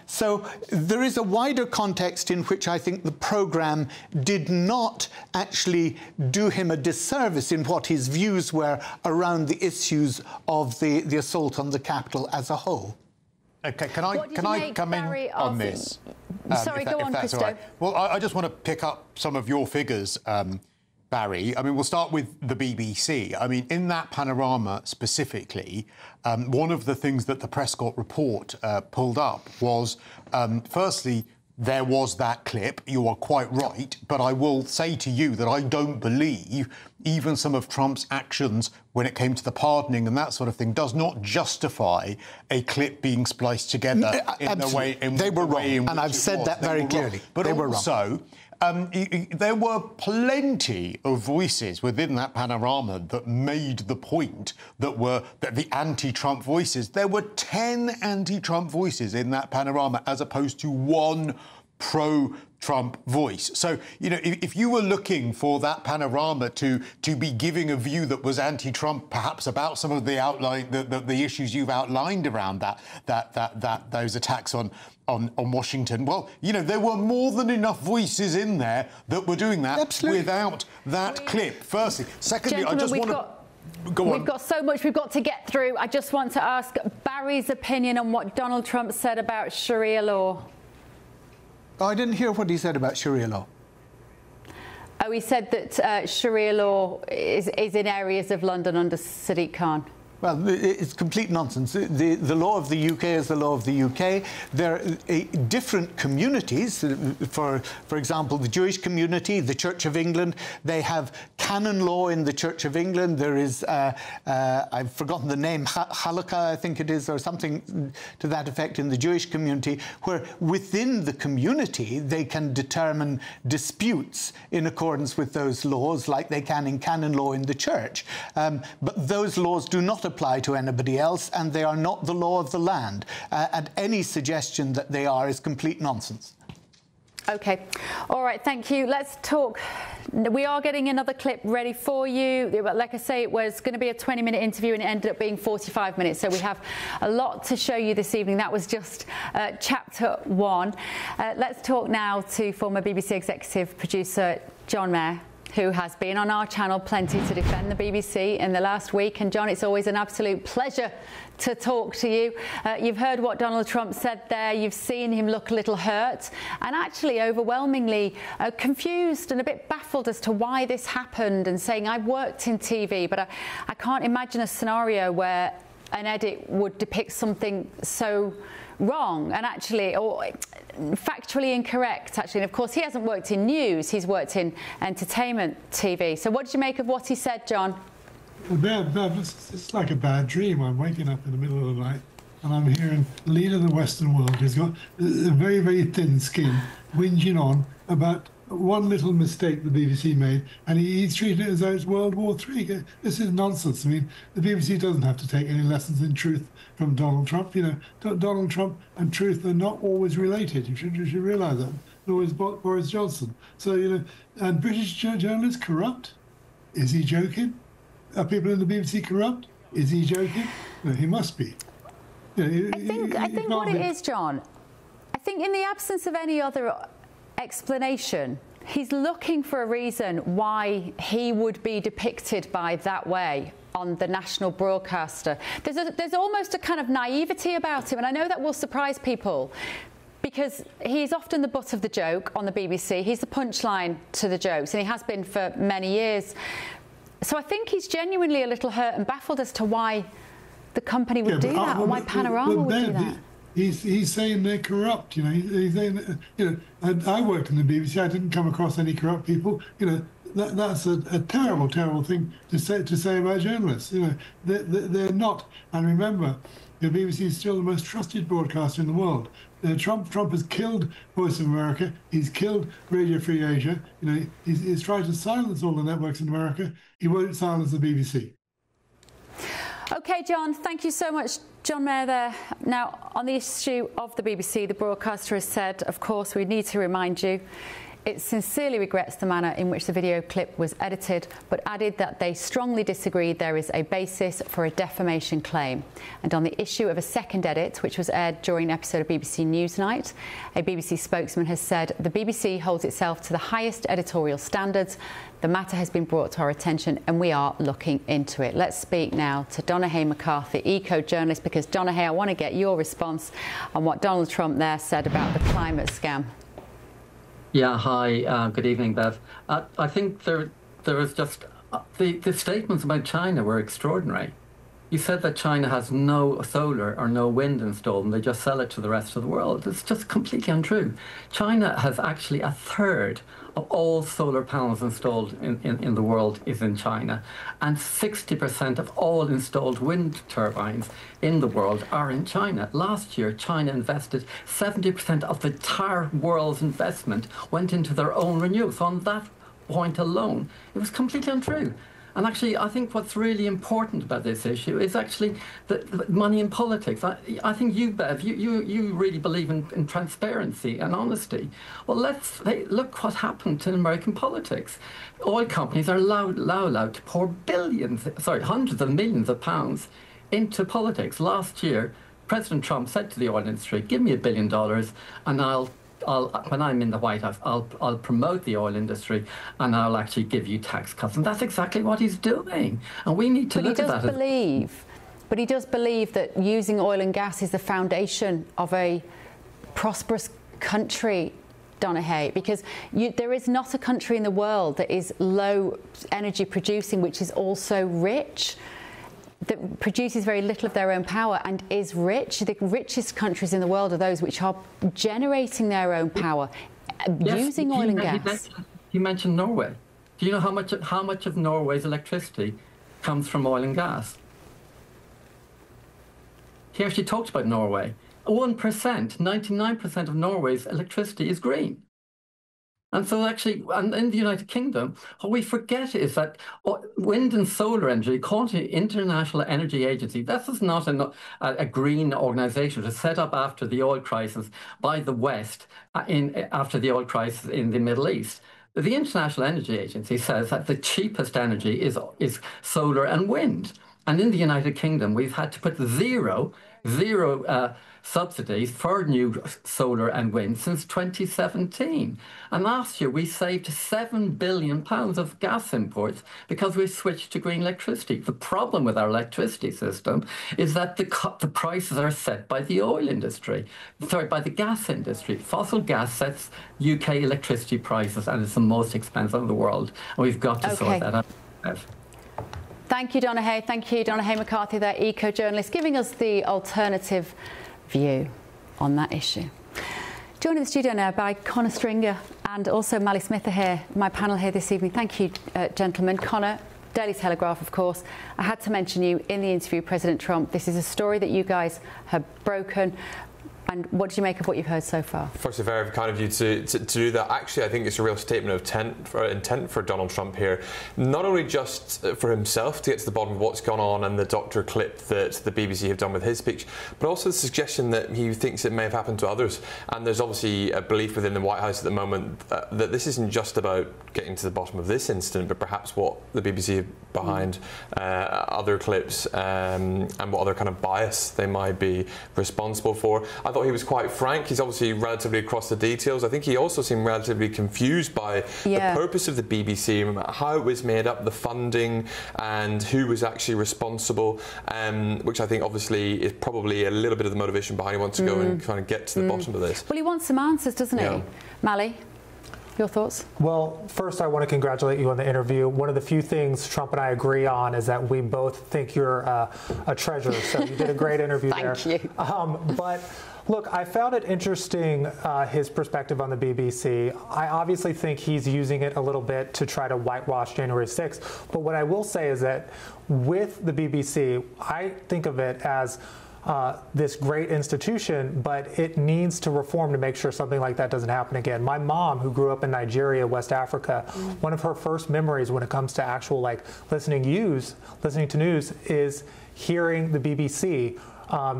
Speaker 9: So there is a wider context in which I think the programme did not actually do him a disservice in what his views were around the issues of the assault on the Capitol as a whole.
Speaker 8: Okay, can I come in on this?
Speaker 5: Sorry, go on, Christo.
Speaker 8: Right. Well, I just want to pick up some of your figures, Barry. I mean, we'll start with the BBC. I mean, in that panorama specifically, one of the things that the Prescott report pulled up was, firstly, there was that clip. You are quite right. But I will say to you that I don't believe even some of Trump's actions when it came to the pardoning and that sort of thing does not justify a clip being spliced together in the way in
Speaker 9: they were
Speaker 8: the way
Speaker 9: wrong.
Speaker 8: in
Speaker 9: And I've said that very clearly.
Speaker 8: But
Speaker 9: they were
Speaker 8: also, there were plenty of voices within that panorama that made the point that the anti-Trump voices. There were 10 anti-Trump voices in that panorama as opposed to one pro-Trump voice. So, you know, if you were looking for that panorama to be giving a view that was anti-Trump, perhaps about some of the issues you've outlined around those attacks on Washington, well, you know, there were more than enough voices in there that were doing that. Absolutely. Without that clip, firstly. Secondly,
Speaker 5: Gentlemen,
Speaker 8: I just want to... Go on.
Speaker 5: We've got so much we've got to get through. I just want to ask Barry's opinion on what Donald Trump said about Sharia law.
Speaker 9: Oh, I didn't hear what he said about Sharia law.
Speaker 5: Oh, he said that Sharia law is in areas of London under Sadiq Khan.
Speaker 9: Well, it's complete nonsense. The law of the UK is the law of the UK. There are different communities. For example, the Jewish community, the Church of England, they have canon law in the Church of England. There is, I've forgotten the name, halakha, I think it is, or something to that effect in the Jewish community, where within the community they can determine disputes in accordance with those laws, like they can in canon law in the Church. But those laws do not apply to anybody else, and they are not the law of the land. And any suggestion that they are is complete nonsense.
Speaker 5: OK. All right, thank you. Let's talk. We are getting another clip ready for you. Like I say, it was going to be a 20-minute interview and it ended up being 45 minutes. So we have a lot to show you this evening. That was just chapter 1. Let's talk now to former BBC executive producer John Mayer, who has been on our channel plenty to defend the BBC in the last week. And John, it's always an absolute pleasure to talk to you. You've heard what Donald Trump said there. You've seen him look a little hurt and actually overwhelmingly confused and a bit baffled as to why this happened, and saying, I've worked in TV, but I can't imagine a scenario where an edit would depict something so wrong and actually, or factually incorrect, actually. And of course, he hasn't worked in news, he's worked in entertainment TV. So what did you make of what he said, John?
Speaker 10: It's like a bad dream. I'm waking up in the middle of the night and I'm hearing the leader of the Western world who's got a very, very thin skin whinging on about one little mistake the BBC made, and he's treated it as though it's World War III. This is nonsense. I mean, the BBC doesn't have to take any lessons in truth from Donald Trump. You know, Donald Trump and truth are not always related. You should realise that. Nor is Boris Johnson. So, you know, and British journalists corrupt? Is he joking? Are people in the BBC corrupt? Is he joking? No, he must be. You know,
Speaker 5: I think what it is, John, I think in the absence of any other explanation, he's looking for a reason why he would be depicted by that way on the national broadcaster. There's almost a kind of naivety about him, and I know that will surprise people because he's often the butt of the joke on the BBC. He's the punchline to the jokes, and he has been for many years. So I think he's genuinely a little hurt and baffled as to why the company would do that, or why Panorama would do that.
Speaker 10: He's saying they're corrupt, you know. He's saying, you know, and I worked in the BBC. I didn't come across any corrupt people. You know, that's a terrible, terrible thing to say about journalists. You know, they're not. And remember, the BBC is still the most trusted broadcaster in the world. Trump has killed Voice of America. He's killed Radio Free Asia. You know, he's tried to silence all the networks in America. He won't silence the BBC.
Speaker 5: OK, John, thank you so much. John Mayer there. Now, on the issue of the BBC, the broadcaster has said, of course, we need to remind you, it sincerely regrets the manner in which the video clip was edited, but added that they strongly disagree there is a basis for a defamation claim. And on the issue of a second edit, which was aired during an episode of BBC Newsnight, a BBC spokesman has said the BBC holds itself to the highest editorial standards. The matter has been brought to our attention and we are looking into it. Let's speak now to Donoghay McCarthy, eco-journalist, because Donoghay, I want to get your response on what Donald Trump there said about the climate scam.
Speaker 11: Yeah, hi, good evening, Bev. I think there is just, the statements about China were extraordinary. You said that China has no solar or no wind installed and they just sell it to the rest of the world. It's just completely untrue. China has actually a third of all solar panels installed in the world is in China, and 60% of all installed wind turbines in the world are in China. Last year, China invested 70% of the entire world's investment went into their own renewables. So on that point alone, it was completely untrue. And actually, I think what's really important about this issue is actually the money in politics. I think you, Bev, you really believe in transparency and honesty. Well, look what happened to American politics. Oil companies are allowed to pour hundreds of millions of pounds into politics. Last year, President Trump said to the oil industry, give me $1 billion and when I'm in the White House, I'll promote the oil industry and I'll actually give you tax cuts. And that's exactly what he's doing. And we need to look at that.
Speaker 5: But he does believe that using oil and gas is the foundation of a prosperous country, Donoghay, because there is not a country in the world that is low energy producing which is also rich, that produces very little of their own power and is rich. The richest countries in the world are those which are generating their own power, using oil and gas.
Speaker 11: You mentioned Norway. Do you know how much of Norway's electricity comes from oil and gas? He actually talked about Norway. 1%, 99% of Norway's electricity is green. And so actually, and in the United Kingdom, what we forget is that wind and solar energy, according to the International Energy Agency, this is not a green organization. It was set up after the oil crisis by the West, after the oil crisis in the Middle East. The International Energy Agency says that the cheapest energy is solar and wind. And in the United Kingdom, we've had to put zero subsidies for new solar and wind since 2017. And last year, we saved £7 billion of gas imports because we switched to green electricity. The problem with our electricity system is that the prices are set by the oil industry, by the gas industry. Fossil gas sets UK electricity prices, and it's the most expensive in the world. And we've got to sort that out.
Speaker 5: Thank you, Donoghay. Thank you, Donoghay McCarthy, there, eco-journalist, giving us the alternative view on that issue. Joined in the studio now by Conor Stringer and also Mally Smith are here, my panel here this evening. Thank you, gentlemen. Conor, Daily Telegraph, of course. I had to mention you in the interview, President Trump. This is a story that you guys have broken. And what did you make of what you've heard so far?
Speaker 12: Firstly, very kind of you to do that. Actually, I think it's a real statement of intent for Donald Trump here. Not only just for himself to get to the bottom of what's gone on and the doctor clip that the BBC have done with his speech, but also the suggestion that he thinks it may have happened to others. And there's obviously a belief within the White House at the moment that this isn't just about getting to the bottom of this incident, but perhaps what the BBC have behind other clips and what other kind of bias they might be responsible for. I thought he was quite frank. He's obviously relatively across the details. I think he also seemed relatively confused by the purpose of the BBC, how it was made up, the funding, and who was actually responsible, which I think obviously is probably a little bit of the motivation behind he wants to go and kind of get to the bottom of this.
Speaker 5: Well, he wants some answers, doesn't he? Mally? Your thoughts?
Speaker 13: Well, first, I want to congratulate you on the interview. One of the few things Trump and I agree on is that we both think you're a treasure. So you did a great interview there.
Speaker 5: Thank you.
Speaker 13: But look, I found it interesting, his perspective on the BBC. I obviously think he's using it a little bit to try to whitewash January 6th. But what I will say is that with the BBC, I think of it as this great institution, but it needs to reform to make sure something like that doesn't happen again. My mom, who grew up in Nigeria, West Africa, one of her first memories when it comes to actual listening to news is hearing the BBC.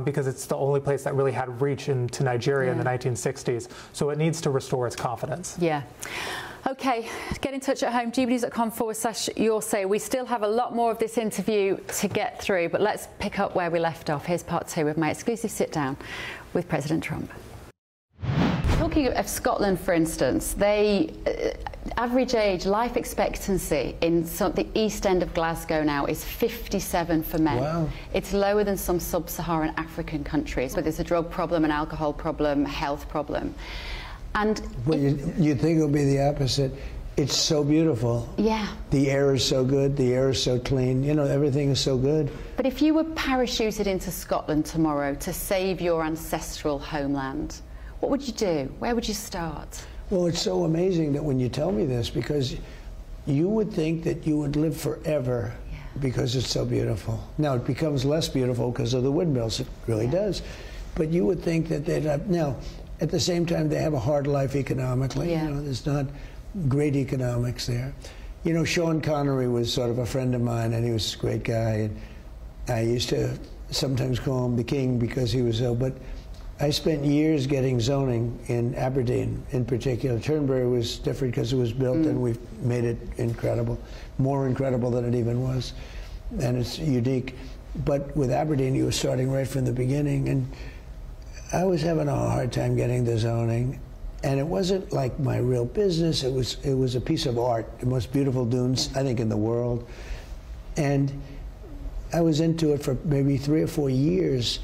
Speaker 13: Because it's the only place that really had reach into Nigeria in the 1960s. So it needs to restore its confidence.
Speaker 5: Yeah. Okay, get in touch at home, gbnews.com/your say. We still have a lot more of this interview to get through, but let's pick up where we left off. Here's part 2 with my exclusive sit-down with President Trump. Talking of Scotland, for instance, average age, life expectancy in the east end of Glasgow now is 57 for men.
Speaker 6: Wow.
Speaker 5: It's lower than some sub-Saharan African countries, but there's a drug problem, an alcohol problem, health problem. And
Speaker 6: well, you'd think it would be the opposite. It's so beautiful.
Speaker 5: Yeah.
Speaker 6: The air is so good, the air is so clean, you know, everything is so good.
Speaker 5: But if you were parachuted into Scotland tomorrow to save your ancestral homeland, what would you do? Where would you start?
Speaker 6: Well, it's so amazing that when you tell me this, because you would think that you would live forever because it's so beautiful. Now, it becomes less beautiful because of the windmills. It really does. But you would think that they'd have... Now, at the same time, they have a hard life economically. You know, there's not great economics there. You know, Sean Connery was sort of a friend of mine, and he was a great guy. And I used to sometimes call him the king because he was so... But I spent years getting zoning in Aberdeen, in particular. Turnberry was different because it was built and we've made it incredible, more incredible than it even was, and it's unique. But with Aberdeen, you were starting right from the beginning, and I was having a hard time getting the zoning, and it wasn't like my real business. It was a piece of art, the most beautiful dunes, I think, in the world. And I was into it for maybe 3 or 4 years.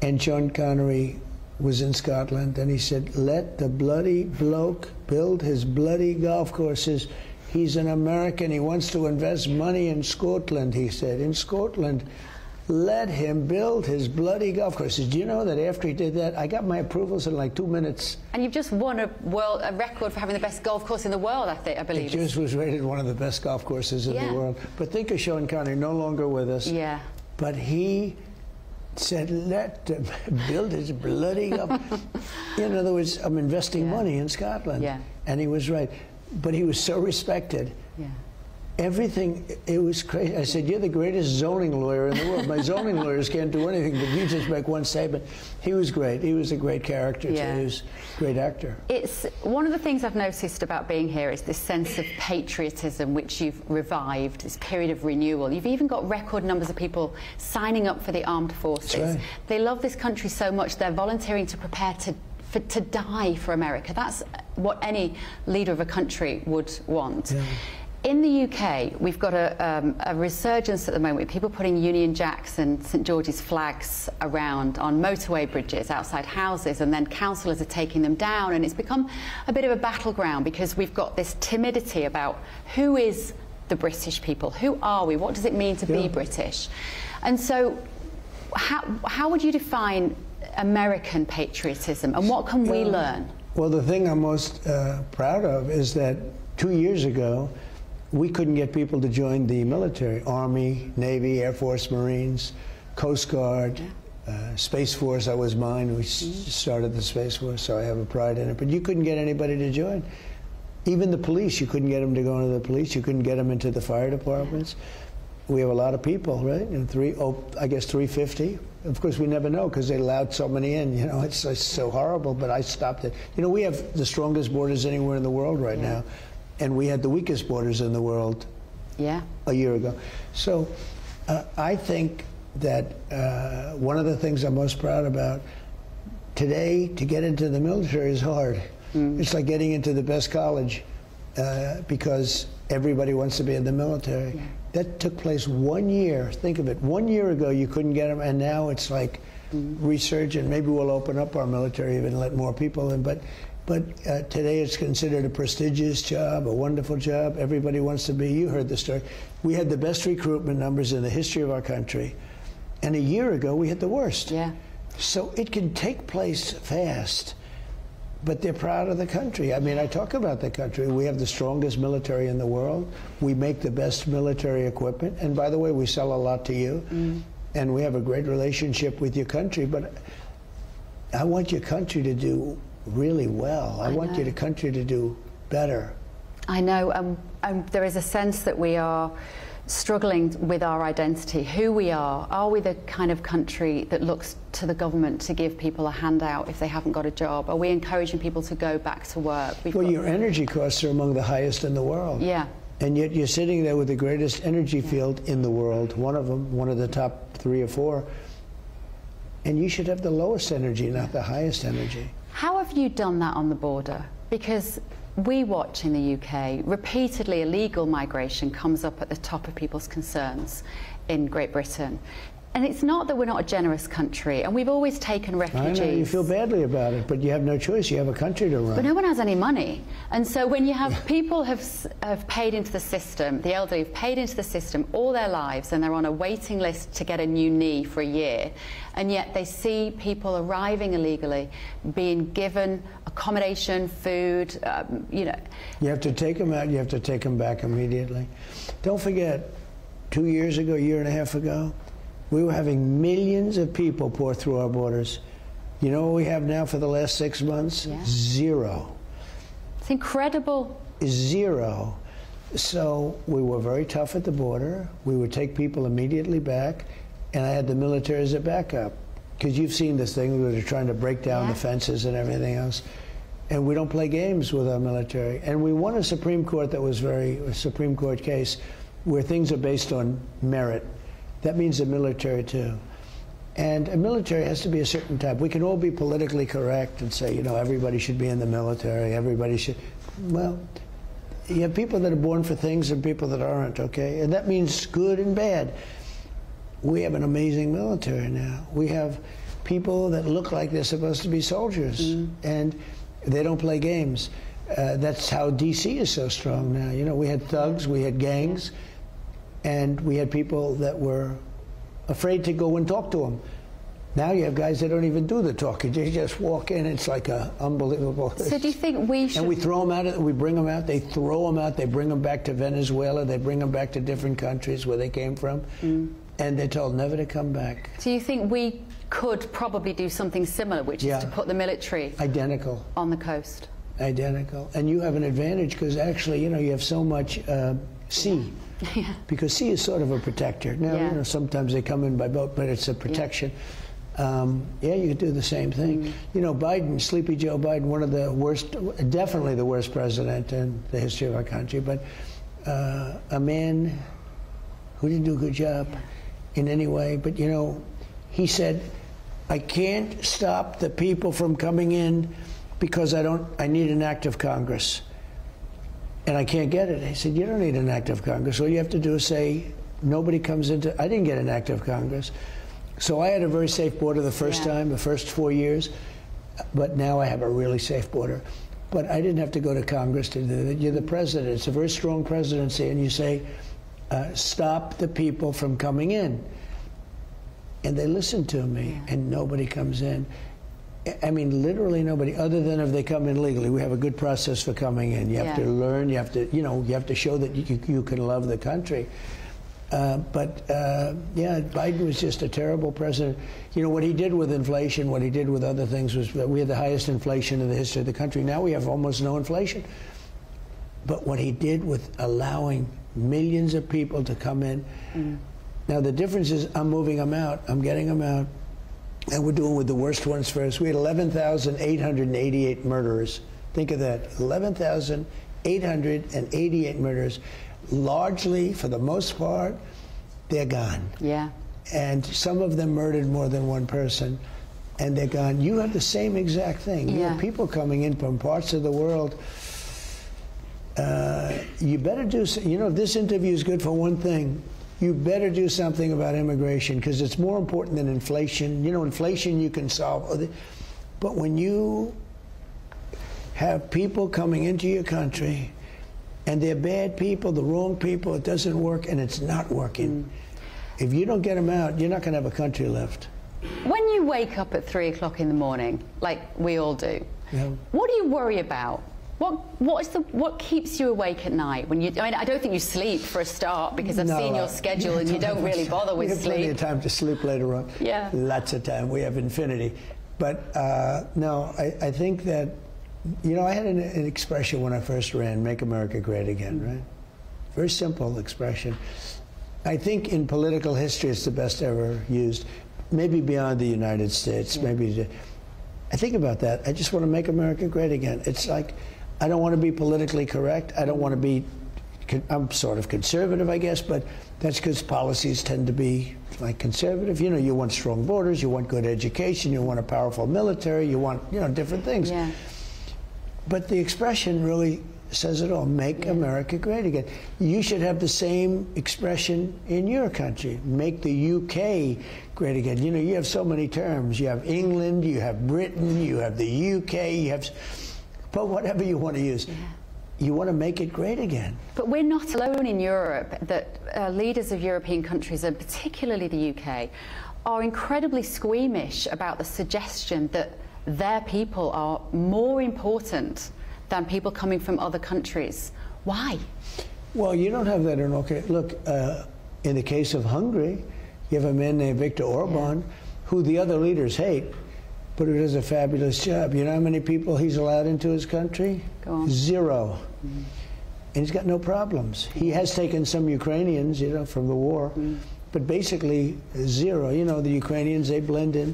Speaker 6: And Sean Connery was in Scotland, and he said, let the bloody bloke build his bloody golf courses. He's an American. He wants to invest money in Scotland, he said. In Scotland, let him build his bloody golf courses. Do you know that after he did that, I got my approvals in like 2 minutes.
Speaker 5: And you've just won a record for having the best golf course in the world, I believe.
Speaker 6: It just was rated one of the best golf courses in the world. But think of Sean Connery, no longer with us.
Speaker 5: Yeah.
Speaker 6: But he said, let them build his bloody up. In other words, I'm investing money in Scotland.
Speaker 5: Yeah.
Speaker 6: And he was right. But he was so respected.
Speaker 5: Yeah.
Speaker 6: Everything, it was crazy. I said, you're the greatest zoning lawyer in the world. My zoning lawyers can't do anything, but you just make one statement. He was great. He was a great character, too. He was a great actor.
Speaker 5: It's one of the things I've noticed about being here is this sense of patriotism which you've revived, this period of renewal. You've even got record numbers of people signing up for the armed forces.
Speaker 6: That's right.
Speaker 5: They love this country so much, they're volunteering to prepare to die for America. That's what any leader of a country would want. Yeah. In the UK, we've got a resurgence at the moment with people putting Union Jacks and St George's flags around on motorway bridges, outside houses, and then councillors are taking them down, and it's become a bit of a battleground because we've got this timidity about who is the British people, who are we, what does it mean to be British? And so how would you define American patriotism, and what can we learn?
Speaker 6: Well, the thing I'm most proud of is that 2 years ago, we couldn't get people to join the military, Army, Navy, Air Force, Marines, Coast Guard, Space Force. That was mine. We started the Space Force, so I have a pride in it. But you couldn't get anybody to join. Even the police, you couldn't get them to go into the police. You couldn't get them into the fire departments. We have a lot of people, right? And I guess 350. Of course, we never know because they allowed so many in. You know, it's so horrible, but I stopped it. You know, we have the strongest borders anywhere in the world right now. And we had the weakest borders in the world a year ago. So I think that one of the things I'm most proud about today, to get into the military is hard. It's like getting into the best college because everybody wants to be in the military. That took place 1 year. Think of it. 1 year ago, you couldn't get them, and now it's like resurgent. Maybe we'll open up our military even let more people in. But today it's considered a prestigious job, a wonderful job. Everybody wants to be. You heard the story. We had the best recruitment numbers in the history of our country. And a year ago, we had the worst.
Speaker 5: Yeah.
Speaker 6: So it can take place fast. But they're proud of the country. I mean, I talk about the country. We have the strongest military in the world. We make the best military equipment. And by the way, we sell a lot to you. and we have a great relationship with your country, but I want your country to do really well. I want your country to do better.
Speaker 5: I know. There is a sense that we are struggling with our identity, who we are. Are we the kind of country that looks to the government to give people a handout if they haven't got a job? Are we encouraging people to go back to work?
Speaker 6: Well, your energy costs are among the highest in the world.
Speaker 5: Yeah.
Speaker 6: And yet you're sitting there with the greatest energy field in the world, one of them, one of the top 3 or 4. And you should have the lowest energy, not the highest energy.
Speaker 5: How have you done that on the border? Because we watch in the UK, repeatedly illegal migration comes up at the top of people's concerns in Great Britain. And it's not that we're not a generous country, and we've always taken refugees.
Speaker 6: I know, you feel badly about it, but you have no choice. You have a country to run.
Speaker 5: But no one has any money. And so when you have people have paid into the system, the elderly have paid into the system all their lives, and they're on a waiting list to get a new knee for a year, and yet they see people arriving illegally, being given accommodation, food, you know.
Speaker 6: You have to take them out, you have to take them back immediately. Don't forget, 2 years ago, a year and a half ago, we were having millions of people pour through our borders. You know what we have now for the last 6 months?
Speaker 5: Yeah.
Speaker 6: 0.
Speaker 5: It's incredible.
Speaker 6: 0. So we were very tough at the border. We would take people immediately back, and I had the military as a backup. Because you've seen this thing where they're trying to break down the fences and everything else. And we don't play games with our military. And we won a Supreme Court that was a Supreme Court case where things are based on merit. That means the military too. And a military has to be a certain type. We can all be politically correct and say, you know, everybody should be in the military, everybody should. Well, you have people that are born for things and people that aren't, okay? And that means good and bad. We have an amazing military now. We have people that look like they're supposed to be soldiers, and they don't play games. That's how DC is so strong now. You know, we had thugs, we had gangs, and we had people that were afraid to go and talk to them. Now you have guys that don't even do the talking. They just walk in. It's like unbelievable.
Speaker 5: So do you think we should...
Speaker 6: And we throw them out, we bring them out, they throw them out, they bring them back to Venezuela, they bring them back to different countries where they came from, and they're told never to come back.
Speaker 5: Do you think we could probably do something similar, which is to put the military...
Speaker 6: Identical.
Speaker 5: ...on the coast?
Speaker 6: Identical. And you have an advantage because actually, you know, you have so much sea.
Speaker 5: Yeah.
Speaker 6: Because sea is sort of a protector. Now, you know, sometimes they come in by boat, but it's a protection. Yeah, you could do the same thing. You know, Biden, Sleepy Joe Biden, one of the worst, definitely the worst president in the history of our country, but a man who didn't do a good job in any way. But, you know, he said, I can't stop the people from coming in because I need an act of Congress. And I can't get it. He said, you don't need an act of Congress. All you have to do is say, nobody comes into... I didn't get an act of Congress. So I had a very safe border the first time, the first 4 years. But now I have a really safe border. But I didn't have to go to Congress to do that. You're the president. It's a very strong presidency. And you say, stop the people from coming in. And they listen to me, and nobody comes in. I mean, literally nobody, other than if they come in legally. We have a good process for coming in. You have to learn, you have to, you know, you have to show that you can love the country. Yeah, Biden was just a terrible president. You know, what he did with inflation, what he did with other things was that we had the highest inflation in the history of the country. Now we have almost no inflation. But what he did with allowing millions of people to come in. Now the difference is I'm moving them out, I'm getting them out. And we're doing with the worst ones first. We had 11,888 murderers. Think of that, 11,888 murderers. Largely, for the most part, they're gone.
Speaker 5: Yeah.
Speaker 6: And some of them murdered more than one person, and they're gone. You have the same exact thing. You have people coming in from parts of the world. You better do, you know, if this interview is good for one thing, you better do something about immigration because it's more important than inflation. You know, inflation you can solve. But when you have people coming into your country and they're bad people, the wrong people, it doesn't work and it's not working. If you don't get them out, you're not going to have a country left.
Speaker 5: When you wake up at 3 o'clock in the morning, like we all do, what do you worry about? What keeps you awake at night when you? I mean, I don't think you sleep for a start, because I've seen your schedule and you don't really bother with sleep.
Speaker 6: We have plenty of time to sleep later on.
Speaker 5: Yeah,
Speaker 6: lots of time. We have infinity. But no, I think that, you know, I had an expression when I first ran, "Make America Great Again," right? Very simple expression. I think in political history it's the best ever used, maybe beyond the United States, maybe. I think about that. I just want to make America great again. It's like, I don't want to be politically correct. I don't want to be, I'm sort of conservative, I guess, but that's because policies tend to be like conservative. You know, you want strong borders, you want good education, you want a powerful military, you want, you know, different things.
Speaker 5: Yeah.
Speaker 6: But the expression really says it all. Make America great again. You should have the same expression in your country. Make the UK great again. You know, you have so many terms. You have England, you have Britain, you have the UK, you have, but whatever you want to use. You want to make it great again.
Speaker 5: But we're not alone in Europe, that leaders of European countries, and particularly the UK, are incredibly squeamish about the suggestion that their people are more important than people coming from other countries. Why?
Speaker 6: Well, you don't have that in all cases. Look, in the case of Hungary, you have a man named Viktor Orban, who the other leaders hate, but who does a fabulous job. You know how many people he's allowed into his country?
Speaker 5: Go on.
Speaker 6: 0. And he's got no problems. He has taken some Ukrainians, you know, from the war, but basically 0. You know, the Ukrainians, they blend in.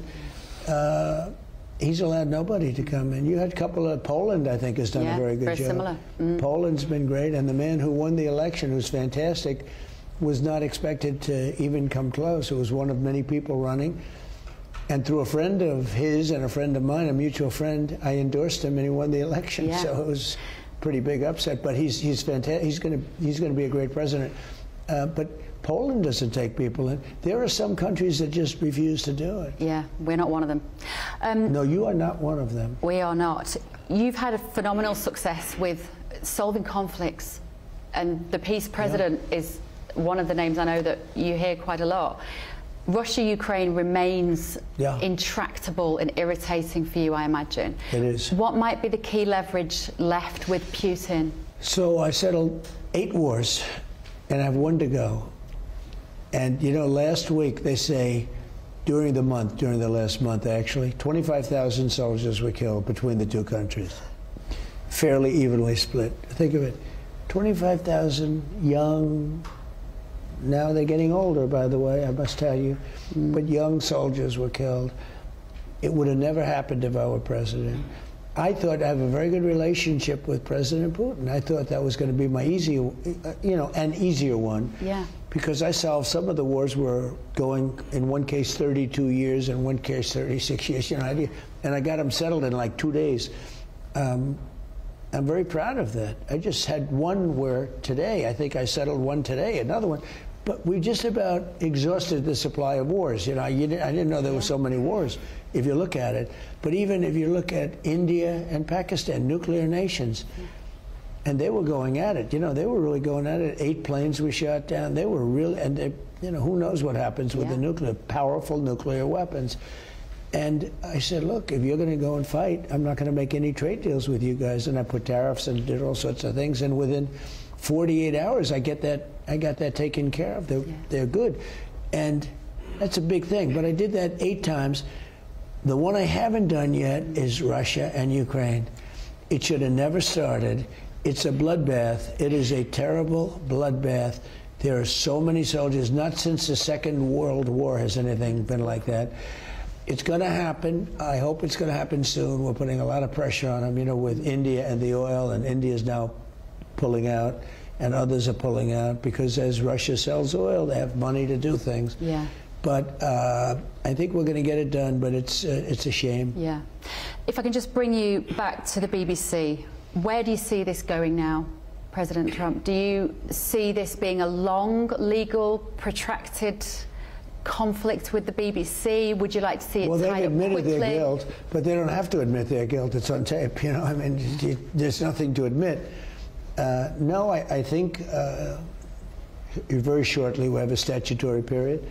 Speaker 6: He's allowed nobody to come in. You had a couple of, Poland, I think, has done a very good job.
Speaker 5: Similar.
Speaker 6: Poland's been great, and the man who won the election, who's fantastic, was not expected to even come close. It was one of many people running. And through a friend of his and a friend of mine, a mutual friend, I endorsed him, and he won the election.
Speaker 5: Yeah.
Speaker 6: So it was a pretty big upset. But he's fantastic. He's going to be a great president. But Poland doesn't take people in. There are some countries that just refuse to do it.
Speaker 5: Yeah, we're not one of them.
Speaker 6: No, you are not one of them.
Speaker 5: We are not. You've had a phenomenal success with solving conflicts, and the peace president is one of the names I know that you hear quite a lot. Russia-Ukraine remains intractable and irritating for you, I imagine.
Speaker 6: It is.
Speaker 5: What might be the key leverage left with Putin?
Speaker 6: So I settled 8 wars, and I have 1 to go. And, you know, last week, they say, during the last month, actually, 25,000 soldiers were killed between the two countries. Fairly evenly split. Think of it. 25,000 young, now they're getting older, by the way, I must tell you, but young soldiers were killed. It would have never happened if I were president. I thought I have a very good relationship with President Putin. I thought that was going to be my an easier one.
Speaker 5: Yeah.
Speaker 6: Because I solved some of the wars were going, in one case 32 years, in one case 36 years, you know, and I got them settled in like 2 days. I'm very proud of that. I just had one where today, I think I settled one today, another one. But we just about exhausted the supply of wars. You know, I didn't know there were so many wars, if you look at it. But even if you look at India and Pakistan, nuclear nations, and they were going at it. You know, they were really going at it. 8 planes were shot down. They were really, and they, you know, who knows what happens with the powerful nuclear weapons. And I said, look, if you're going to go and fight, I'm not going to make any trade deals with you guys. And I put tariffs and did all sorts of things. And within 48 hours, I got that taken care of. They're good. And that's a big thing. But I did that 8 times. The one I haven't done yet is Russia and Ukraine. It should have never started. It's a bloodbath. It is a terrible bloodbath. There are so many soldiers. Not since the Second World War has anything been like that. It's going to happen. I hope it's going to happen soon. We're putting a lot of pressure on them, you know, with India and the oil, and India's now pulling out, and others are pulling out, because as Russia sells oil, they have money to do things.
Speaker 5: Yeah.
Speaker 6: But I think we're going to get it done, but it's a shame.
Speaker 5: Yeah. If I can just bring you back to the BBC, where do you see this going now, President Trump? Do you see this being a long, legal, protracted conflict with the BBC? Would you like to see it tied up quickly?
Speaker 6: Well, they've admitted their guilt, but they don't have to admit their guilt. It's on tape, you know. I mean, there's nothing to admit. No, I think very shortly we have a statutory period.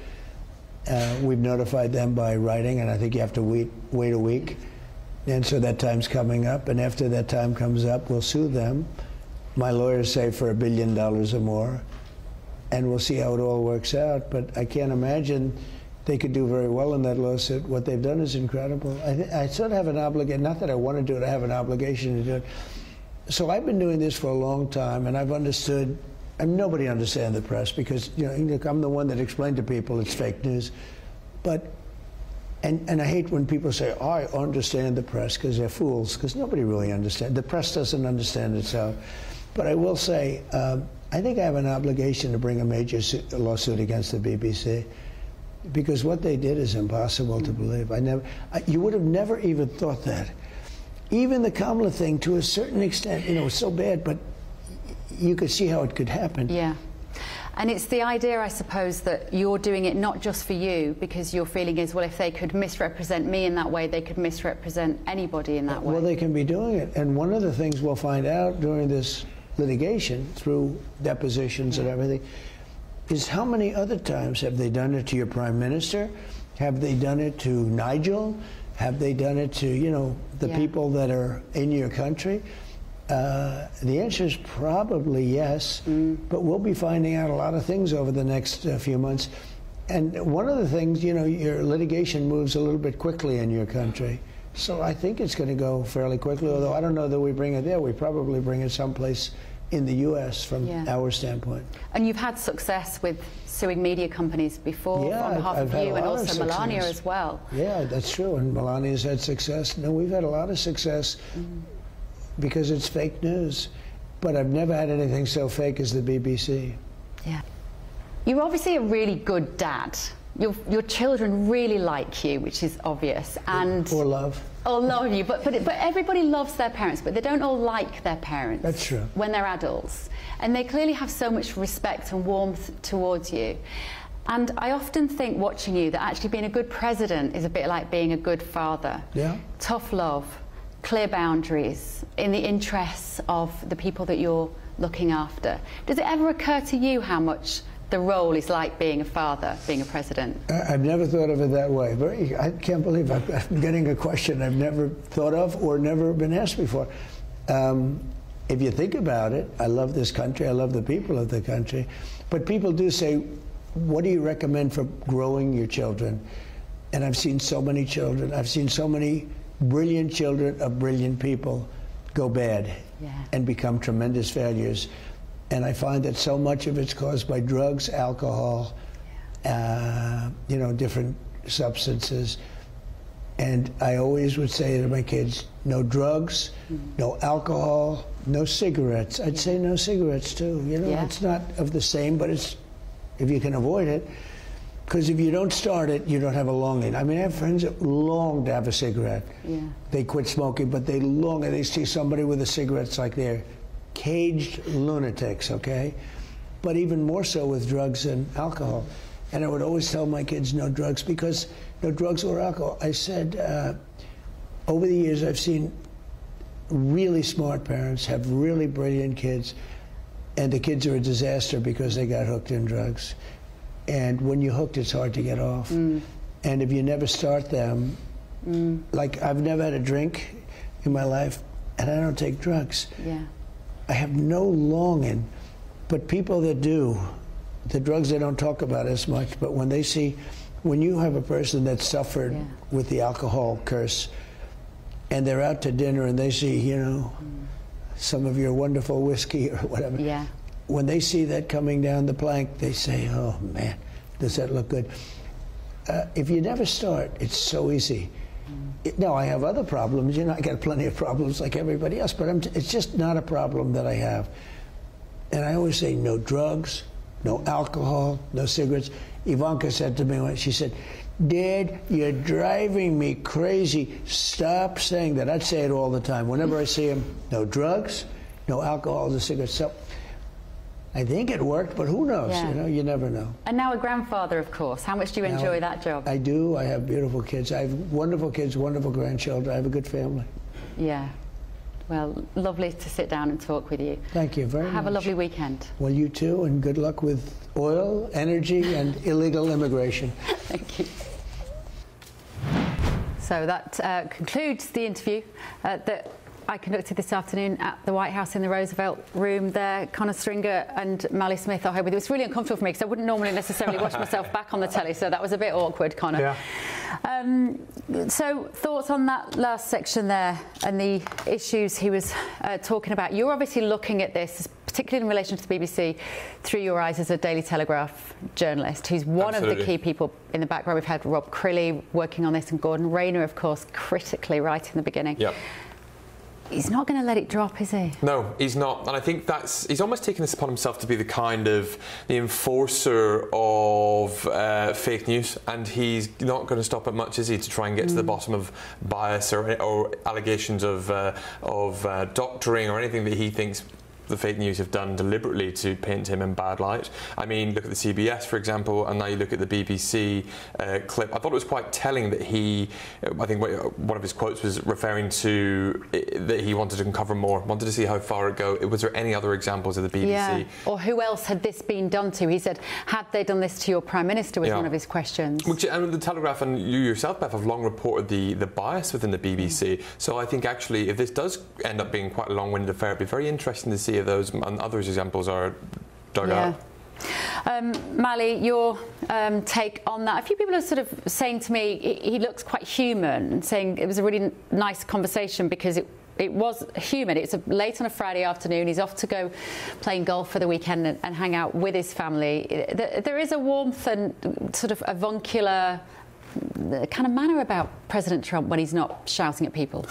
Speaker 6: We've notified them by writing, and I think you have to wait a week. And so that time's coming up, and after that time comes up, we'll sue them. My lawyers say for $1 billion or more, and we'll see how it all works out. But I can't imagine they could do very well in that lawsuit. What they've done is incredible. I sort of have an obligation, not that I want to do it, I have an obligation to do it. So I've been doing this for a long time, and I've understood, and nobody understands the press because, you know, I'm the one that explained to people it's fake news. But And I hate when people say, oh, I understand the press, because they're fools, because nobody really understands. The press doesn't understand itself. But I will say, I think I have an obligation to bring a major lawsuit against the BBC, because what they did is impossible to believe. You would have never even thought that. Even the Kamala thing, to a certain extent, you know, was so bad, but you could see how it could happen.
Speaker 5: Yeah. And it's the idea, I suppose, that you're doing it not just for you, because your feeling is, well, if they could misrepresent me in that way, they could misrepresent anybody in that way.
Speaker 6: Well, they can be doing it. And one of the things we'll find out during this litigation, through depositions and everything, is how many other times have they done it to your prime minister? Have they done it to Nigel? Have they done it to, you know, the people that are in your country? The answer is probably yes, but we'll be finding out a lot of things over the next few months. And one of the things, you know, your litigation moves a little bit quickly in your country. So I think it's going to go fairly quickly, although I don't know that we bring it there. We probably bring it someplace in the U.S. from our standpoint.
Speaker 5: And you've had success with suing media companies before on behalf of you, and also Melania as well.
Speaker 6: Yeah, that's true. And Melania's had success. No, we've had a lot of success. Because it's fake news. But I've never had anything so fake as the BBC.
Speaker 5: Yeah. You're obviously a really good dad. Your children really like you, which is obvious. And
Speaker 6: or love.
Speaker 5: Or love you. But everybody loves their parents, but they don't all like their parents.
Speaker 6: That's true.
Speaker 5: When they're adults. And they clearly have so much respect and warmth towards you. And I often think, watching you, that actually being a good president is a bit like being a good father.
Speaker 6: Yeah.
Speaker 5: Tough love, clear boundaries, in the interests of the people that you're looking after. Does it ever occur to you how much the role is like being a father, being a president?
Speaker 6: I've never thought of it that way. I can't believe I'm getting a question I've never thought of or never been asked before. If you think about it, I love this country, I love the people of the country, but people do say, what do you recommend for growing your children? And I've seen so many children, I've seen so many brilliant children of brilliant people go bad and become tremendous failures. And I find that so much of it's caused by drugs, alcohol, you know, different substances. And I always would say to my kids, no drugs, no alcohol, no cigarettes. I'd say no cigarettes too. You know, it's not of the same, but it's, if you can avoid it. Because if you don't start it, you don't have a longing. I mean, I have friends that long to have a cigarette. Yeah. They quit smoking, but they long, and they see somebody with a cigarette, it's like they're caged lunatics, okay? But even more so with drugs and alcohol. And I would always tell my kids no drugs, because no drugs or alcohol. I said, over the years, I've seen really smart parents have really brilliant kids, and the kids are a disaster because they got hooked in drugs. And when you're hooked, it's hard to get off. And if you never start them, like I've never had a drink in my life, and I don't take drugs. Yeah. I have no longing, but people that do, the drugs they don't talk about as much, but when they see, when you have a person that suffered with the alcohol curse, and they're out to dinner and they see, you know, some of your wonderful whiskey or whatever. Yeah. When they see that coming down the plank, they say, oh man, does that look good? If you never start, it's so easy. Now, I have other problems, you know, I got plenty of problems like everybody else, but it's just not a problem that I have. And I always say no drugs, no alcohol, no cigarettes. Ivanka said to me once, she said, Dad, you're driving me crazy. Stop saying that. I'd say it all the time. Whenever I see him, no drugs, no alcohol, no cigarettes. So I think it worked, but who knows? You know, you never know.
Speaker 5: And now a grandfather, of course. How much do you enjoy that job?
Speaker 6: I do. I have beautiful kids. I have wonderful kids, wonderful grandchildren. I have a good family.
Speaker 5: Yeah. Well, lovely to sit down and talk with you.
Speaker 6: Thank you very much.
Speaker 5: Have a lovely weekend.
Speaker 6: Well, you too, and good luck with oil, energy, and illegal immigration.
Speaker 5: Thank you. So that concludes the interview that I conducted this afternoon at the White House in the Roosevelt Room there. Conor Stringer and Mally Smith are here with you. It's really uncomfortable for me because I wouldn't normally necessarily watch myself back on the telly, so that was a bit awkward, Conor.
Speaker 13: Yeah.
Speaker 5: So thoughts on that last section there and the issues he was talking about. You're obviously looking at this, particularly in relation to the BBC, through your eyes as a Daily Telegraph journalist, who's one of the key people in the background. We've had Rob Crilly working on this and Gordon Rayner, of course, critically right in the beginning.
Speaker 12: Yep.
Speaker 5: He's not going to let it drop, is he?
Speaker 12: No, he's not. And I think he's almost taken this upon himself to be the kind of the enforcer of fake news. And he's not going to stop at much, is he, to try and get to the bottom of bias or allegations of doctoring or anything that he thinks the fake news have done deliberately to paint him in bad light. I mean, look at the CBS, for example, and now you look at the BBC clip. I thought it was quite telling that I think one of his quotes was referring to that he wanted to uncover more, wanted to see how far it go. Was there any other examples of the BBC?
Speaker 5: Yeah. Or who else had this been done to? He said, had they done this to your Prime Minister, was one of his questions.
Speaker 12: And the Telegraph and you yourself, Beth, have long reported the bias within the BBC. So I think actually, if this does end up being quite a long-winded affair, it'd be very interesting to see if those and other examples are dug out.
Speaker 5: Mally, your take on that. A few people are sort of saying to me he looks quite human, and saying it was a really nice conversation because it was human. It's late on a Friday afternoon. He's off to go playing golf for the weekend and hang out with his family. There is a warmth and sort of avuncular kind of manner about President Trump when he's not shouting at people.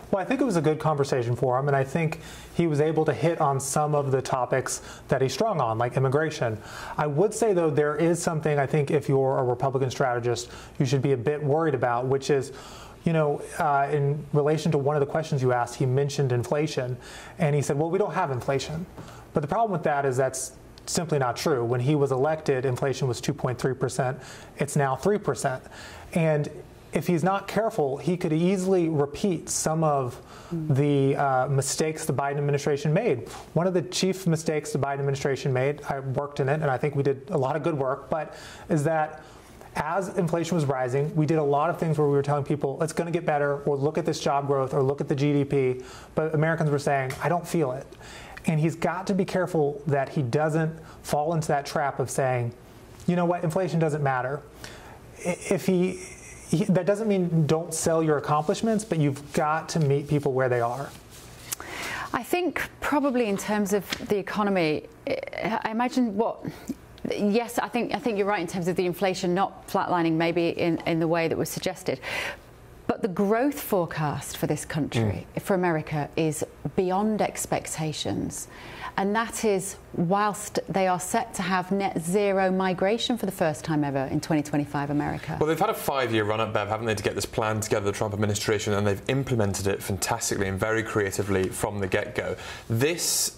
Speaker 13: Well, I think it was a good conversation for him, and I think he was able to hit on some of the topics that he's strong on, like immigration. I would say, though, there is something I think if you're a Republican strategist, you should be a bit worried about, which is, you know, in relation to one of the questions you asked, he mentioned inflation, and he said, well, we don't have inflation. But the problem with that is that's simply not true. When he was elected, inflation was 2.3%. It's now 3%. And if he's not careful, he could easily repeat some of the mistakes the Biden administration made. One of the chief mistakes the Biden administration made, I worked in it, and I think we did a lot of good work, but is that as inflation was rising, we did a lot of things where we were telling people, it's going to get better, or look at this job growth, or look at the GDP, but Americans were saying, I don't feel it. And he's got to be careful that he doesn't fall into that trap of saying, you know what, inflation doesn't matter. If that doesn't mean don't sell your accomplishments, but you've got to meet people where they are.
Speaker 5: I think probably in terms of the economy, I imagine yes, I think you're right in terms of the inflation not flatlining maybe in the way that was suggested. But the growth forecast for this country, for America, is beyond expectations. And that is whilst they are set to have net zero migration for the first time ever in 2025 America.
Speaker 12: Well, they've had a 5-year run-up, Bev, haven't they, to get this plan together, the Trump administration, and they've implemented it fantastically and very creatively from the get-go. This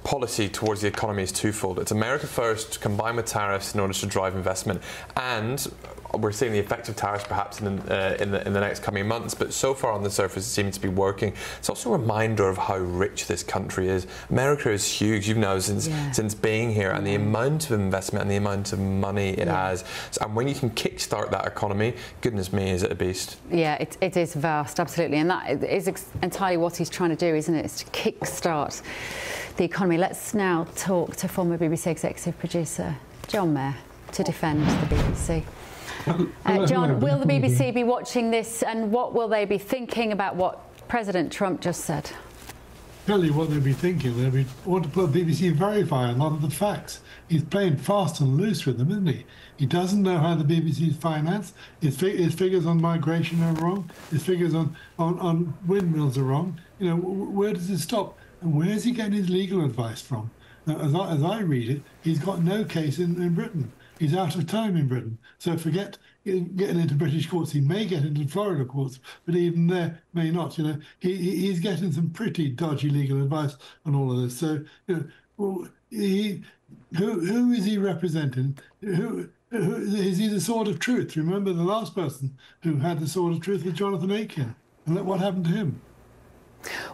Speaker 12: policy towards the economy is twofold. It's America first, combined with tariffs in order to drive investment, and we're seeing the effect of tariffs perhaps in the next coming months, but so far on the surface it seems to be working. It's also a reminder of how rich this country is. America is huge, you've known since being here, and the amount of investment and the amount of money it has. And when you can kickstart that economy, goodness me, is it a beast?
Speaker 5: Yeah, it is vast, absolutely, and that is entirely what he's trying to do, isn't it? Is to kickstart the economy. Let's now talk to former BBC executive producer John Mayer to defend the BBC. John, will the BBC be watching this, and what will they be thinking about what President Trump just said?
Speaker 10: Tell you what they'll be thinking. They'll want to put BBC Verify a lot of the facts. He's playing fast and loose with them, isn't he? He doesn't know how the BBC is financed. His figures on migration are wrong. His figures on windmills are wrong. You know, where does it stop? And where is he getting his legal advice from? Now, as I read it, he's got no case in Britain. He's out of time in Britain. So forget getting into British courts. He may get into Florida courts, but even there, may not. You know, he's getting some pretty dodgy legal advice on all of this. So, you know, who is he representing? Who is he the sword of truth? Remember the last person who had the sword of truth was Jonathan Aitken. And what happened to him?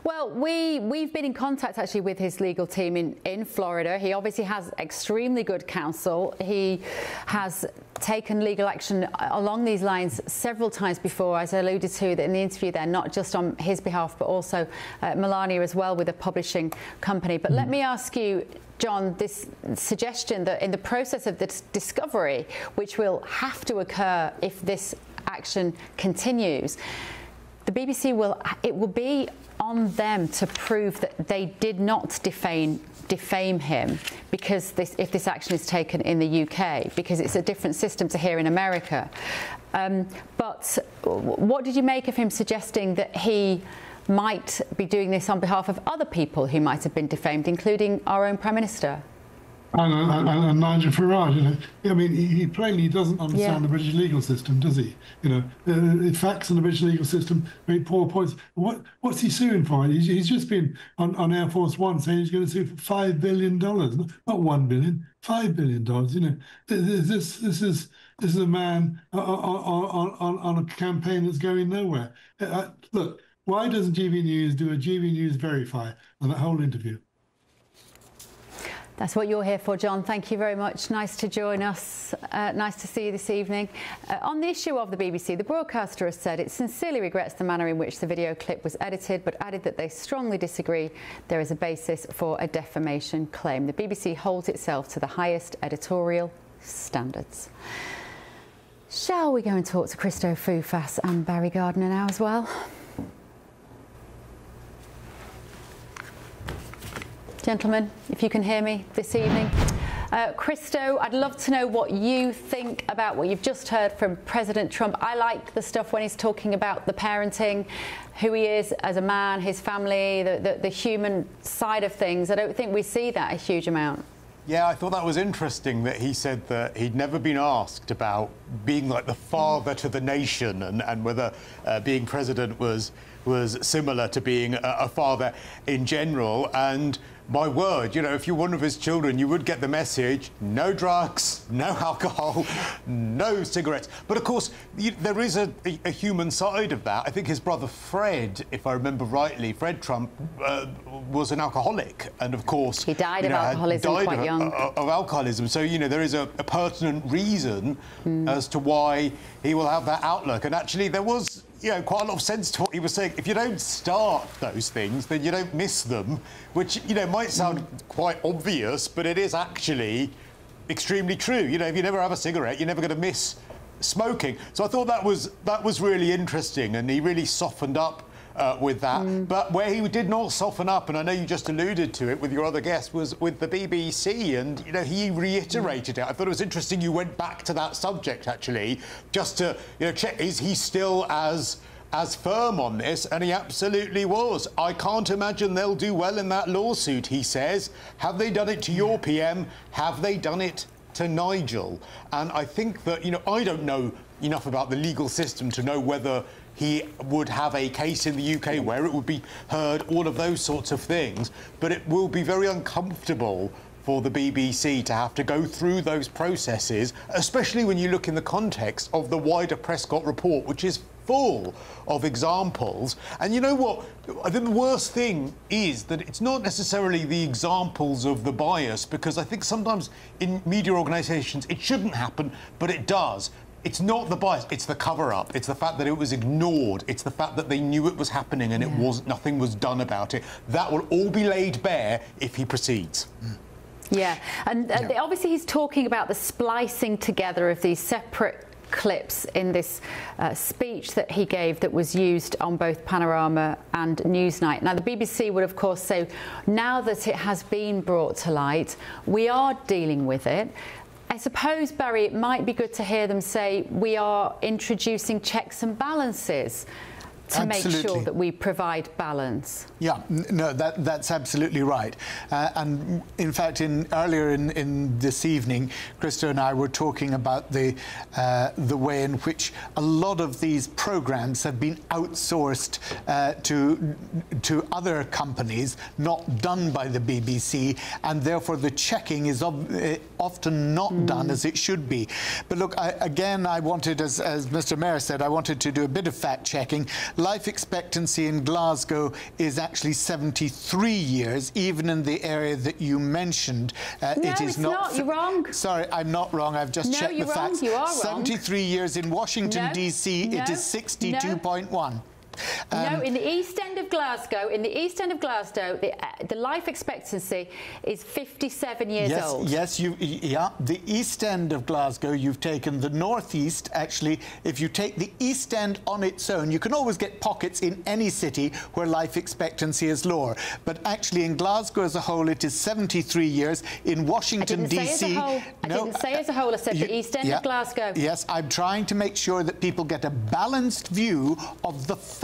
Speaker 5: Well, we've been in contact actually with his legal team in Florida. He obviously has extremely good counsel. He has taken legal action along these lines several times before, as I alluded to in the interview there, not just on his behalf, but also Melania as well with a publishing company. But let me ask you, John, this suggestion that in the process of this discovery, which will have to occur if this action continues, the BBC will be on them to prove that they did not defame him because if this action is taken in the UK, because it's a different system to here in America. But what did you make of him suggesting that he might be doing this on behalf of other people who might have been defamed, including our own Prime Minister?
Speaker 10: And Nigel Farage, you know, I mean, he plainly doesn't understand the British legal system, does he? You know, facts in the British legal system, very poor points. What's he suing for? He's just been on Air Force One saying he's going to sue for $5 billion, not $1 billion, $5 billion. You know, this is a man on a campaign that's going nowhere. Look, why doesn't GB News do a GB News Verify on that whole interview?
Speaker 5: That's what you're here for, John. Thank you very much. Nice to join us. Nice to see you this evening. On the issue of the BBC, the broadcaster has said it sincerely regrets the manner in which the video clip was edited, but added that they strongly disagree there is a basis for a defamation claim. The BBC holds itself to the highest editorial standards. Shall we go and talk to Christo Foufas and Barry Gardiner now as well? Gentlemen, if you can hear me this evening. Christo, I'd love to know what you think about what you've just heard from President Trump. I like the stuff when he's talking about the parenting, who he is as a man, his family, the human side of things. I don't think we see that a huge amount.
Speaker 8: Yeah, I thought that was interesting that he said that he'd never been asked about being like the father to the nation and whether being president was similar to being a father in general. And my word, you know, if you're one of his children, you would get the message: no drugs, no alcohol, no cigarettes. But of course, there is a human side of that. I think his brother Fred, if I remember rightly, Fred Trump was an alcoholic, and of course
Speaker 5: he died of alcoholism quite young.
Speaker 8: Of alcoholism. So you know there is a pertinent reason as to why he will have that outlook. And actually, there was, you know, quite a lot of sense to what he was saying. If you don't start those things, then you don't miss them, which, you know, might sound quite obvious, but it is actually extremely true. You know, if you never have a cigarette, you're never going to miss smoking. So I thought that was really interesting, and he really softened up with that. But where he did not soften up, and I know you just alluded to it with your other guest, was with the BBC, and you know he reiterated it. I thought it was interesting you went back to that subject actually, just to, you know, check, is he still as firm on this? And he absolutely was. I can't imagine they'll do well in that lawsuit, he says. Have they done it to your PM? Have they done it to Nigel? And I think that, you know, I don't know enough about the legal system to know whether he would have a case in the UK where it would be heard, all of those sorts of things. But it will be very uncomfortable for the BBC to have to go through those processes, especially when you look in the context of the wider Prescott report, which is full of examples. And you know what? I think the worst thing is that it's not necessarily the examples of the bias, because I think sometimes in media organisations it shouldn't happen, but it does. It's not the bias, it's the cover-up. It's the fact that it was ignored. It's the fact that they knew it was happening and nothing was done about it. That will all be laid bare if he proceeds.
Speaker 5: Yeah, and obviously he's talking about the splicing together of these separate clips in this speech that he gave that was used on both Panorama and Newsnight. Now, the BBC would, of course, say, now that it has been brought to light, we are dealing with it. I suppose, Barry, it might be good to hear them say we are introducing checks and balances to make sure that we provide balance.
Speaker 9: Yeah, no, that's absolutely right. And in fact, earlier in this evening, Christo and I were talking about the way in which a lot of these programs have been outsourced to other companies, not done by the BBC, and therefore the checking is often not done as it should be. But look, again, I wanted, as Mr. Mayor said, I wanted to do a bit of fact checking. life expectancy in Glasgow is actually 73 years, even in the area that you mentioned. It is not.
Speaker 5: You're wrong.
Speaker 9: Sorry, I'm not wrong. I've just checked the facts.
Speaker 5: You are wrong.
Speaker 9: 73 years in Washington, D.C. It is 62.1.
Speaker 5: No, in the East End of Glasgow, the life expectancy is 57 years old.
Speaker 9: Yes, the East End of Glasgow, you've taken the northeast. Actually, if you take the East End on its own, you can always get pockets in any city where life expectancy is lower. But actually, in Glasgow as a whole, it is 73 years. In Washington, D.C.
Speaker 5: I didn't say as a whole, I said the East End of Glasgow.
Speaker 9: Yes, I'm trying to make sure that people get a balanced view of the facts.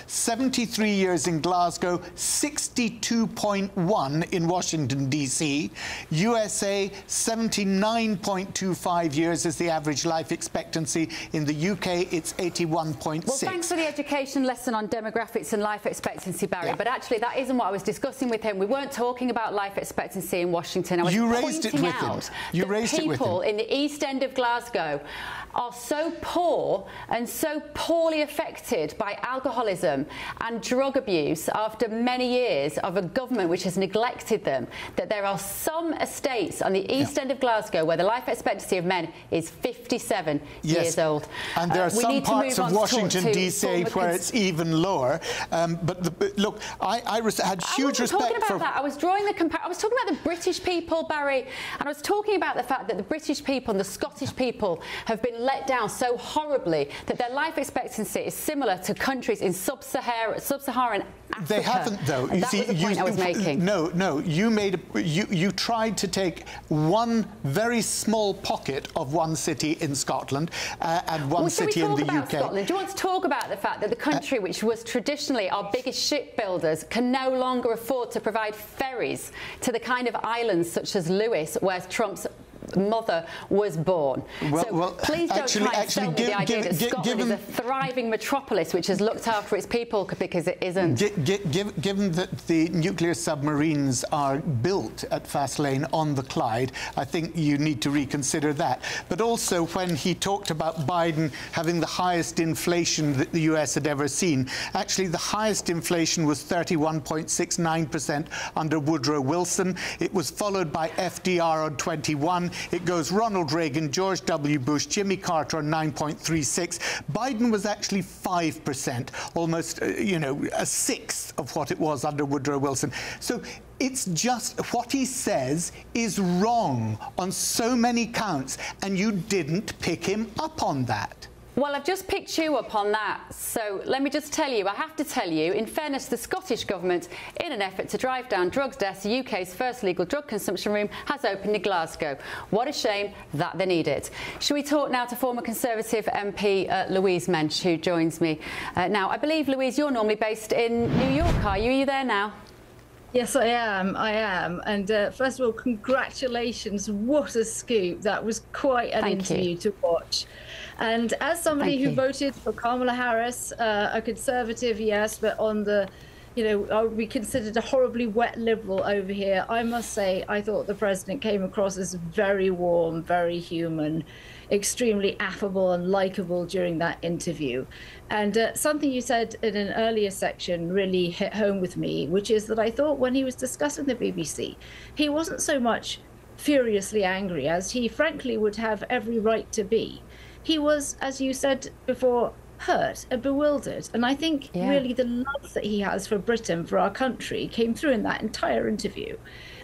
Speaker 9: 73 years in Glasgow, 62.1 in Washington, D.C. USA, 79.25 years is the average life expectancy. In the UK, it's 81.6.
Speaker 5: Well, thanks for the education lesson on demographics and life expectancy, Barry. But actually, that isn't what I was discussing with him. We weren't talking about life expectancy in Washington. I was pointing out that people in the East End of Glasgow are so poor and so poorly affected by alcoholism and drug abuse after many years of a government which has neglected them, that there are some estates on the East End of Glasgow where the life expectancy of men is 57 years old.
Speaker 9: And there are some parts of Washington, D.C. where it's even lower. Look, I had huge respect for...
Speaker 5: I was drawing the comparison. I was talking about the British people, Barry, and I was talking about the fact that the British people and the Scottish people have been let down so horribly that their life expectancy is similar to countries in sub-Saharan Africa.
Speaker 9: They haven't, though.
Speaker 5: And that was the point I was making.
Speaker 9: No. You tried to take one very small pocket of one city in Scotland and one city in the UK.
Speaker 5: Scotland? Do you want to talk about the fact that the country, which was traditionally our biggest shipbuilders, can no longer afford to provide ferries to the kind of islands such as Lewis, where Trump's mother was born? Please don't try and sell me the idea that Scotland is a thriving metropolis which has looked after its people, because it isn't.
Speaker 9: Given that the nuclear submarines are built at Fastlane on the Clyde, I think you need to reconsider that. But also, when he talked about Biden having the highest inflation that the US had ever seen, actually the highest inflation was 31.69% under Woodrow Wilson. It was followed by FDR on 21. It goes Ronald Reagan, George W. Bush, Jimmy Carter on 9.36. Biden was actually 5%, almost, a sixth of what it was under Woodrow Wilson. So it's just what he says is wrong on so many counts, and you didn't pick him up on that.
Speaker 5: Well, I've just picked you up on that. So let me just tell you, I have to tell you, in fairness, the Scottish Government, in an effort to drive down drugs deaths, the UK's first legal drug consumption room has opened in Glasgow. What a shame that they need it. Shall we talk now to former Conservative MP Louise Mensch, who joins me now. I believe, Louise, you're normally based in New York, are you? Are you there now?
Speaker 14: Yes, I am. And first of all, congratulations. What a scoop. That was quite an interview to watch. And as somebody who voted for Kamala Harris, a Conservative, yes, but on the, are we considered a horribly wet Liberal over here? I must say, I thought the President came across as very warm, very human, extremely affable and likeable during that interview. And something you said in an earlier section really hit home with me, which is that I thought when he was discussing the BBC, he wasn't so much furiously angry as he frankly would have every right to be. He was, as you said before, hurt and bewildered. And I think really the love that he has for Britain, for our country, came through in that entire interview.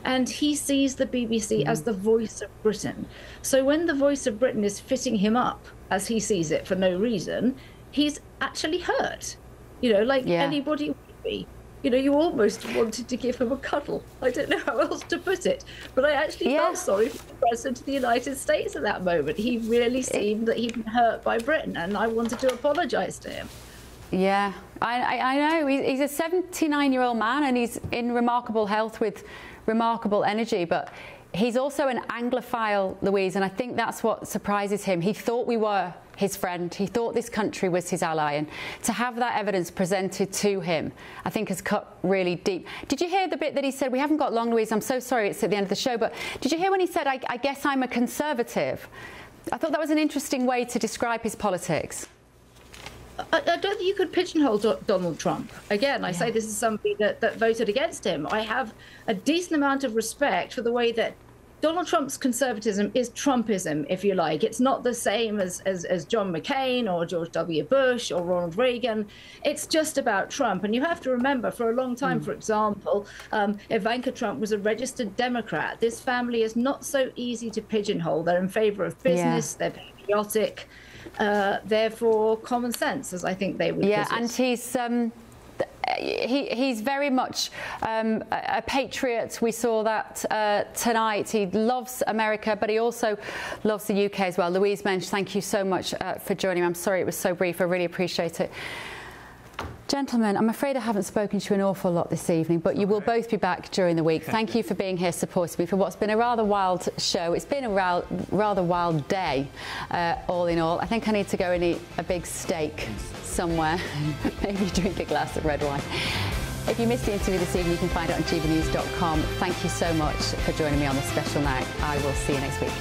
Speaker 14: And he sees the BBC as the voice of Britain. So when the voice of Britain is fitting him up, as he sees it, for no reason, he's actually hurt. Like anybody would be. You almost wanted to give him a cuddle. I don't know how else to put it. But I actually felt sorry for the President of the United States at that moment. He really seemed that he'd been hurt by Britain, and I wanted to apologise to him.
Speaker 5: Yeah, I know. He's a 79-year-old man, and he's in remarkable health with remarkable energy, but he's also an Anglophile, Louise, and I think that's what surprises him. He thought we were his friend. He thought this country was his ally, and to have that evidence presented to him, I think has cut really deep. Did you hear the bit that he said? We haven't got long, Louise. I'm so sorry it's at the end of the show, but did you hear when he said, I guess I'm a Conservative? I thought that was an interesting way to describe his politics.
Speaker 14: I don't think you could pigeonhole Donald Trump. Again, I say this is somebody that voted against him. I have a decent amount of respect for the way that Donald Trump's conservatism is Trumpism, if you like. It's not the same as John McCain or George W. Bush or Ronald Reagan. It's just about Trump. And you have to remember, for a long time, for example, Ivanka Trump was a registered Democrat. This family is not so easy to pigeonhole. They're in favor of business. They're patriotic. Therefore, common sense, as I think they would possess.
Speaker 5: And he's very much a patriot. We saw that tonight. He loves America, but he also loves the UK as well. Louise Mensch, thank you so much for joining me. I'm sorry it was so brief. I really appreciate it. Gentlemen, I'm afraid I haven't spoken to you an awful lot this evening, but you will both be back during the week. Thank you for being here supporting me for what's been a rather wild show. It's been a rather wild day, all in all. I think I need to go and eat a big steak somewhere, maybe drink a glass of red wine. If you missed the interview this evening, you can find it on gbnews.com. Thank you so much for joining me on this special night. I will see you next week.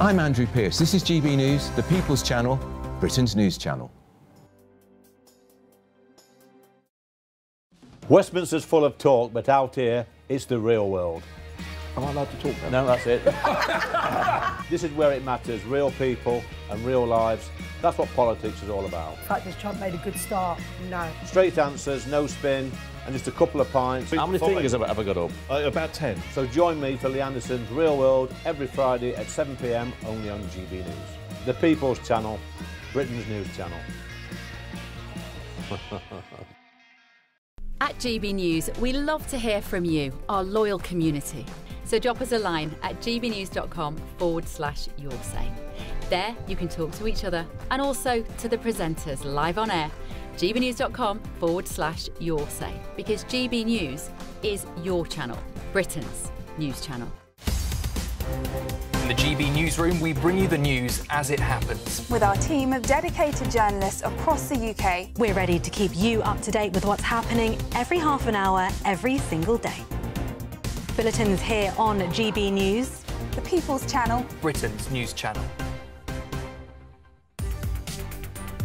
Speaker 15: I'm Andrew Pierce. This is GB News, the People's Channel, Britain's news channel.
Speaker 16: Westminster's full of talk, but out here, it's the real world.
Speaker 15: Am I allowed to talk then?
Speaker 16: No, that's it. This is where it matters, real people and real lives. That's what politics is all about.
Speaker 17: In fact, has Trump made a good start? No.
Speaker 16: Straight answers, no spin, and just a couple of pints.
Speaker 15: How many fingers have I got up? About 10.
Speaker 16: So join me for Lee Anderson's Real World every Friday at 7 p.m. only on GB News. The People's Channel, Britain's news channel.
Speaker 4: At GB News, we love to hear from you, our loyal community. So drop us a line at gbnews.com/yoursay. There you can talk to each other and also to the presenters live on air. gbnews.com/yoursay, because GB News is your channel, Britain's news channel.
Speaker 18: In the GB Newsroom, we bring you the news as it happens.
Speaker 19: With our team of dedicated journalists across the UK,
Speaker 20: we're ready to keep you up to date with what's happening every half an hour, every single day. Bulletins here on GB News,
Speaker 19: the People's Channel,
Speaker 18: Britain's news channel.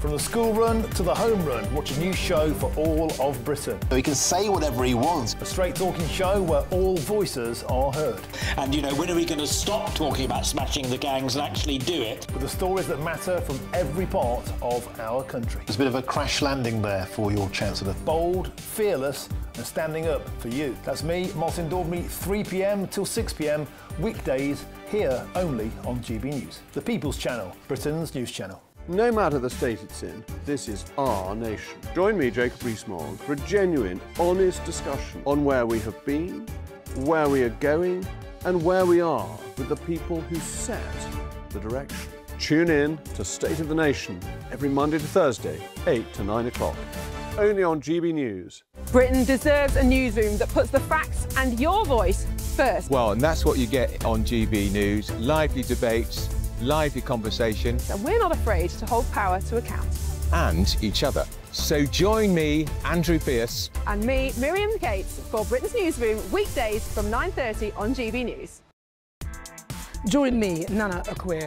Speaker 21: From the school run to the home run, watch a new show for all of Britain.
Speaker 22: So he can say whatever he wants.
Speaker 21: A straight talking show where all voices are heard.
Speaker 23: And, you know, when are we going to stop talking about smashing the gangs and actually do it?
Speaker 21: With the stories that matter from every part of our country.
Speaker 22: There's a bit of a crash landing there for your Chancellor.
Speaker 21: Bold, fearless and standing up for you. That's me, Martin Daubney, 3 p.m. till 6 p.m. weekdays, here only on GB News. The People's Channel, Britain's news channel.
Speaker 24: No matter the state it's in, this is our nation. Join me, Jacob Rees-Mogg, for a genuine, honest discussion on where we have been, where we are going, and where we are with the people who set the direction. Tune in to State of the Nation every Monday to Thursday, 8 to 9 o'clock, only on GB News.
Speaker 25: Britain deserves a newsroom that puts the facts and your voice first.
Speaker 15: Well, and that's what you get on GB News, lively debates, lively conversation.
Speaker 25: And we're not afraid to hold power to account.
Speaker 15: And each other. So join me, Andrew Pierce.
Speaker 25: And me, Miriam Gates, for Britain's Newsroom, weekdays from 9:30 on GB News.
Speaker 17: Join me, Nana Akwe.